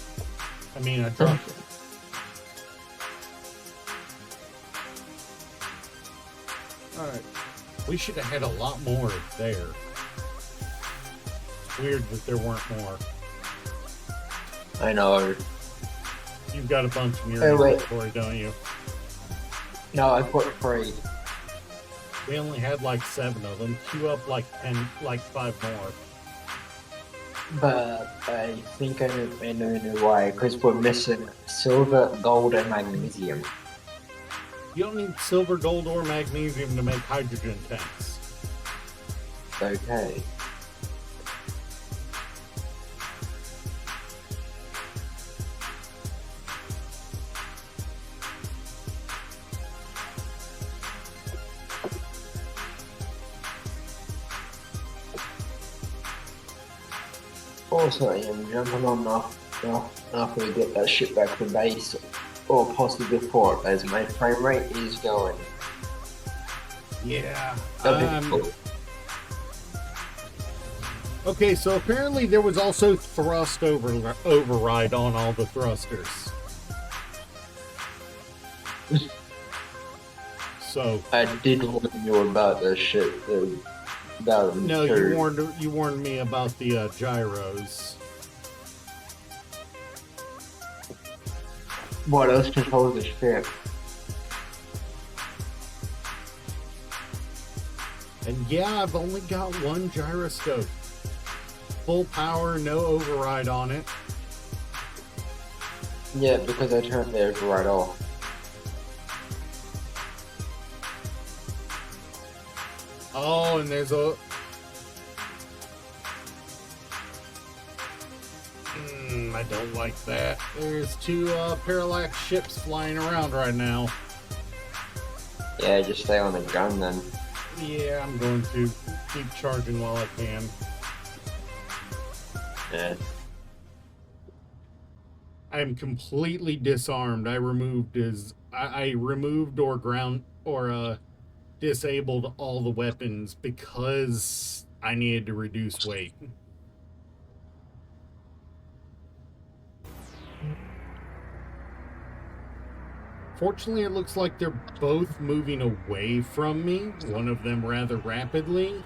I mean, I dropped it. Alright. We should have had a lot more there. Weird that there weren't more. I know. You've got a bunch in your Hey, wait. inventory, don't you? No, I put 3. We only had like 7 of them. Queue up like 5 more. But I think I know why, because we're missing silver, gold, and magnesium. You don't need silver, gold, or magnesium to make hydrogen tanks. okay. Also, I am jumping on after we get that shit back to base, or possibly before, as my frame rate is going. Yeah. So difficult. Okay, so apparently there was also thrust override on all the thrusters. So I did warn you about this shit. About them no, too. you warned me about the gyros. What else controls the ship? And yeah, I've only got one gyroscope. Full power, no override on it. Yeah, because I turned the override off. Oh, and there's a... I don't like that. There's two parallax ships flying around right now. Yeah, just stay on the gun then. Yeah, I'm going to keep charging while I can. Yeah. I'm completely disarmed. I removed I removed or ground or disabled all the weapons because I needed to reduce weight. Fortunately, it looks like they're both moving away from me, one of them rather rapidly.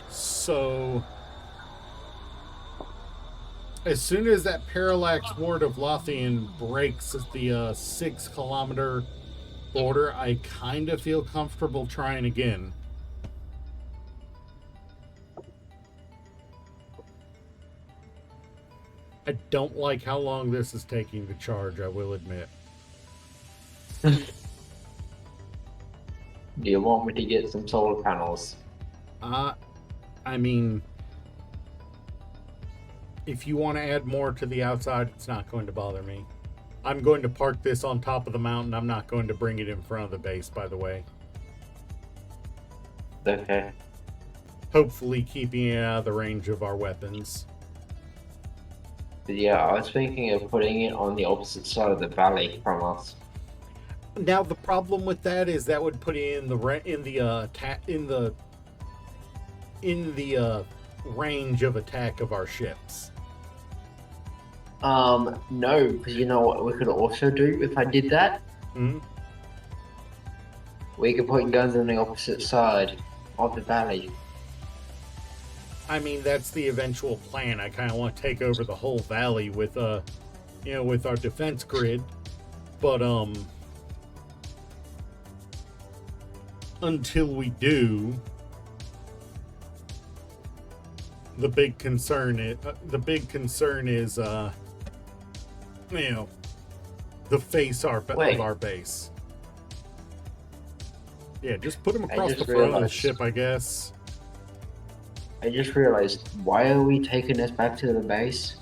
So, as soon as that parallax ward of Lothian breaks at the 6-kilometer border, I kind of feel comfortable trying again. I don't like how long this is taking to charge, I will admit. Do you want me to get some solar panels? I mean, if you want to add more to the outside, it's not going to bother me. I'm going to park this on top of the mountain. I'm not going to bring it in front of the base, by the way. Okay. Hopefully keeping it out of the range of our weapons. But yeah, I was thinking of putting it on the opposite side of the valley from us. Now the problem with that is that would put it in the range of attack of our ships. No, because you know what we could also do if I did that? Hmm? We could put guns on the opposite side of the valley. I mean, that's the eventual plan. I kind of want to take over the whole valley with with our defense grid, but until we do, the big concern is the face of our base. Yeah, just put them across the front of the ship, I guess. I just realized, why are we taking us back to the base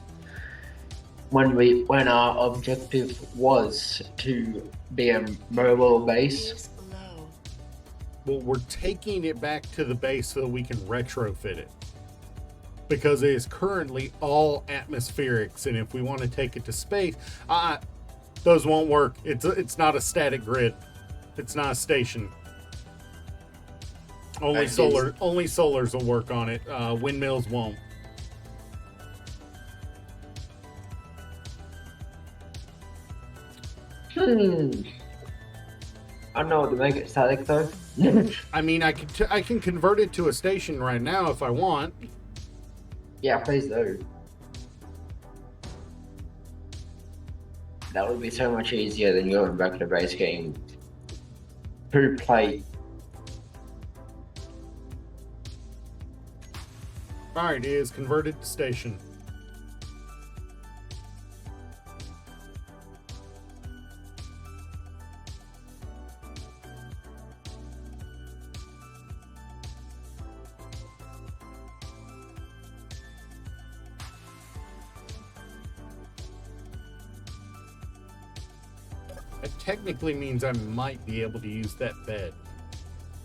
when our objective was to be a mobile base? Is low. Well, we're taking it back to the base so that we can retrofit it, because it is currently all atmospherics, and if we want to take it to space, those won't work. It's not a static grid. It's not a station. Only solars will work on it. Windmills won't. I don't know what to make it static though. I mean, I can convert it to a station right now if I want. Yeah, please do. That would be so much easier than going back to base game. Two plate. Alright, it is converted to station. It technically means I might be able to use that bed.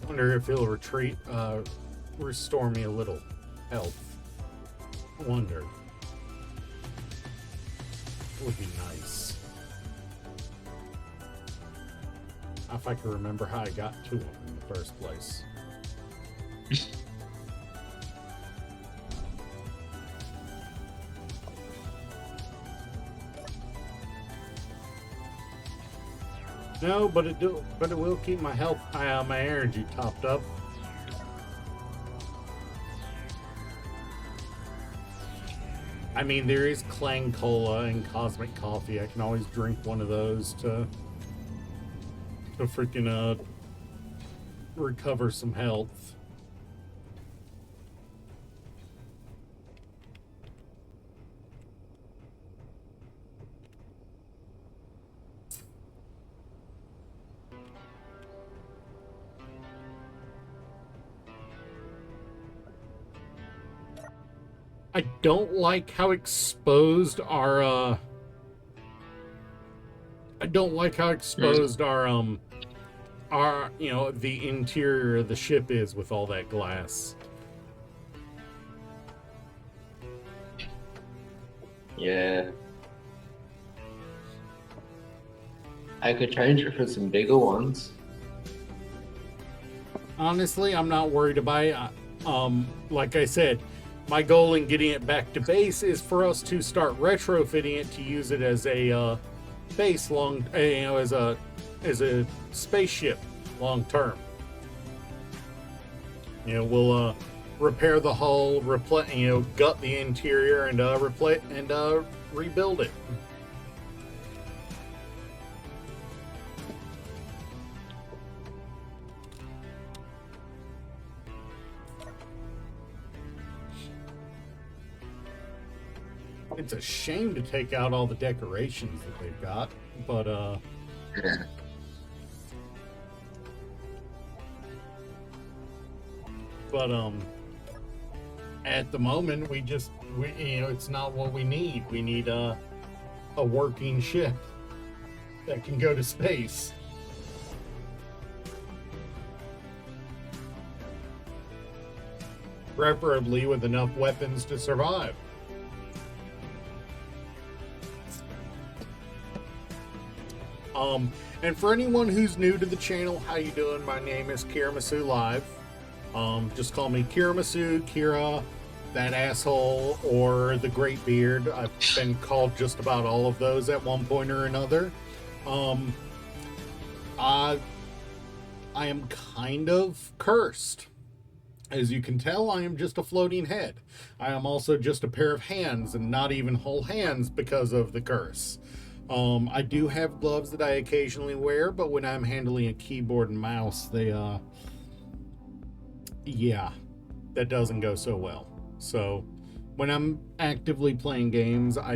Wonder if it'll restore me a little health. I wonder. It would be nice. If I can remember how I got to them in the first place. No, but it will keep my health, my energy topped up. I mean, there is Clang Cola and Cosmic Coffee. I can always drink one of those to freaking recover some health. I don't like how exposed our the interior of the ship is with all that glass. Yeah. I could change it for some bigger ones. Honestly, I'm not worried about it. Like I said, my goal in getting it back to base is for us to start retrofitting it to use it as a base as a spaceship long term. We'll repair the hull, gut the interior, and rebuild it. It's a shame to take out all the decorations that they've got, but at the moment it's not what we need. We need a working ship that can go to space. Preferably with enough weapons to survive. And for anyone who's new to the channel, how you doing? My name is Kiramasu Live. Just call me Kiramasu, Kira, that asshole, or the Great Beard. I've been called just about all of those at one point or another. I am kind of cursed. As you can tell, I am just a floating head. I am also just a pair of hands, and not even whole hands because of the curse. I do have gloves that I occasionally wear, but when I'm handling a keyboard and mouse, that doesn't go so well. So when I'm actively playing games, all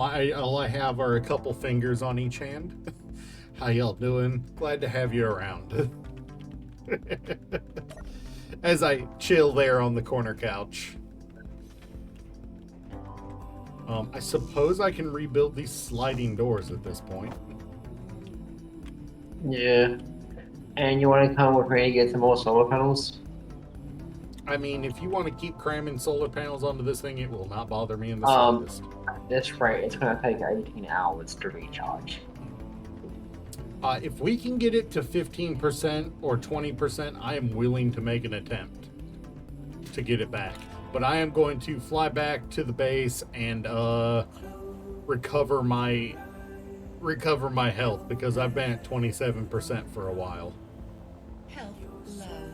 I have are a couple fingers on each hand. How y'all doing? Glad to have you around. As I chill there on the corner couch. I suppose I can rebuild these sliding doors at this point. Yeah. And you want to come with me to get some more solar panels? I mean, if you want to keep cramming solar panels onto this thing, it will not bother me in the slightest. That's right. It's going to take 18 hours to recharge. If we can get it to 15% or 20%, I am willing to make an attempt to get it back. But I am going to fly back to the base and recover my health, because I've been at 27% for a while. Health low.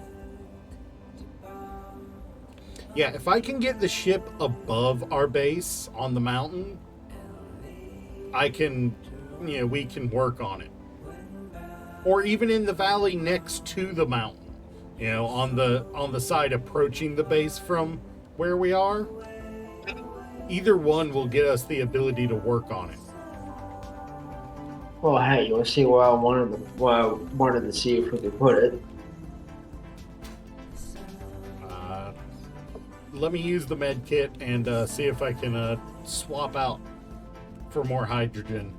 Yeah, if I can get the ship above our base on the mountain, we can work on it. Or even in the valley next to the mountain, on the side approaching the base from where we are. Either one will get us the ability to work on it. Well, hey, you'll see where I wanted to see if we could put it. Let me use the med kit and see if I can swap out for more hydrogen.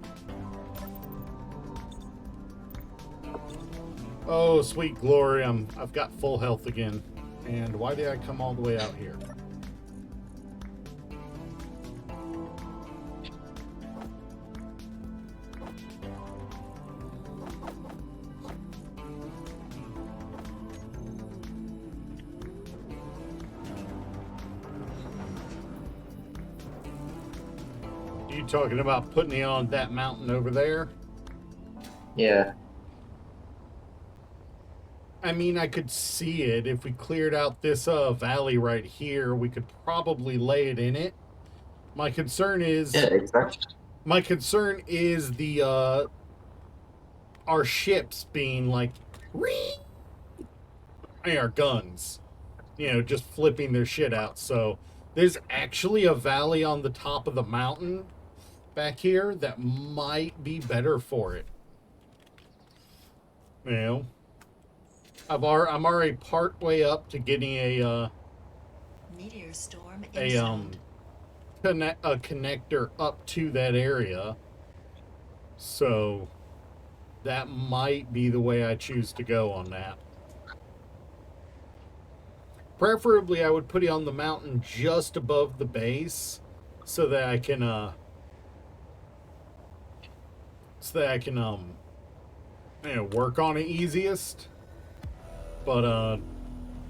Oh, sweet glory, I've got full health again. And why did I come all the way out here? You talking about putting me on that mountain over there? Yeah. I mean, I could see it. If we cleared out this valley right here, we could probably lay it in it. My concern is Yeah, exactly. my concern is the our ships being like our guns, you know, just flipping their shit out. So there's actually a valley on the top of the mountain back here that might be better for it. You know, I'm already part way up to getting a Meteor storm a inbound. a connector up to that area. So that might be the way I choose to go on that. Preferably, I would put it on the mountain just above the base, so that I can you know, work on it easiest. But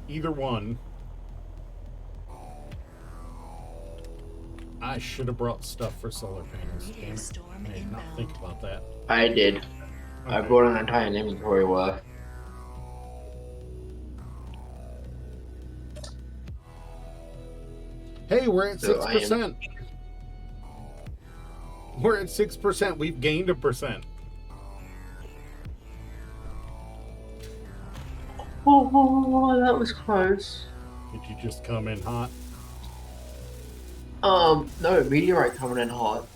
either one. I should have brought stuff for solar panels. Meteor Damn it. storm I did not inbound. think about that. I did. I Okay. brought an entire inventory worth. Hey, we're at So I am- 6%. We're at 6%. We've gained 1%. Oh, that was close. Did you just come in hot? No, meteorite coming in hot.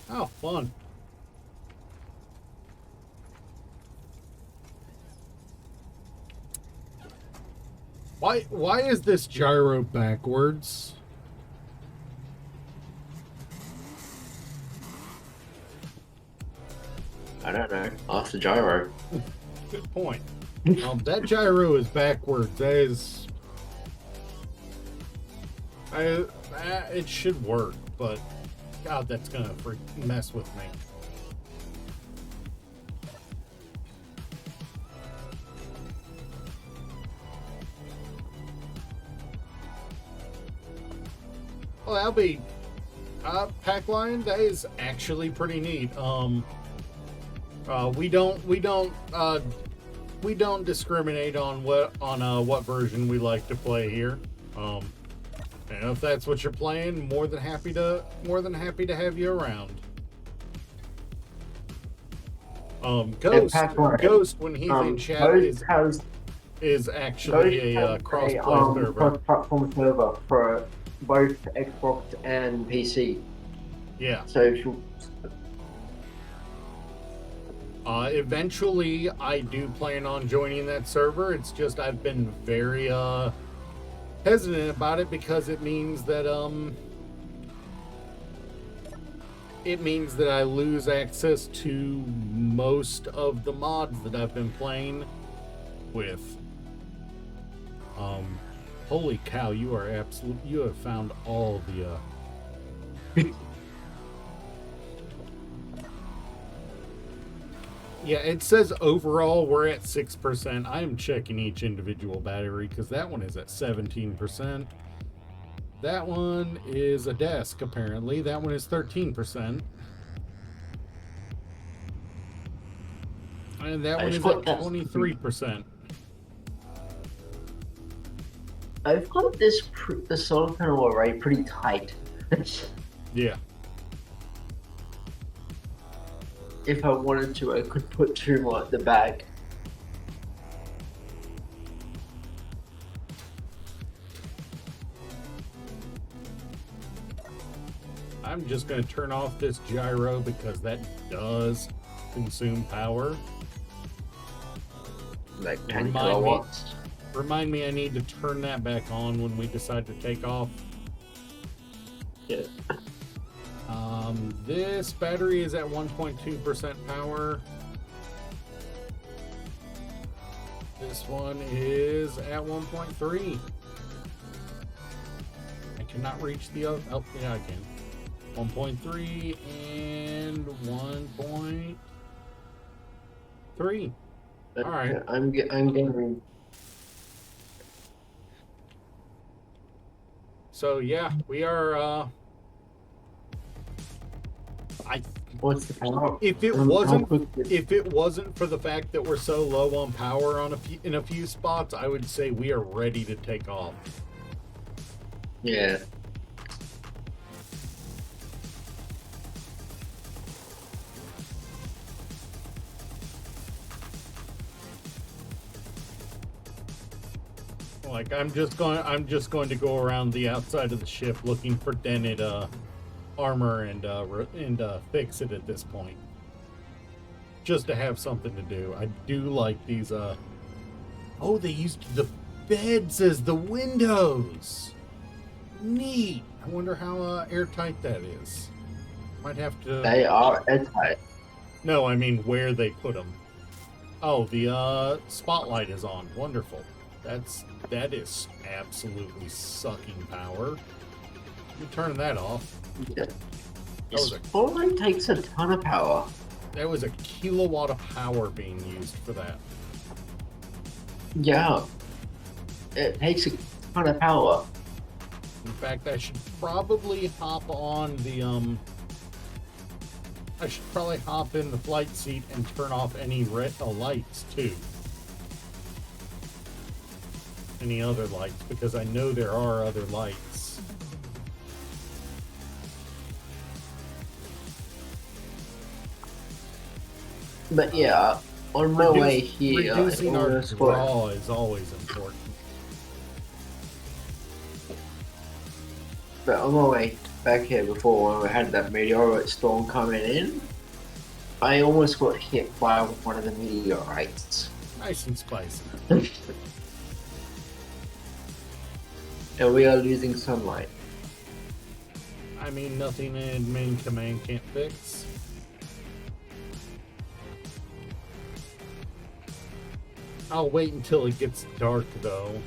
Oh, fun. Why is this gyro backwards? I don't know. Ask the gyro. Good point. That gyro is backwards. That is... it should work, but God, that's gonna mess with me. Well, that'll be pack line. That is actually pretty neat. We don't discriminate on what version we like to play here. And if that's what you're playing, more than happy to have you around. Ghost when he's in chat is actually a cross-play server. cross-platform server for both Xbox and PC. Yeah. So if you, Eventually, I do plan on joining that server. It's just I've been very hesitant about it because it means that I lose access to most of the mods that I've been playing with. Holy cow, you have found all the Yeah, it says overall we're at 6%. I am checking each individual battery because that one is at 17%. That one is a desk, apparently. That one is 13%. And that I one just is got at that. 23%. I've got the solar panel array pretty tight. Yeah. If I wanted to, I could put two more at the back. I'm just going to turn off this gyro because that does consume power. Like 10 Remind me. kilowatts. Remind me I need to turn that back on when we decide to take off. Yeah. This battery is at 1.2% power. This one is at 1.3. I cannot reach the other. Oh, yeah, I can. 1.3 and 1.3. All right. I'm getting. So yeah, we are. What's the power? If it wasn't for the fact that we're so low on power in a few spots, I would say we are ready to take off. Yeah. Like I'm just going to go around the outside of the ship looking for dented armor and fix it at this point. Just to have something to do. I do like these oh, they used the beds as the windows. Neat. I wonder how airtight that is. Might have to. They are airtight. No, I mean where they put them. Oh, the spotlight is on. Wonderful. That is absolutely sucking power. Let me turn that off. Yeah. That Spotlight takes a ton of power. was a kilowatt of power being used for that. Yeah. It takes a ton of power. In fact, I should probably hop on the I should probably hop in the flight seat and turn off any red lights too. Any other lights, because I know there are other lights. But yeah, on my way here, Reducing our almost what- draw is always important. But on my way back here before, when we had that meteorite storm coming in, I almost got hit by one of the meteorites. Nice and spicy. And we are losing sunlight. I mean, nothing admin command can't fix. I'll wait until it gets dark, though.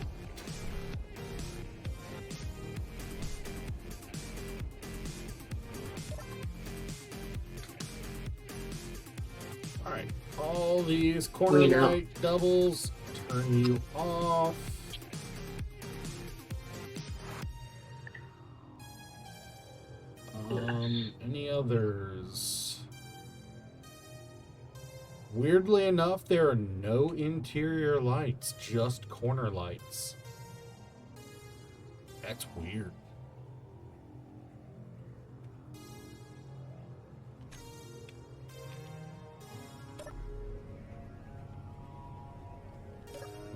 Alright, all these corner Clean up. light doubles, turn you off. Any others? Weirdly enough, there are no interior lights, just corner lights. That's weird.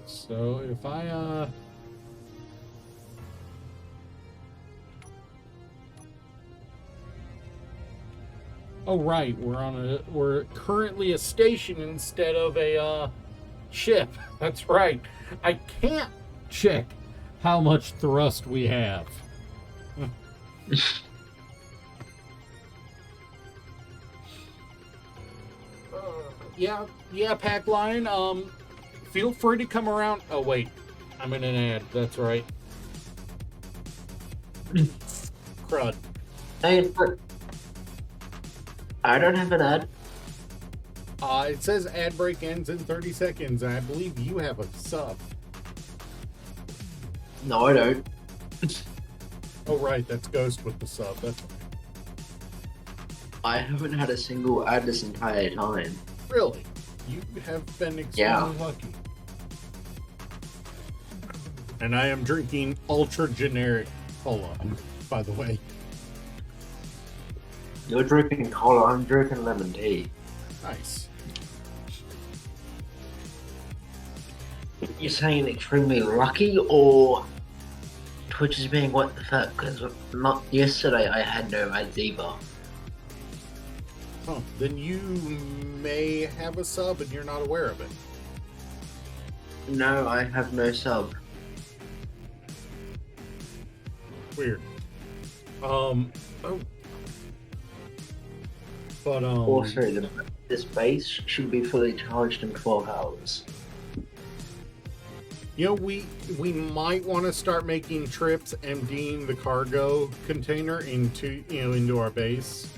So if I oh right, we're currently a station instead of a ship. That's right. I can't check how much thrust we have. Yeah, Pack Lion. Feel free to come around. Oh wait, I'm in an ad. That's right. Crud. Hey, look. I don't have an ad. It says ad break ends in 30 seconds, and I believe you have a sub. No, I don't. Oh right, that's Ghost with the sub. That's I haven't had a single ad this entire time. really. You have been extremely lucky. And I am drinking ultra generic cola, by the way. You're drinking cola, I'm drinking lemon tea. Nice. You're saying extremely lucky, or Twitch is being what the fuck? Because not yesterday I had no ads either. Huh. Then you may have a sub and you're not aware of it. No, I have no sub. Weird. Oh. But Also, this base should be fully charged in 12 hours. You know, we might want to start making trips emptying the cargo container into our base,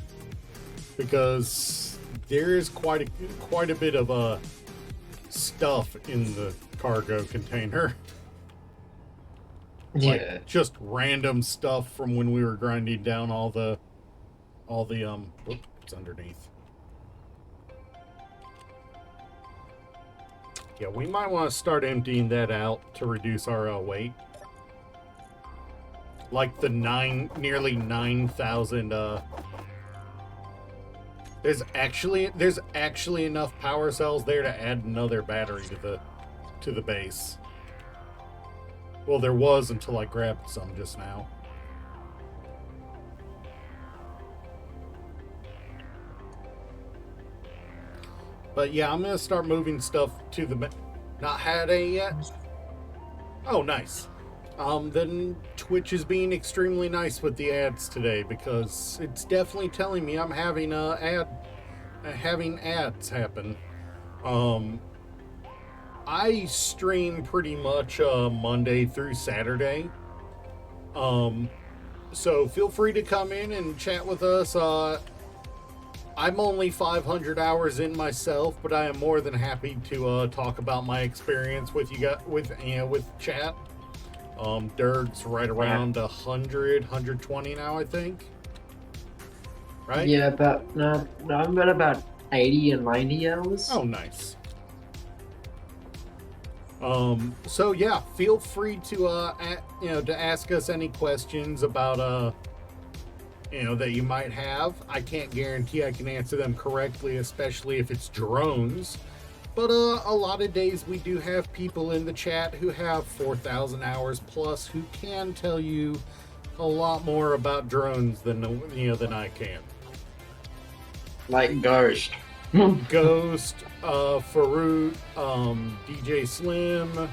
because there is quite a bit of stuff in the cargo container. Yeah. Like, just random stuff from when we were grinding down all the whoop, it's underneath. Yeah, we might want to start emptying that out to reduce our weight. Like the nearly 9,000. There's actually enough power cells there to add another battery to the base. Well, there was until I grabbed some just now. But yeah, I'm gonna start moving stuff to the. Not had a yet. Oh, nice. Then Twitch is being extremely nice with the ads today, because it's definitely telling me I'm having having ads happen. I stream pretty much Monday through Saturday. So feel free to come in and chat with us. I'm only 500 hours in myself, but I am more than happy to talk about my experience with you guys, with chat. Dirg's right around 100, 120 now, I think. Right? Yeah, but no, I'm at about 80 and 90 hours. Oh, nice. So yeah, feel free to to ask us any questions about that you might have. I can't guarantee I can answer them correctly, especially if it's drones. But a lot of days we do have people in the chat who have 4,000 hours plus who can tell you a lot more about drones than I can. Like Ghost. Ghost, Farouk, DJ Slim.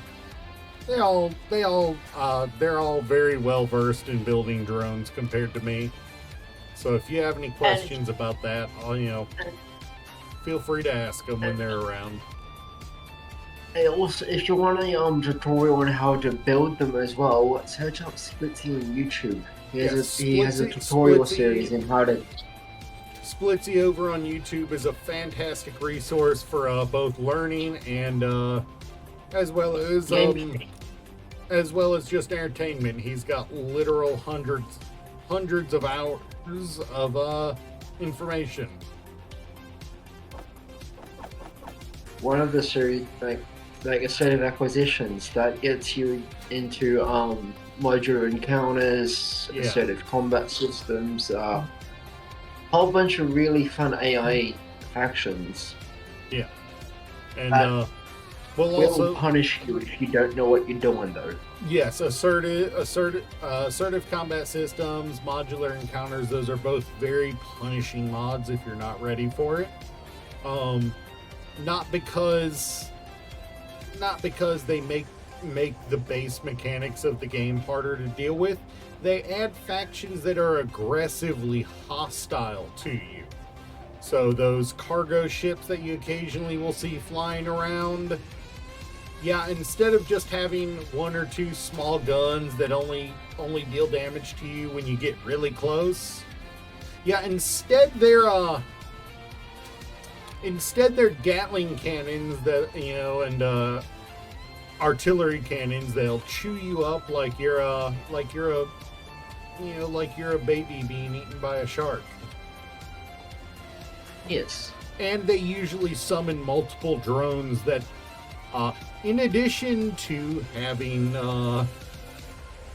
They're all very well versed in building drones compared to me. So if you have any questions about that, feel free to ask them when they're around. Hey, also, if you want a tutorial on how to build them as well, search up Splitsy on YouTube. He has a tutorial series on how to. Splitsy over on YouTube is a fantastic resource for both learning and as well as just entertainment. He's got literal hundreds of hours of information. One of the series, like a set of acquisitions that gets you into modular encounters, Yeah. assertive combat systems, whole bunch of really fun AI factions. Yeah, and Will also punish you if you don't know what you're doing, though. yes, assertive combat systems, modular encounters. Those are both very punishing mods if you're not ready for it. Not because they make the base mechanics of the game harder to deal with. They add factions that are aggressively hostile to you. So those cargo ships that you occasionally will see flying around, yeah, instead of just having one or two small guns that only deal damage to you when you get really close, yeah, instead they're Gatling cannons that and artillery cannons. They'll chew you up like you're a baby being eaten by a shark. Yes. And they usually summon multiple drones that, in addition to having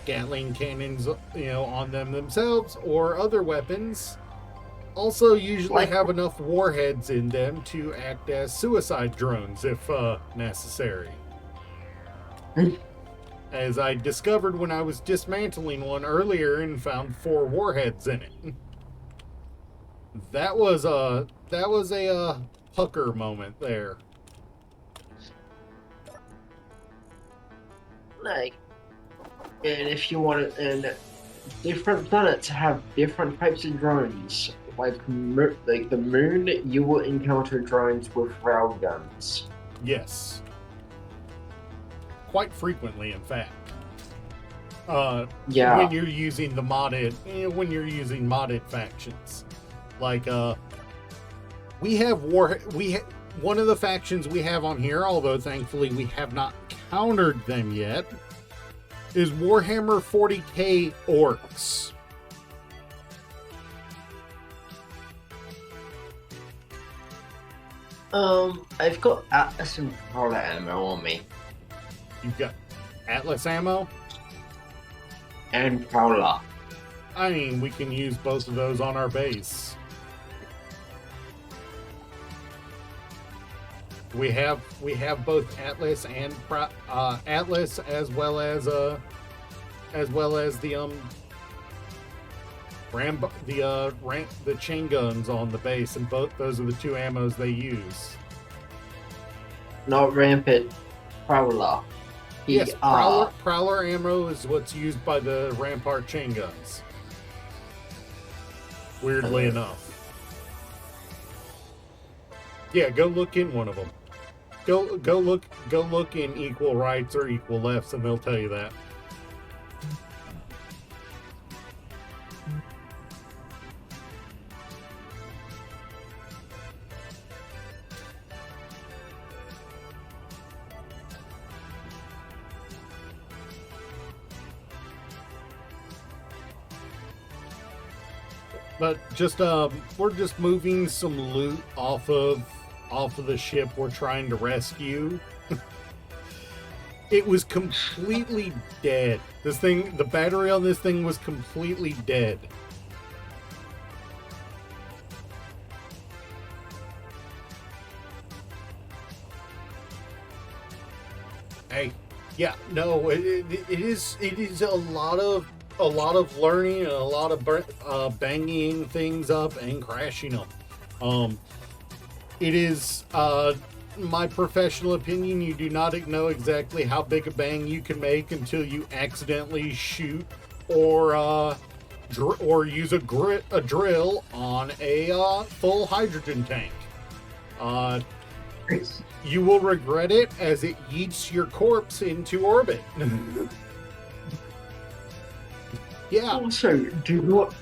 Gatling cannons, on them themselves or other weapons, also usually have enough warheads in them to act as suicide drones if necessary. As I discovered when I was dismantling one earlier and found 4 warheads in it. That was a pucker moment there. Like, and if you want it, and different planets have different types of drones. Like the moon, you will encounter drones with railguns. Yes. quite frequently, in fact. Yeah. When you're using the modded, modded factions, like one of the factions we have on here, although thankfully we have not countered them yet, is Warhammer 40k Orcs. I've got Atlas and Prowler ammo on me. You've got Atlas ammo. And Prowler. I mean, we can use both of those on our base. We have both Atlas and Atlas as well as the the chain guns on the base, and both those are the two ammos they use. Not Rampant. Prowler. Yes, Prowler ammo is what's used by the Rampart chain guns. Weirdly enough. Yeah, go look in one of them. Go look in Equal Rights or Equal Lefts, and they'll tell you that. But just we're just moving some loot off of the ship we're trying to rescue. It was completely dead. The battery on this thing was completely dead. Hey, yeah, no, it is a lot of learning and a lot of banging things up and crashing them. It is my professional opinion. You do not know exactly how big a bang you can make until you accidentally shoot or use a drill on a full hydrogen tank. You will regret it as it yeets your corpse into orbit. Yeah. Also, do not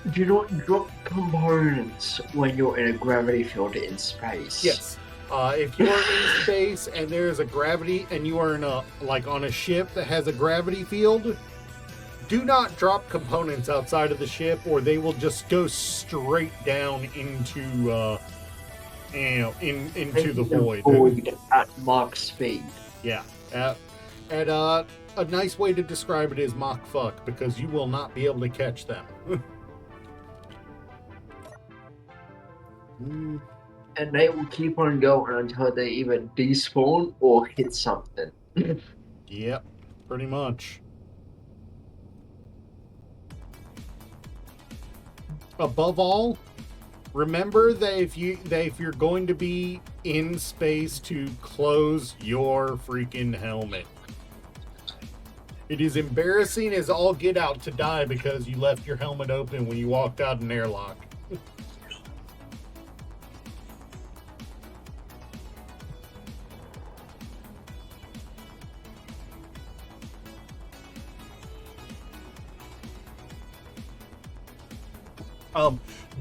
drop components when you're in a gravity field in space. Yes. If you are in space and there is a gravity, and you are on a ship that has a gravity field, do not drop components outside of the ship, or they will just go straight down into into the void at Mach speed. Yeah. A nice way to describe it is Mach fuck, because you will not be able to catch them. And they will keep on going until they either despawn or hit something. Yep, pretty much. Above all, remember that if you're going to be in space, to close your freaking helmet. It is embarrassing as all get out to die because you left your helmet open when you walked out an airlock.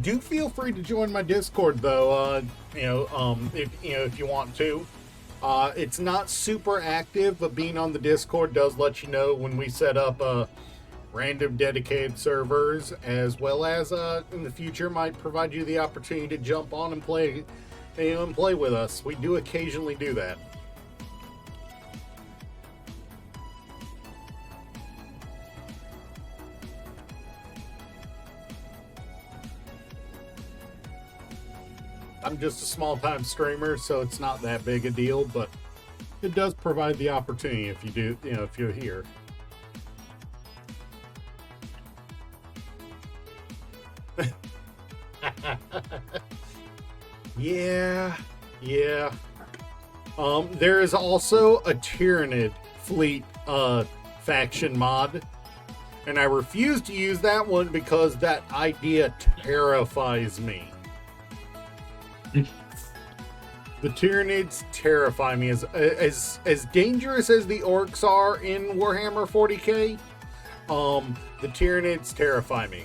Do feel free to join my Discord though. If you want to. It's not super active, but being on the Discord does let you know when we set up random dedicated servers, as well as in the future might provide you the opportunity to jump on and play with us. We do occasionally do that. I'm just a small-time streamer, so it's not that big a deal, but it does provide the opportunity if you do, if you're here. Yeah. There is also a Tyranid fleet faction mod, and I refuse to use that one because that idea terrifies me. The Tyranids terrify me. As dangerous as the orcs are in Warhammer 40k, the Tyranids terrify me.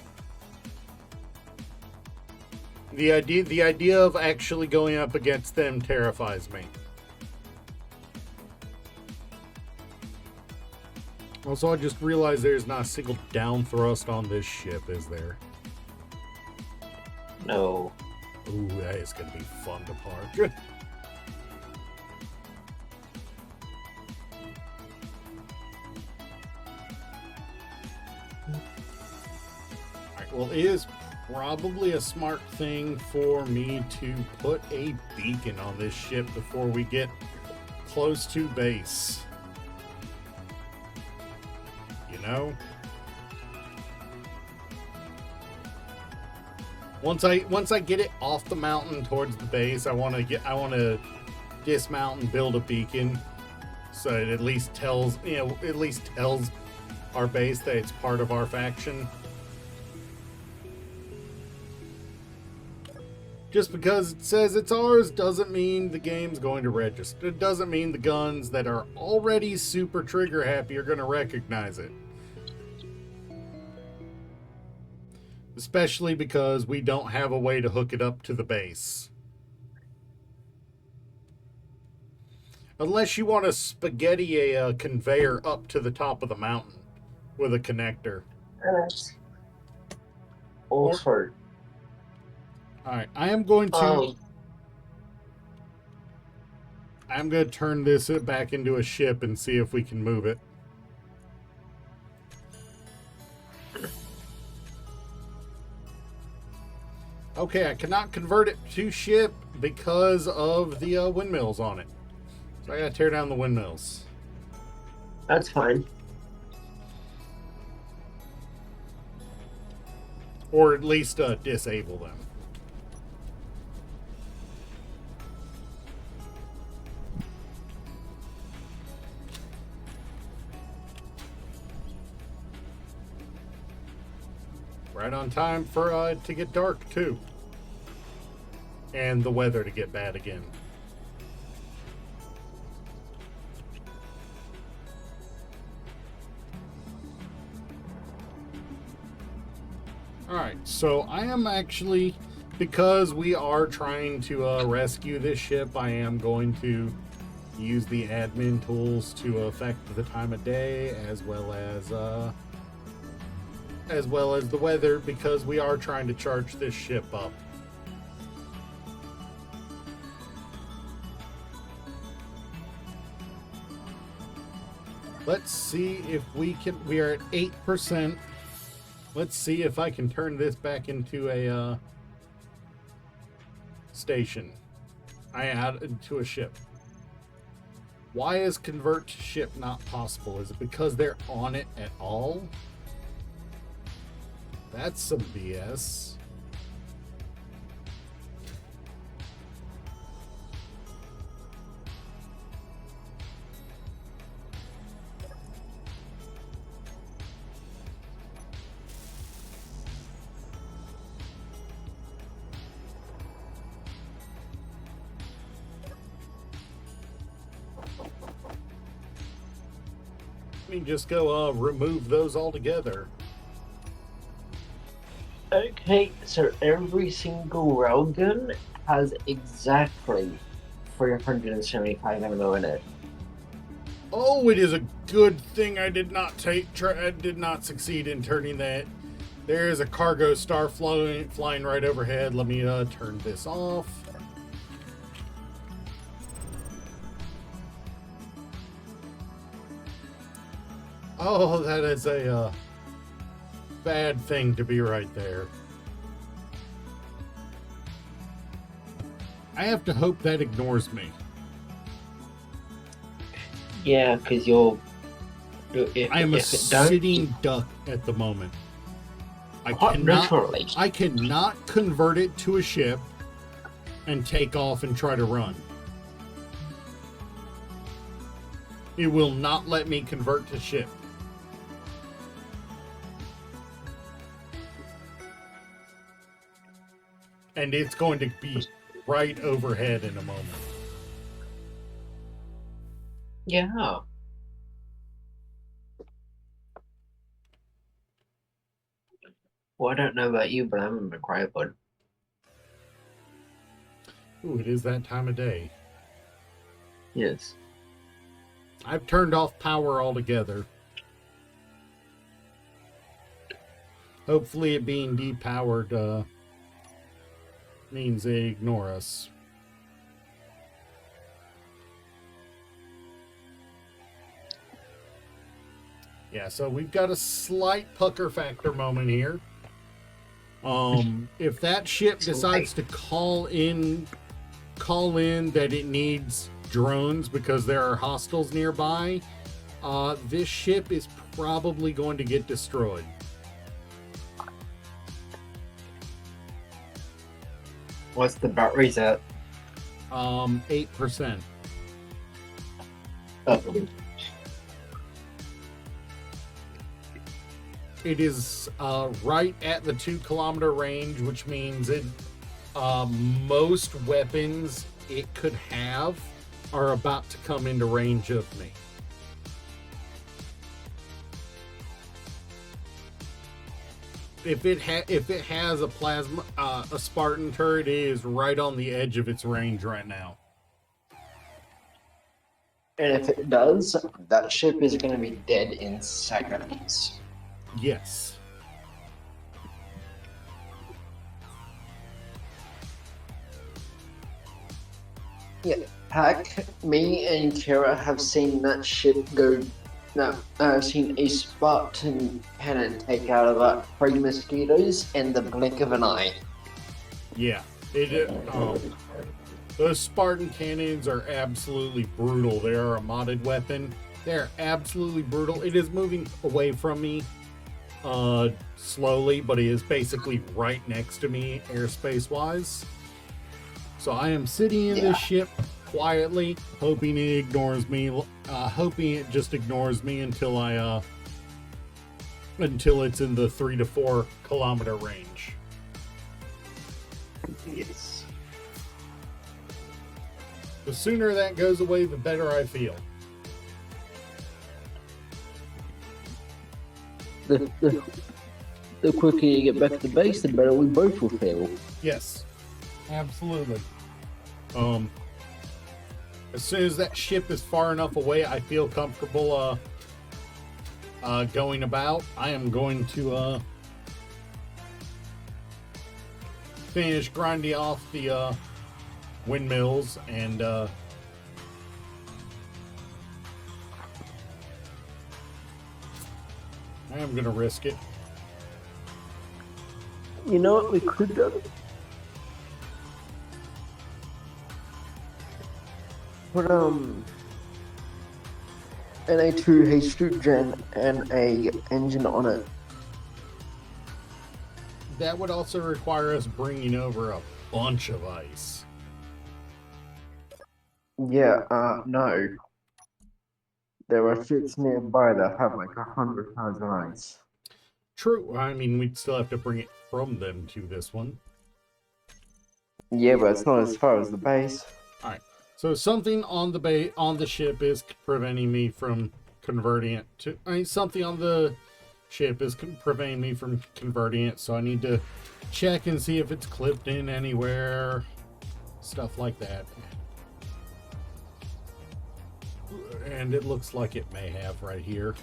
The idea of actually going up against them terrifies me. Also, I just realized there's not a single down thrust on this ship, is there? No. Ooh, that is going to be fun to park. Alright, well, it is probably a smart thing for me to put a beacon on this ship before we get close to base. You know? Once I get it off the mountain towards the base, I want to dismount and build a beacon so it at least tells our base that it's part of our faction. Just because it says it's ours doesn't mean the game's going to register. It doesn't mean the guns that are already super trigger happy are going to recognize it. Especially because we don't have a way to hook it up to the base. Unless you want to spaghetti a conveyor up to the top of the mountain with a connector. Also, Alright, I'm going to turn this back into a ship and see if we can move it. Okay, I cannot convert it to ship because of the windmills on it. So I gotta tear down the windmills. that's fine. Or at least disable them. Right on time for to get dark too. And the weather to get bad again. Alright, so I am actually, because we are trying to rescue this ship, I am going to use the admin tools to affect the time of day as well as the weather, because we are trying to charge this ship up. Let's see if we can. We are at 8%. Let's see if I can turn this back into a station. I added to a ship. Why is convert to ship not possible? Is it because they're on it at all? That's some BS. Let me just go remove those altogether. Okay, so every single railgun has exactly 375 ammo in it. Oh, it is a good thing I did not I did not succeed in turning that. There is a cargo star flying right overhead. Let me turn this off. Oh, that is a bad thing to be right there. I have to hope that ignores me. Yeah, because you're. I am a sitting duck at the moment. I cannot convert it to a ship and take off and try to run. It will not let me convert to ship. And it's going to be right overhead in a moment. Yeah. Well, I don't know about you, but I'm in the cryopod. Ooh, it is that time of day. Yes. I've turned off power altogether. Hopefully it being depowered means they ignore us. Yeah, so we've got a slight pucker factor moment here. If that ship decides to call in that it needs drones because there are hostiles nearby, this ship is probably going to get destroyed. What's the batteries at? 8%. Oh. It is right at the 2-kilometer range, which means it most weapons it could have are about to come into range of me. If it has a plasma a Spartan turret, it is right on the edge of its range right now. And if it does, that ship is going to be dead in seconds. Yes. Yeah, heck, me and Kira have seen that ship go. No, I've seen a Spartan cannon take out about 3 mosquitoes in the blink of an eye. Yeah. Those Spartan cannons are absolutely brutal. They are a modded weapon. They're absolutely brutal. It is moving away from me slowly, but it is basically right next to me airspace wise. So I am sitting in this ship quietly, hoping it ignores me, hoping it just ignores me until it's in the 3 to 4 kilometer range. Yes. The sooner that goes away, the better I feel. The quicker you get back to base, the better we both will feel. Yes, absolutely. As soon as that ship is far enough away, I feel comfortable going about. I am going to finish grinding off the windmills and I am gonna risk it. You know what we could do? Put an A2 H2 gen and a engine on it. That would also require us bringing over a bunch of ice. Yeah, no. There are ships nearby that have like 100 tons of ice. True. I mean, we'd still have to bring it from them to this one. Yeah, but it's not as far as the base. So something on the ship is preventing me from converting it to. Something on the ship is preventing me from converting it. So I need to check and see if it's clipped in anywhere, stuff like that. And it looks like it may have right here.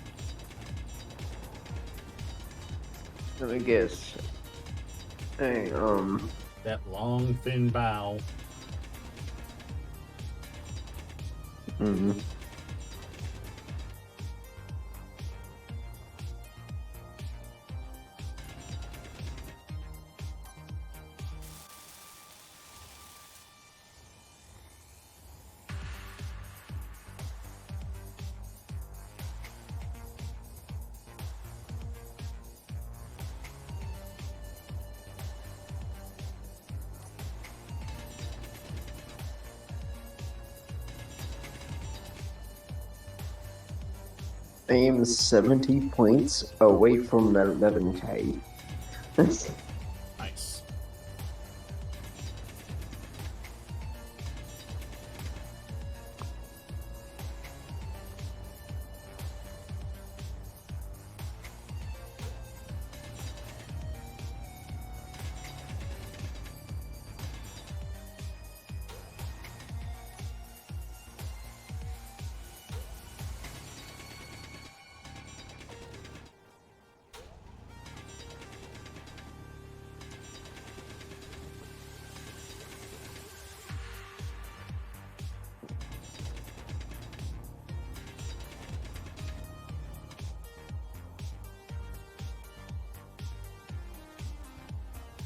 Let me guess. Hey, That long, thin bow. mm-hmm. I am 70 points away from that 11k. Nice.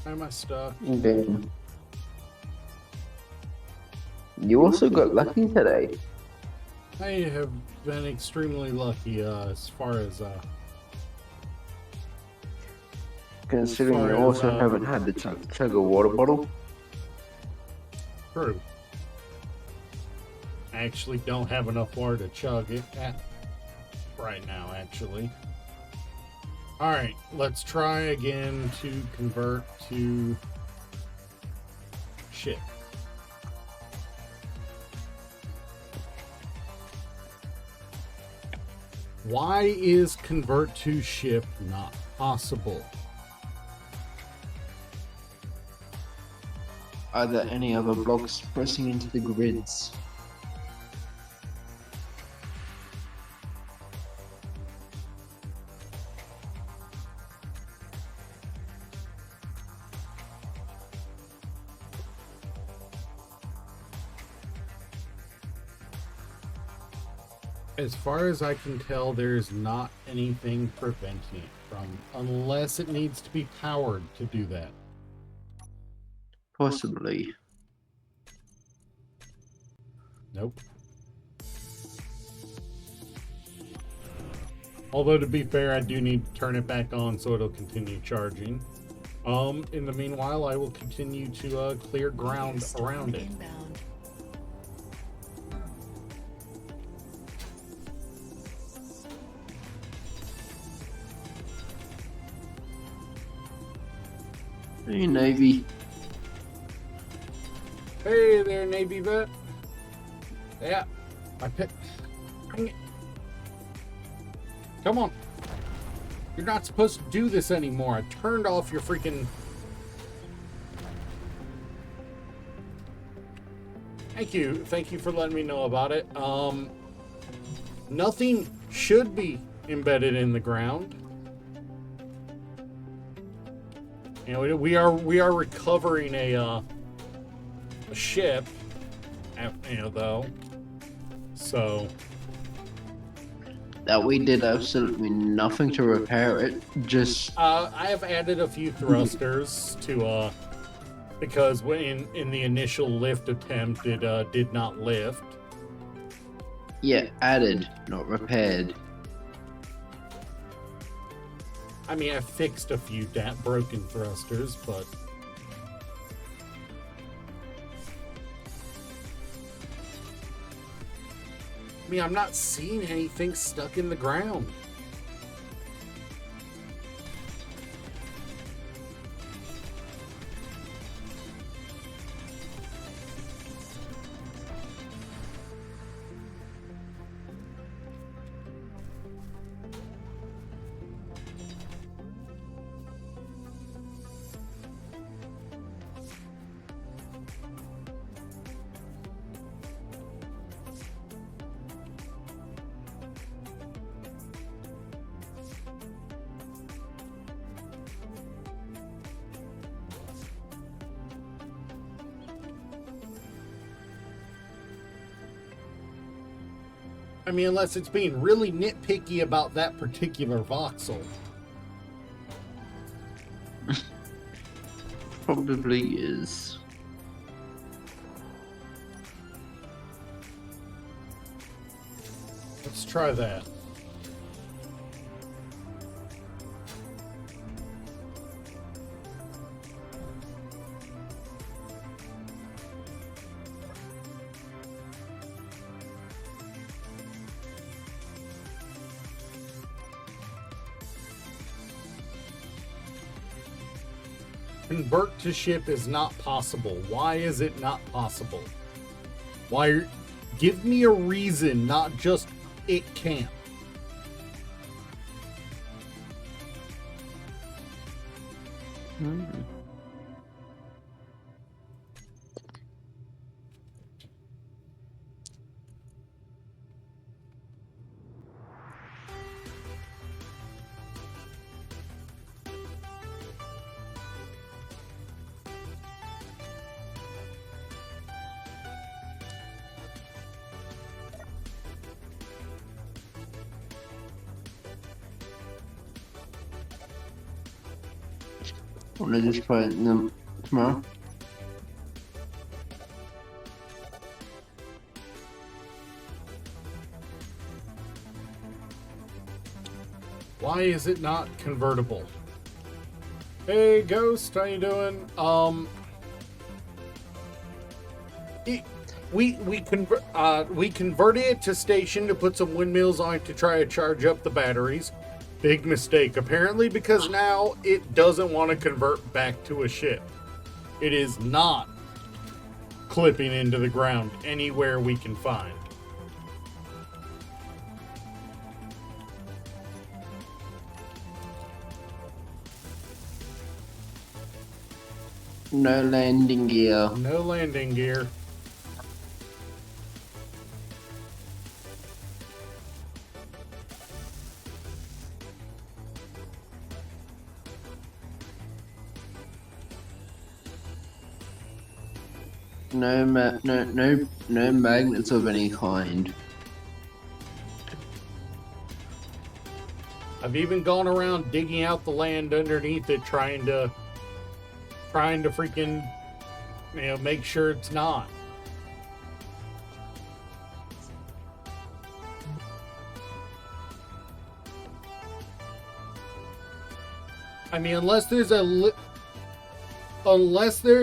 Why am I stuck? Then you also got lucky today. I have been extremely lucky as far as Considering As you far also as, haven't had to chug a water bottle. true. I actually don't have enough water to chug it at right now, actually. Alright, let's try again to convert to ship. Why is convert to ship not possible? Are there any other blocks pressing into the grids? As far as I can tell, there's not anything preventing it from, unless it needs to be powered to do that. Possibly. Nope. Although, to be fair, I do need to turn it back on so it'll continue charging. In the meanwhile, I will continue to clear ground Meteor storm around it. inbound. Hey, Navy. Hey there, Navy vet. Yeah, I picked. Dang it. Come on. You're not supposed to do this anymore. I turned off your freaking. Thank you for letting me know about it. Nothing should be embedded in the ground. You know, we are recovering a ship, you know, though. So That we did absolutely nothing to repair it. Just I have added a few thrusters to because when in the initial lift attempt it did not lift. yeah, added, not repaired. I mean, I fixed a few broken thrusters, but I mean, I'm not seeing anything stuck in the ground. I mean, unless it's being really nitpicky about that particular voxel. Probably is. Let's try that. Convert to ship is not possible. Why is it not possible? Why? Give me a reason, not just it can't. Wanna just try them tomorrow? Why is it not convertible? Hey, Ghost, how you doing? We converted it to station to put some windmills on it to try to charge up the batteries. Big mistake, apparently, because now it doesn't want to convert back to a ship. It is not clipping into the ground anywhere we can find. No landing gear. No landing gear. No magnets of any kind. I've even gone around digging out the land underneath it, trying to freaking, make sure it's not. I mean, unless there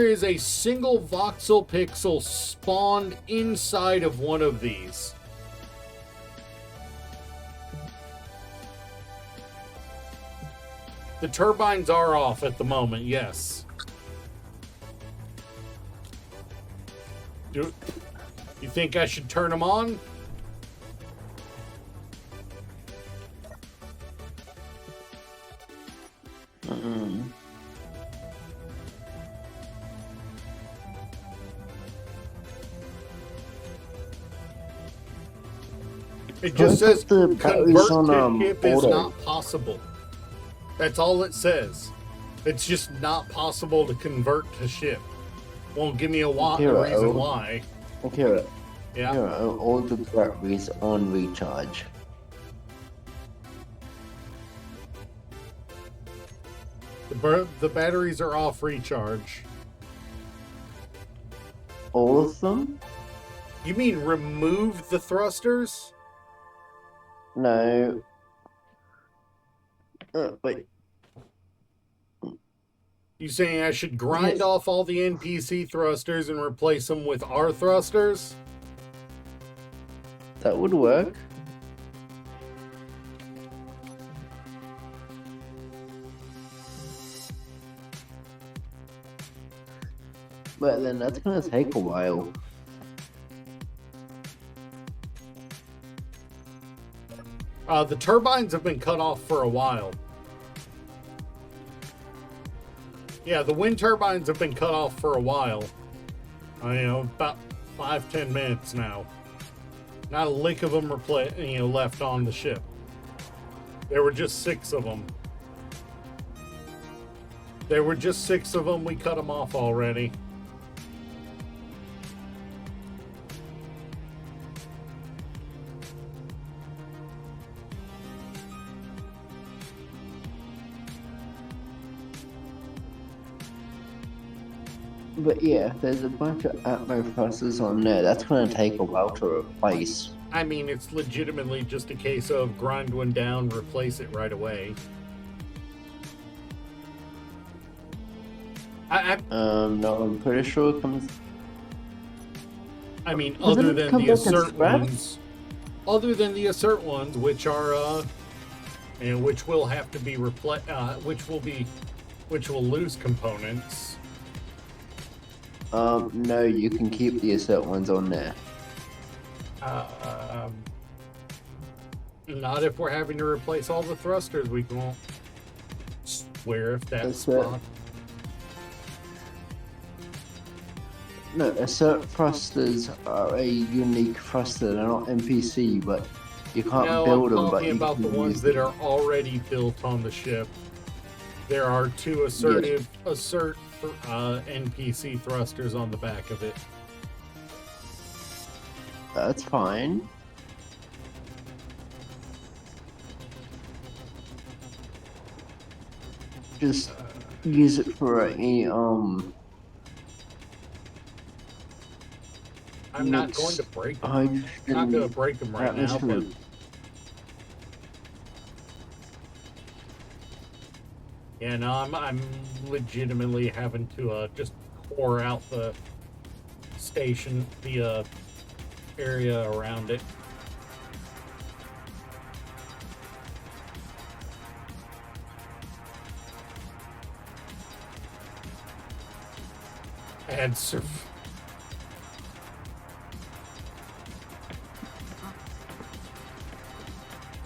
is a single voxel pixel spawned inside of one of these. The turbines are off at the moment, yes. You think I should turn them on? It just says the batteries convert on, to ship is auto. not possible. That's all it says. It's just not possible to convert to ship. Won't give me a reason why. Okay, Yeah. here are all the batteries on recharge. The batteries are off recharge. All of them? You mean remove the thrusters? No. Wait. You saying I should grind Yes. off all the NPC thrusters and replace them with our thrusters? That would work. But then that's gonna take a while. The turbines have been cut off for a while. Yeah, the wind turbines have been cut off for a while. About 5-10 minutes now. Not a lick of them left on the ship. There were just 6 of them. We cut them off already. But yeah, there's a bunch of Atmo thrusters on there. That's gonna take a while to replace. I mean, it's legitimately just a case of grind one down, replace it right away. No, I'm pretty sure it comes. I mean, Doesn't other it than come the back assert as scrap? ones, which are, which will have to be which will lose components. No, you can keep the assert ones on there. Not if we're having to replace all the thrusters. We won't swear if that's Assert. No, assert thrusters are a unique thruster. They're not NPC, but you can't No, build I'm them. But talking you about the can ones use that them. are already built on the ship. There are 2 assert NPC thrusters on the back of it. That's fine. Just use it for a I'm not mixed going to break them. I'm not going to hydrogen break them right now, atmosphere. but yeah, no, I'm legitimately having to just pour out the station, the area around it. Add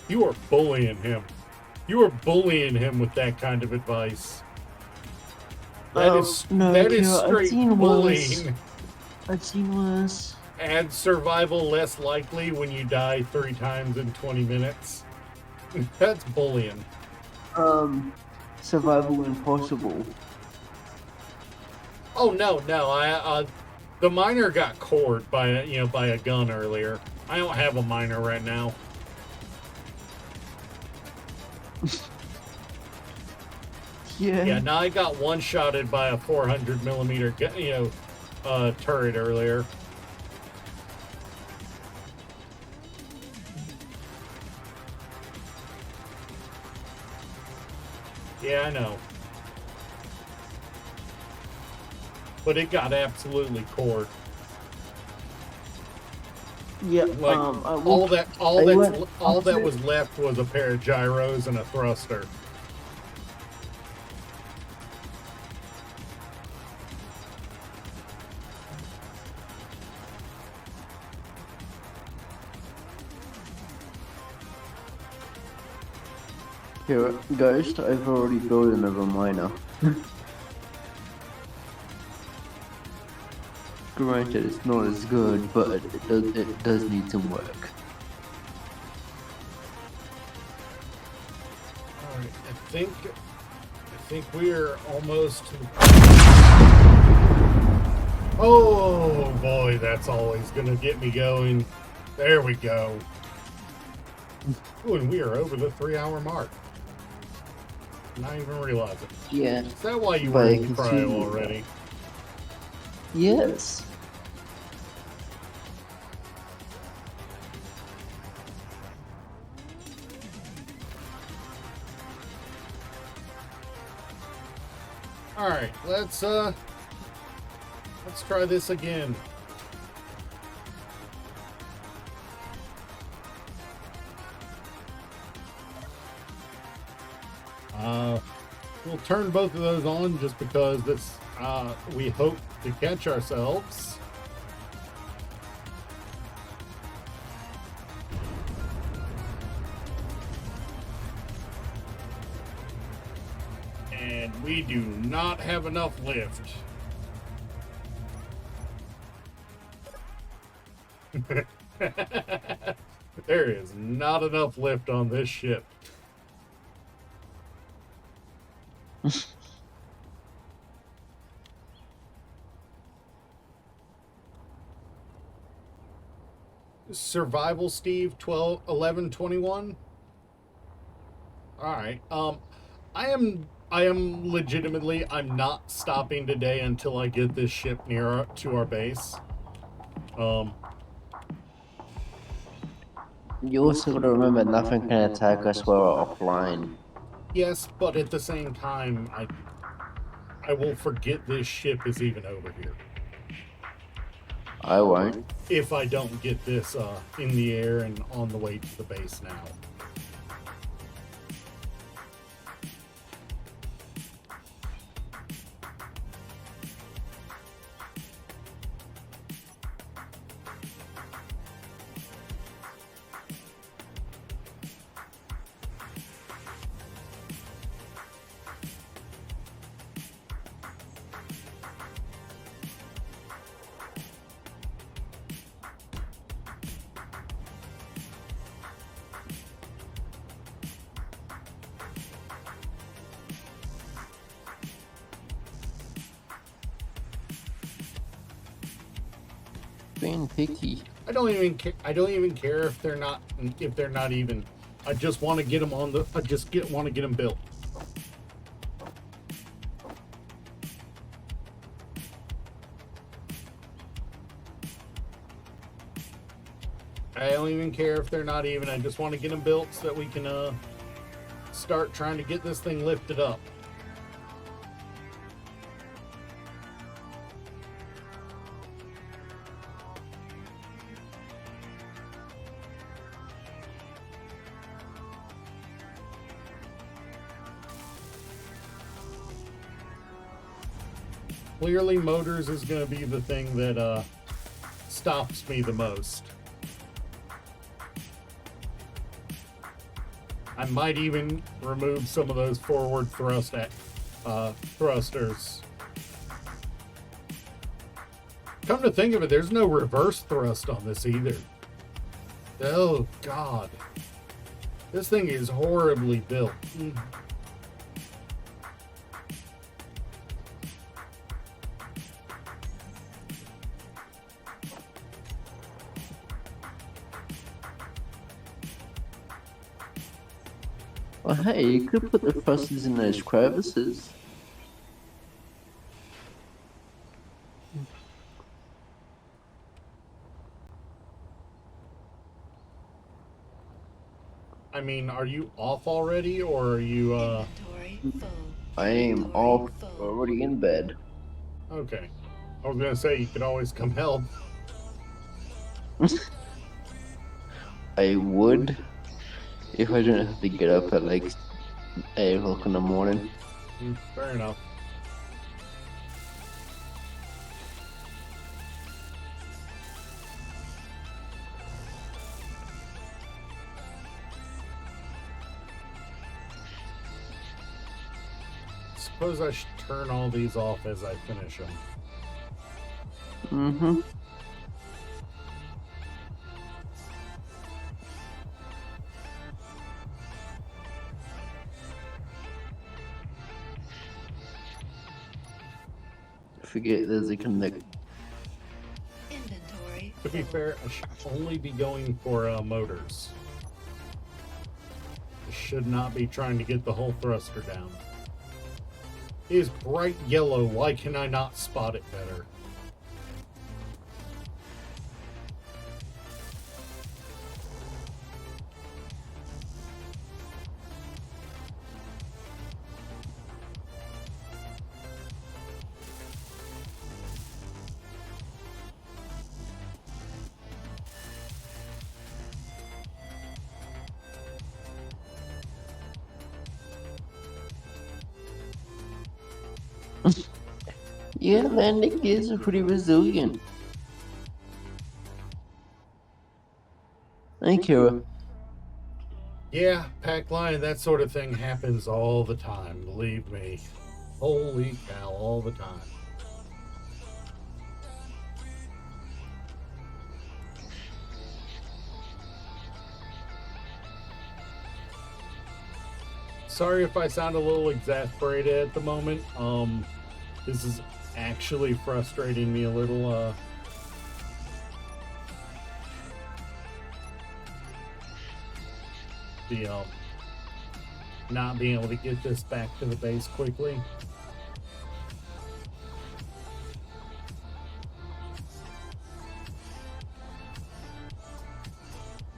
You are bullying him. You are bullying him with that kind of advice. That is No, that is Kira, I've straight seen worse. bullying. I've seen worse. Add survival less likely when you die 3 times in 20 minutes. That's bullying. Survival impossible. Oh no, the miner got cored by a gun earlier. I don't have a miner right now. Yeah, now I got one-shotted by a 400 millimeter, turret earlier. Yeah, I know. But it got absolutely cored. Yeah, Like all that was left was a pair of gyros and a thruster. Here, Ghost, I've already built another miner. Granted, it's not as good, but it does need some work. Alright, I think we're almost to... Oh boy, that's always gonna get me going. There we go. Ooh, and we are over the 3-hour mark. Not even realize it. Yeah. Is that why you But were I in can cryo see- already? Yes. Alright, let's try this again. We'll turn both of those on just because this we hope to catch ourselves. And we do not have enough lift. There is not enough lift on this ship. Survival Steve 1121. All right. I am legitimately, I'm not stopping today until I get this ship to our base. You also gotta remember nothing can attack us while we're offline. Yes, but at the same time, I will forget this ship is even over here I won't. if I don't get this in the air and on the way to the base now. Being picky. I don't even care if they're not even. I just want to get them on the. I just want to get them built. I don't even care if they're not even. I just want to get them built so that we can start trying to get this thing lifted up. Clearly, motors is going to be the thing that stops me the most. I might even remove some of those forward thrusters. Come to think of it, there's no reverse thrust on this either. Oh, God. This thing is horribly built. Well, hey, you could put the thrusters in those crevices. I mean, are you off already, or are you, Inventory full. I am Inventory off, full. already in bed. Okay. I was gonna say, you could always come help. I would, if I didn't have to get up at like 8 o'clock in the morning. Fair enough. Suppose I should turn all these off as I finish them. Mm-hmm. Forget there's a connect. Inventory To be full. fair, I should only be going for motors. I should not be trying to get the whole thruster down. It is bright yellow. Why can I not spot it better? Yeah, landing gears are pretty resilient. Thank you. Yeah, pack line, that sort of thing happens all the time, believe me. Holy cow, all the time. Sorry if I sound a little exasperated at the moment. This is actually frustrating me a little, the not being able to get this back to the base quickly.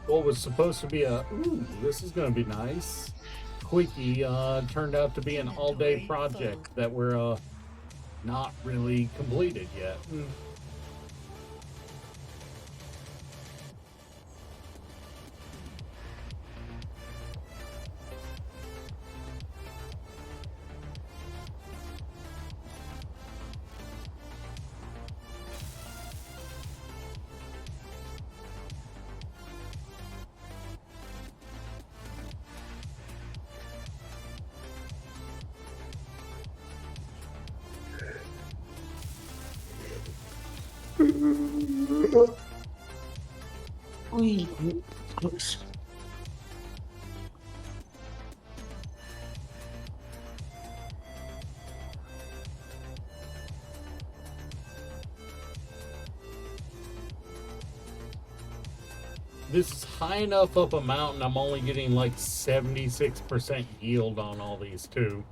What was supposed to be a ooh, this is gonna be nice quickie turned out to be an all-day project that we're not really completed yet. This is high enough up a mountain, I'm only getting like 76% yield on all these too.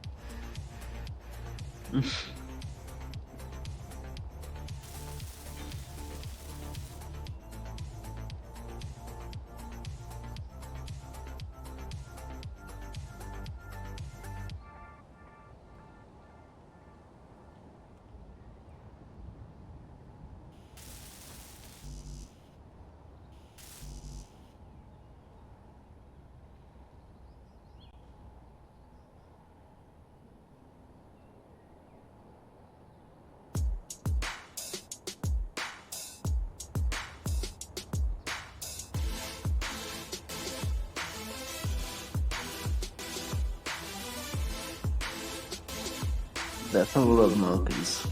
That's a lot of markers.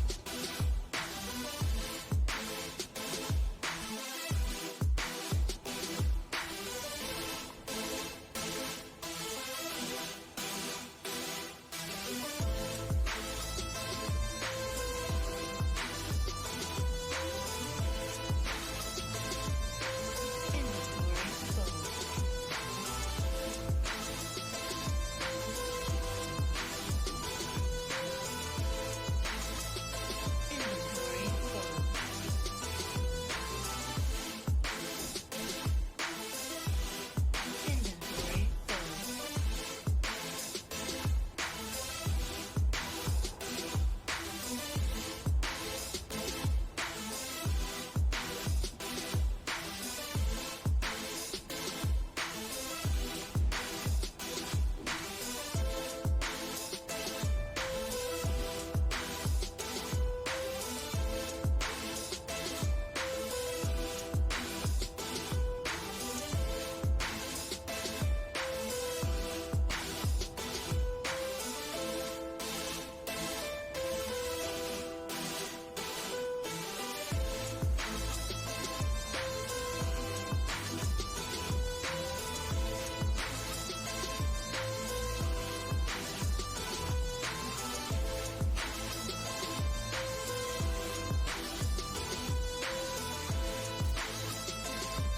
Inventory full. Inventory full. Inventory full.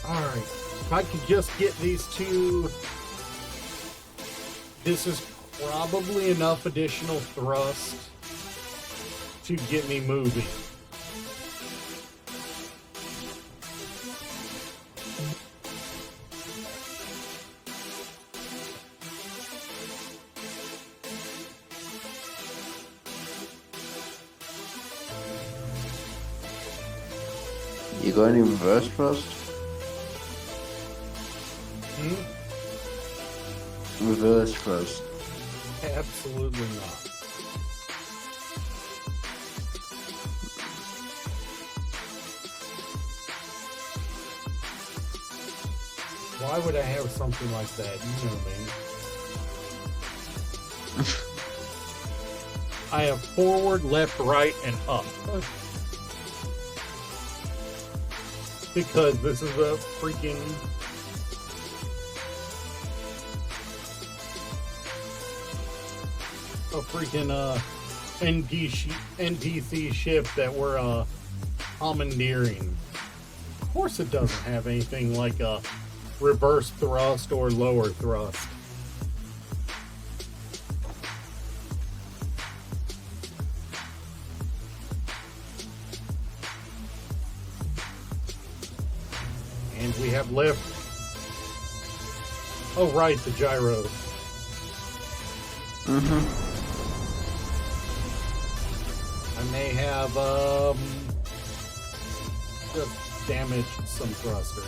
Alright. If I could just get these two. This is probably enough additional thrust to get me moving. You got any reverse thrust? Hmm? Reverse thrust. Absolutely not. Why would I have something like that? You know me. I have forward, left, right, and up. Because this is a freaking... NPC ship that we're commandeering. Of course it doesn't have anything like a reverse thrust or lower thrust. And we have lift. Oh right, the gyro. Mm-hmm. I may have just damaged some thrusters.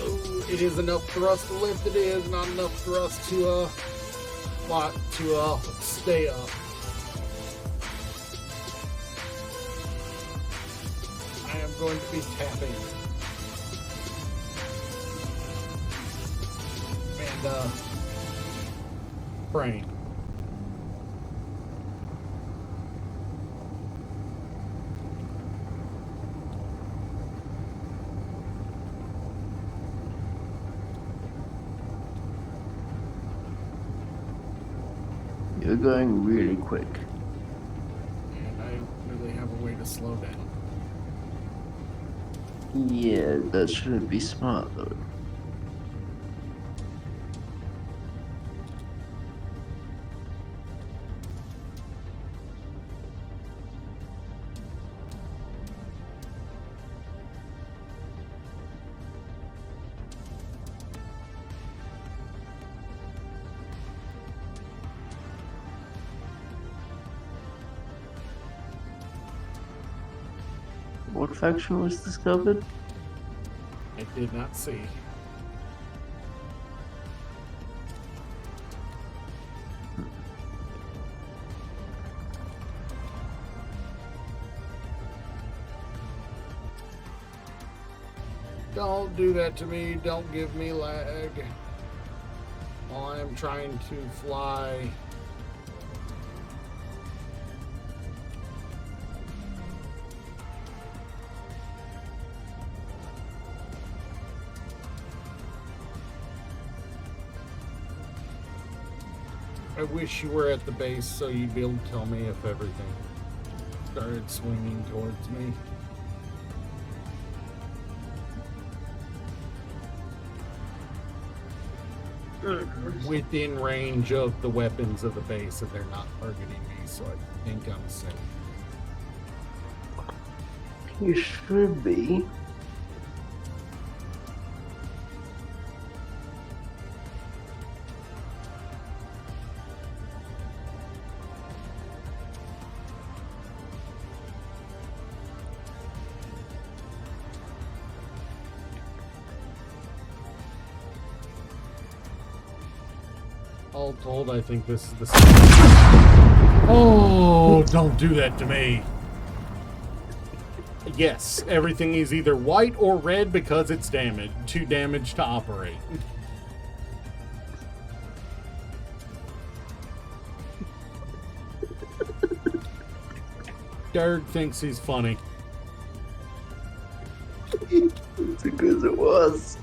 Oh, it is enough thrust to lift. It is not enough thrust to stay up. I am going to be tapping. And praying. You're going really quick. And I don't really have a way to slow down. Yeah, that shouldn't be smart though. What faction was discovered? I did not see. Don't do that to me. Don't give me lag. While I'm trying to fly. I wish you were at the base so you'd be able to tell me if everything started swinging towards me. Within range of the weapons of the base, and they're not targeting me, so I think I'm safe. You should be. All told, I think this is the same. Oh, don't do that to me. Yes, everything is either white or red because it's damaged. Too damaged to operate. Derg thinks he's funny. It's because it was.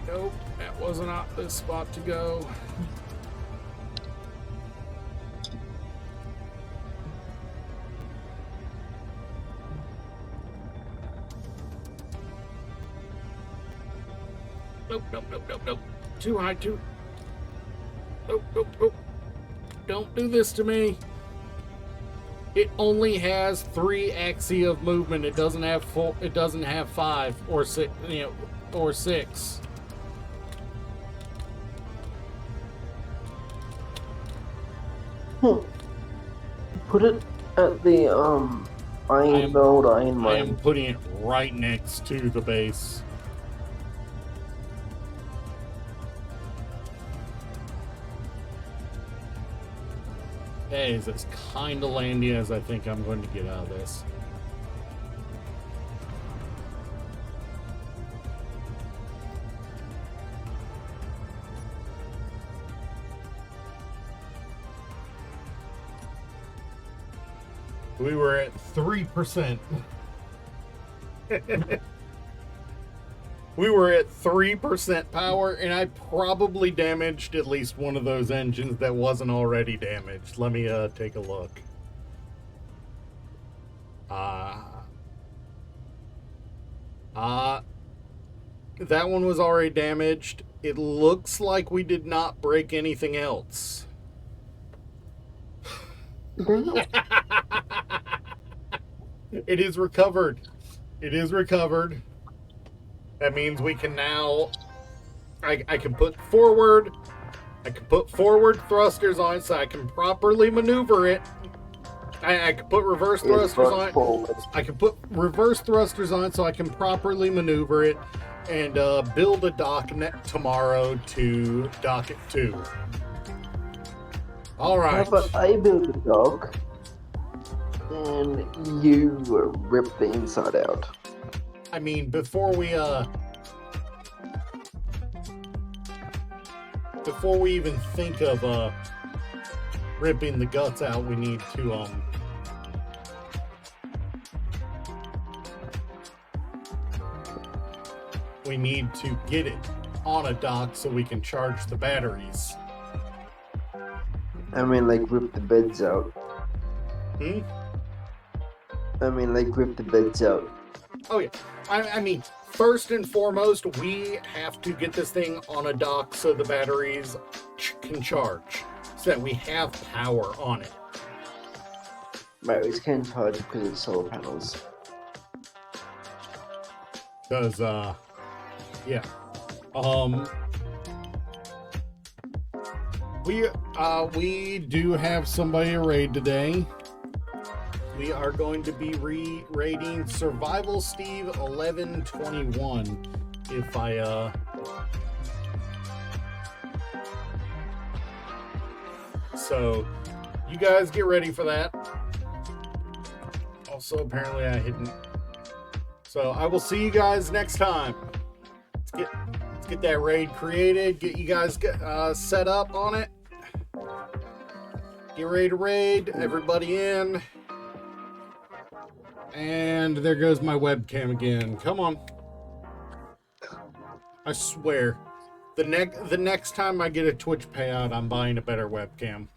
Nope, that was not the spot to go. Nope, nope, nope, nope, nope. Too high, too. Nope, nope, nope. Don't do this to me. It only has 3 axes of movement. It doesn't have 4. It doesn't have 5 or 6. Or 6. Put it at the Iron Belt Iron I Mine. am putting it right next to the base. That is as kind of landy as I think I'm going to get out of this. We were at 3%. We were at 3% power, and I probably damaged at least one of those engines that wasn't already damaged. Let me take a look. That one was already damaged. It looks like we did not break anything else. It is recovered. It is recovered. That means we can now... I can put forward... I can put forward thrusters on it so I can properly maneuver it. I can put reverse thrusters on it. I can put reverse thrusters on it so I can properly maneuver it and build a dock tomorrow to dock it 2. All right. How about I build a dock and you rip the inside out? I mean, before we even think of ripping the guts out, we need to get it on a dock so we can charge the batteries. I mean, like, rip the beds out. Hmm? I mean, like, rip the beds out. Oh yeah. I mean, first and foremost, we have to get this thing on a dock so the batteries can charge, so that we have power on it. Batteries can charge because it's solar panels. Because, yeah. We do have somebody to raid today. We are going to be raiding Survival Steve 1121. If I so you guys get ready for that. Also, apparently I didn't. So I will see you guys next time. Let's get that raid created. Get you guys set up on it. Get ready to raid. Everybody in. And there goes my webcam again. Come on. I swear. The next time I get a Twitch payout, I'm buying a better webcam.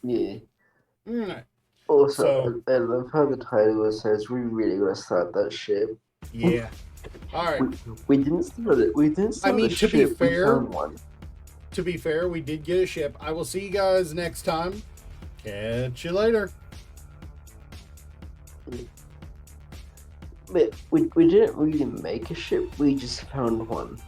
Yeah. Mm, Also, I love how the title says we really gotta start that ship. yeah. All right. We didn't start it. We didn't start mean, the to be ship. We fair- found one. To be fair, we did get a ship. I will see you guys next time. Catch you later. But we didn't really make a ship. We just found one.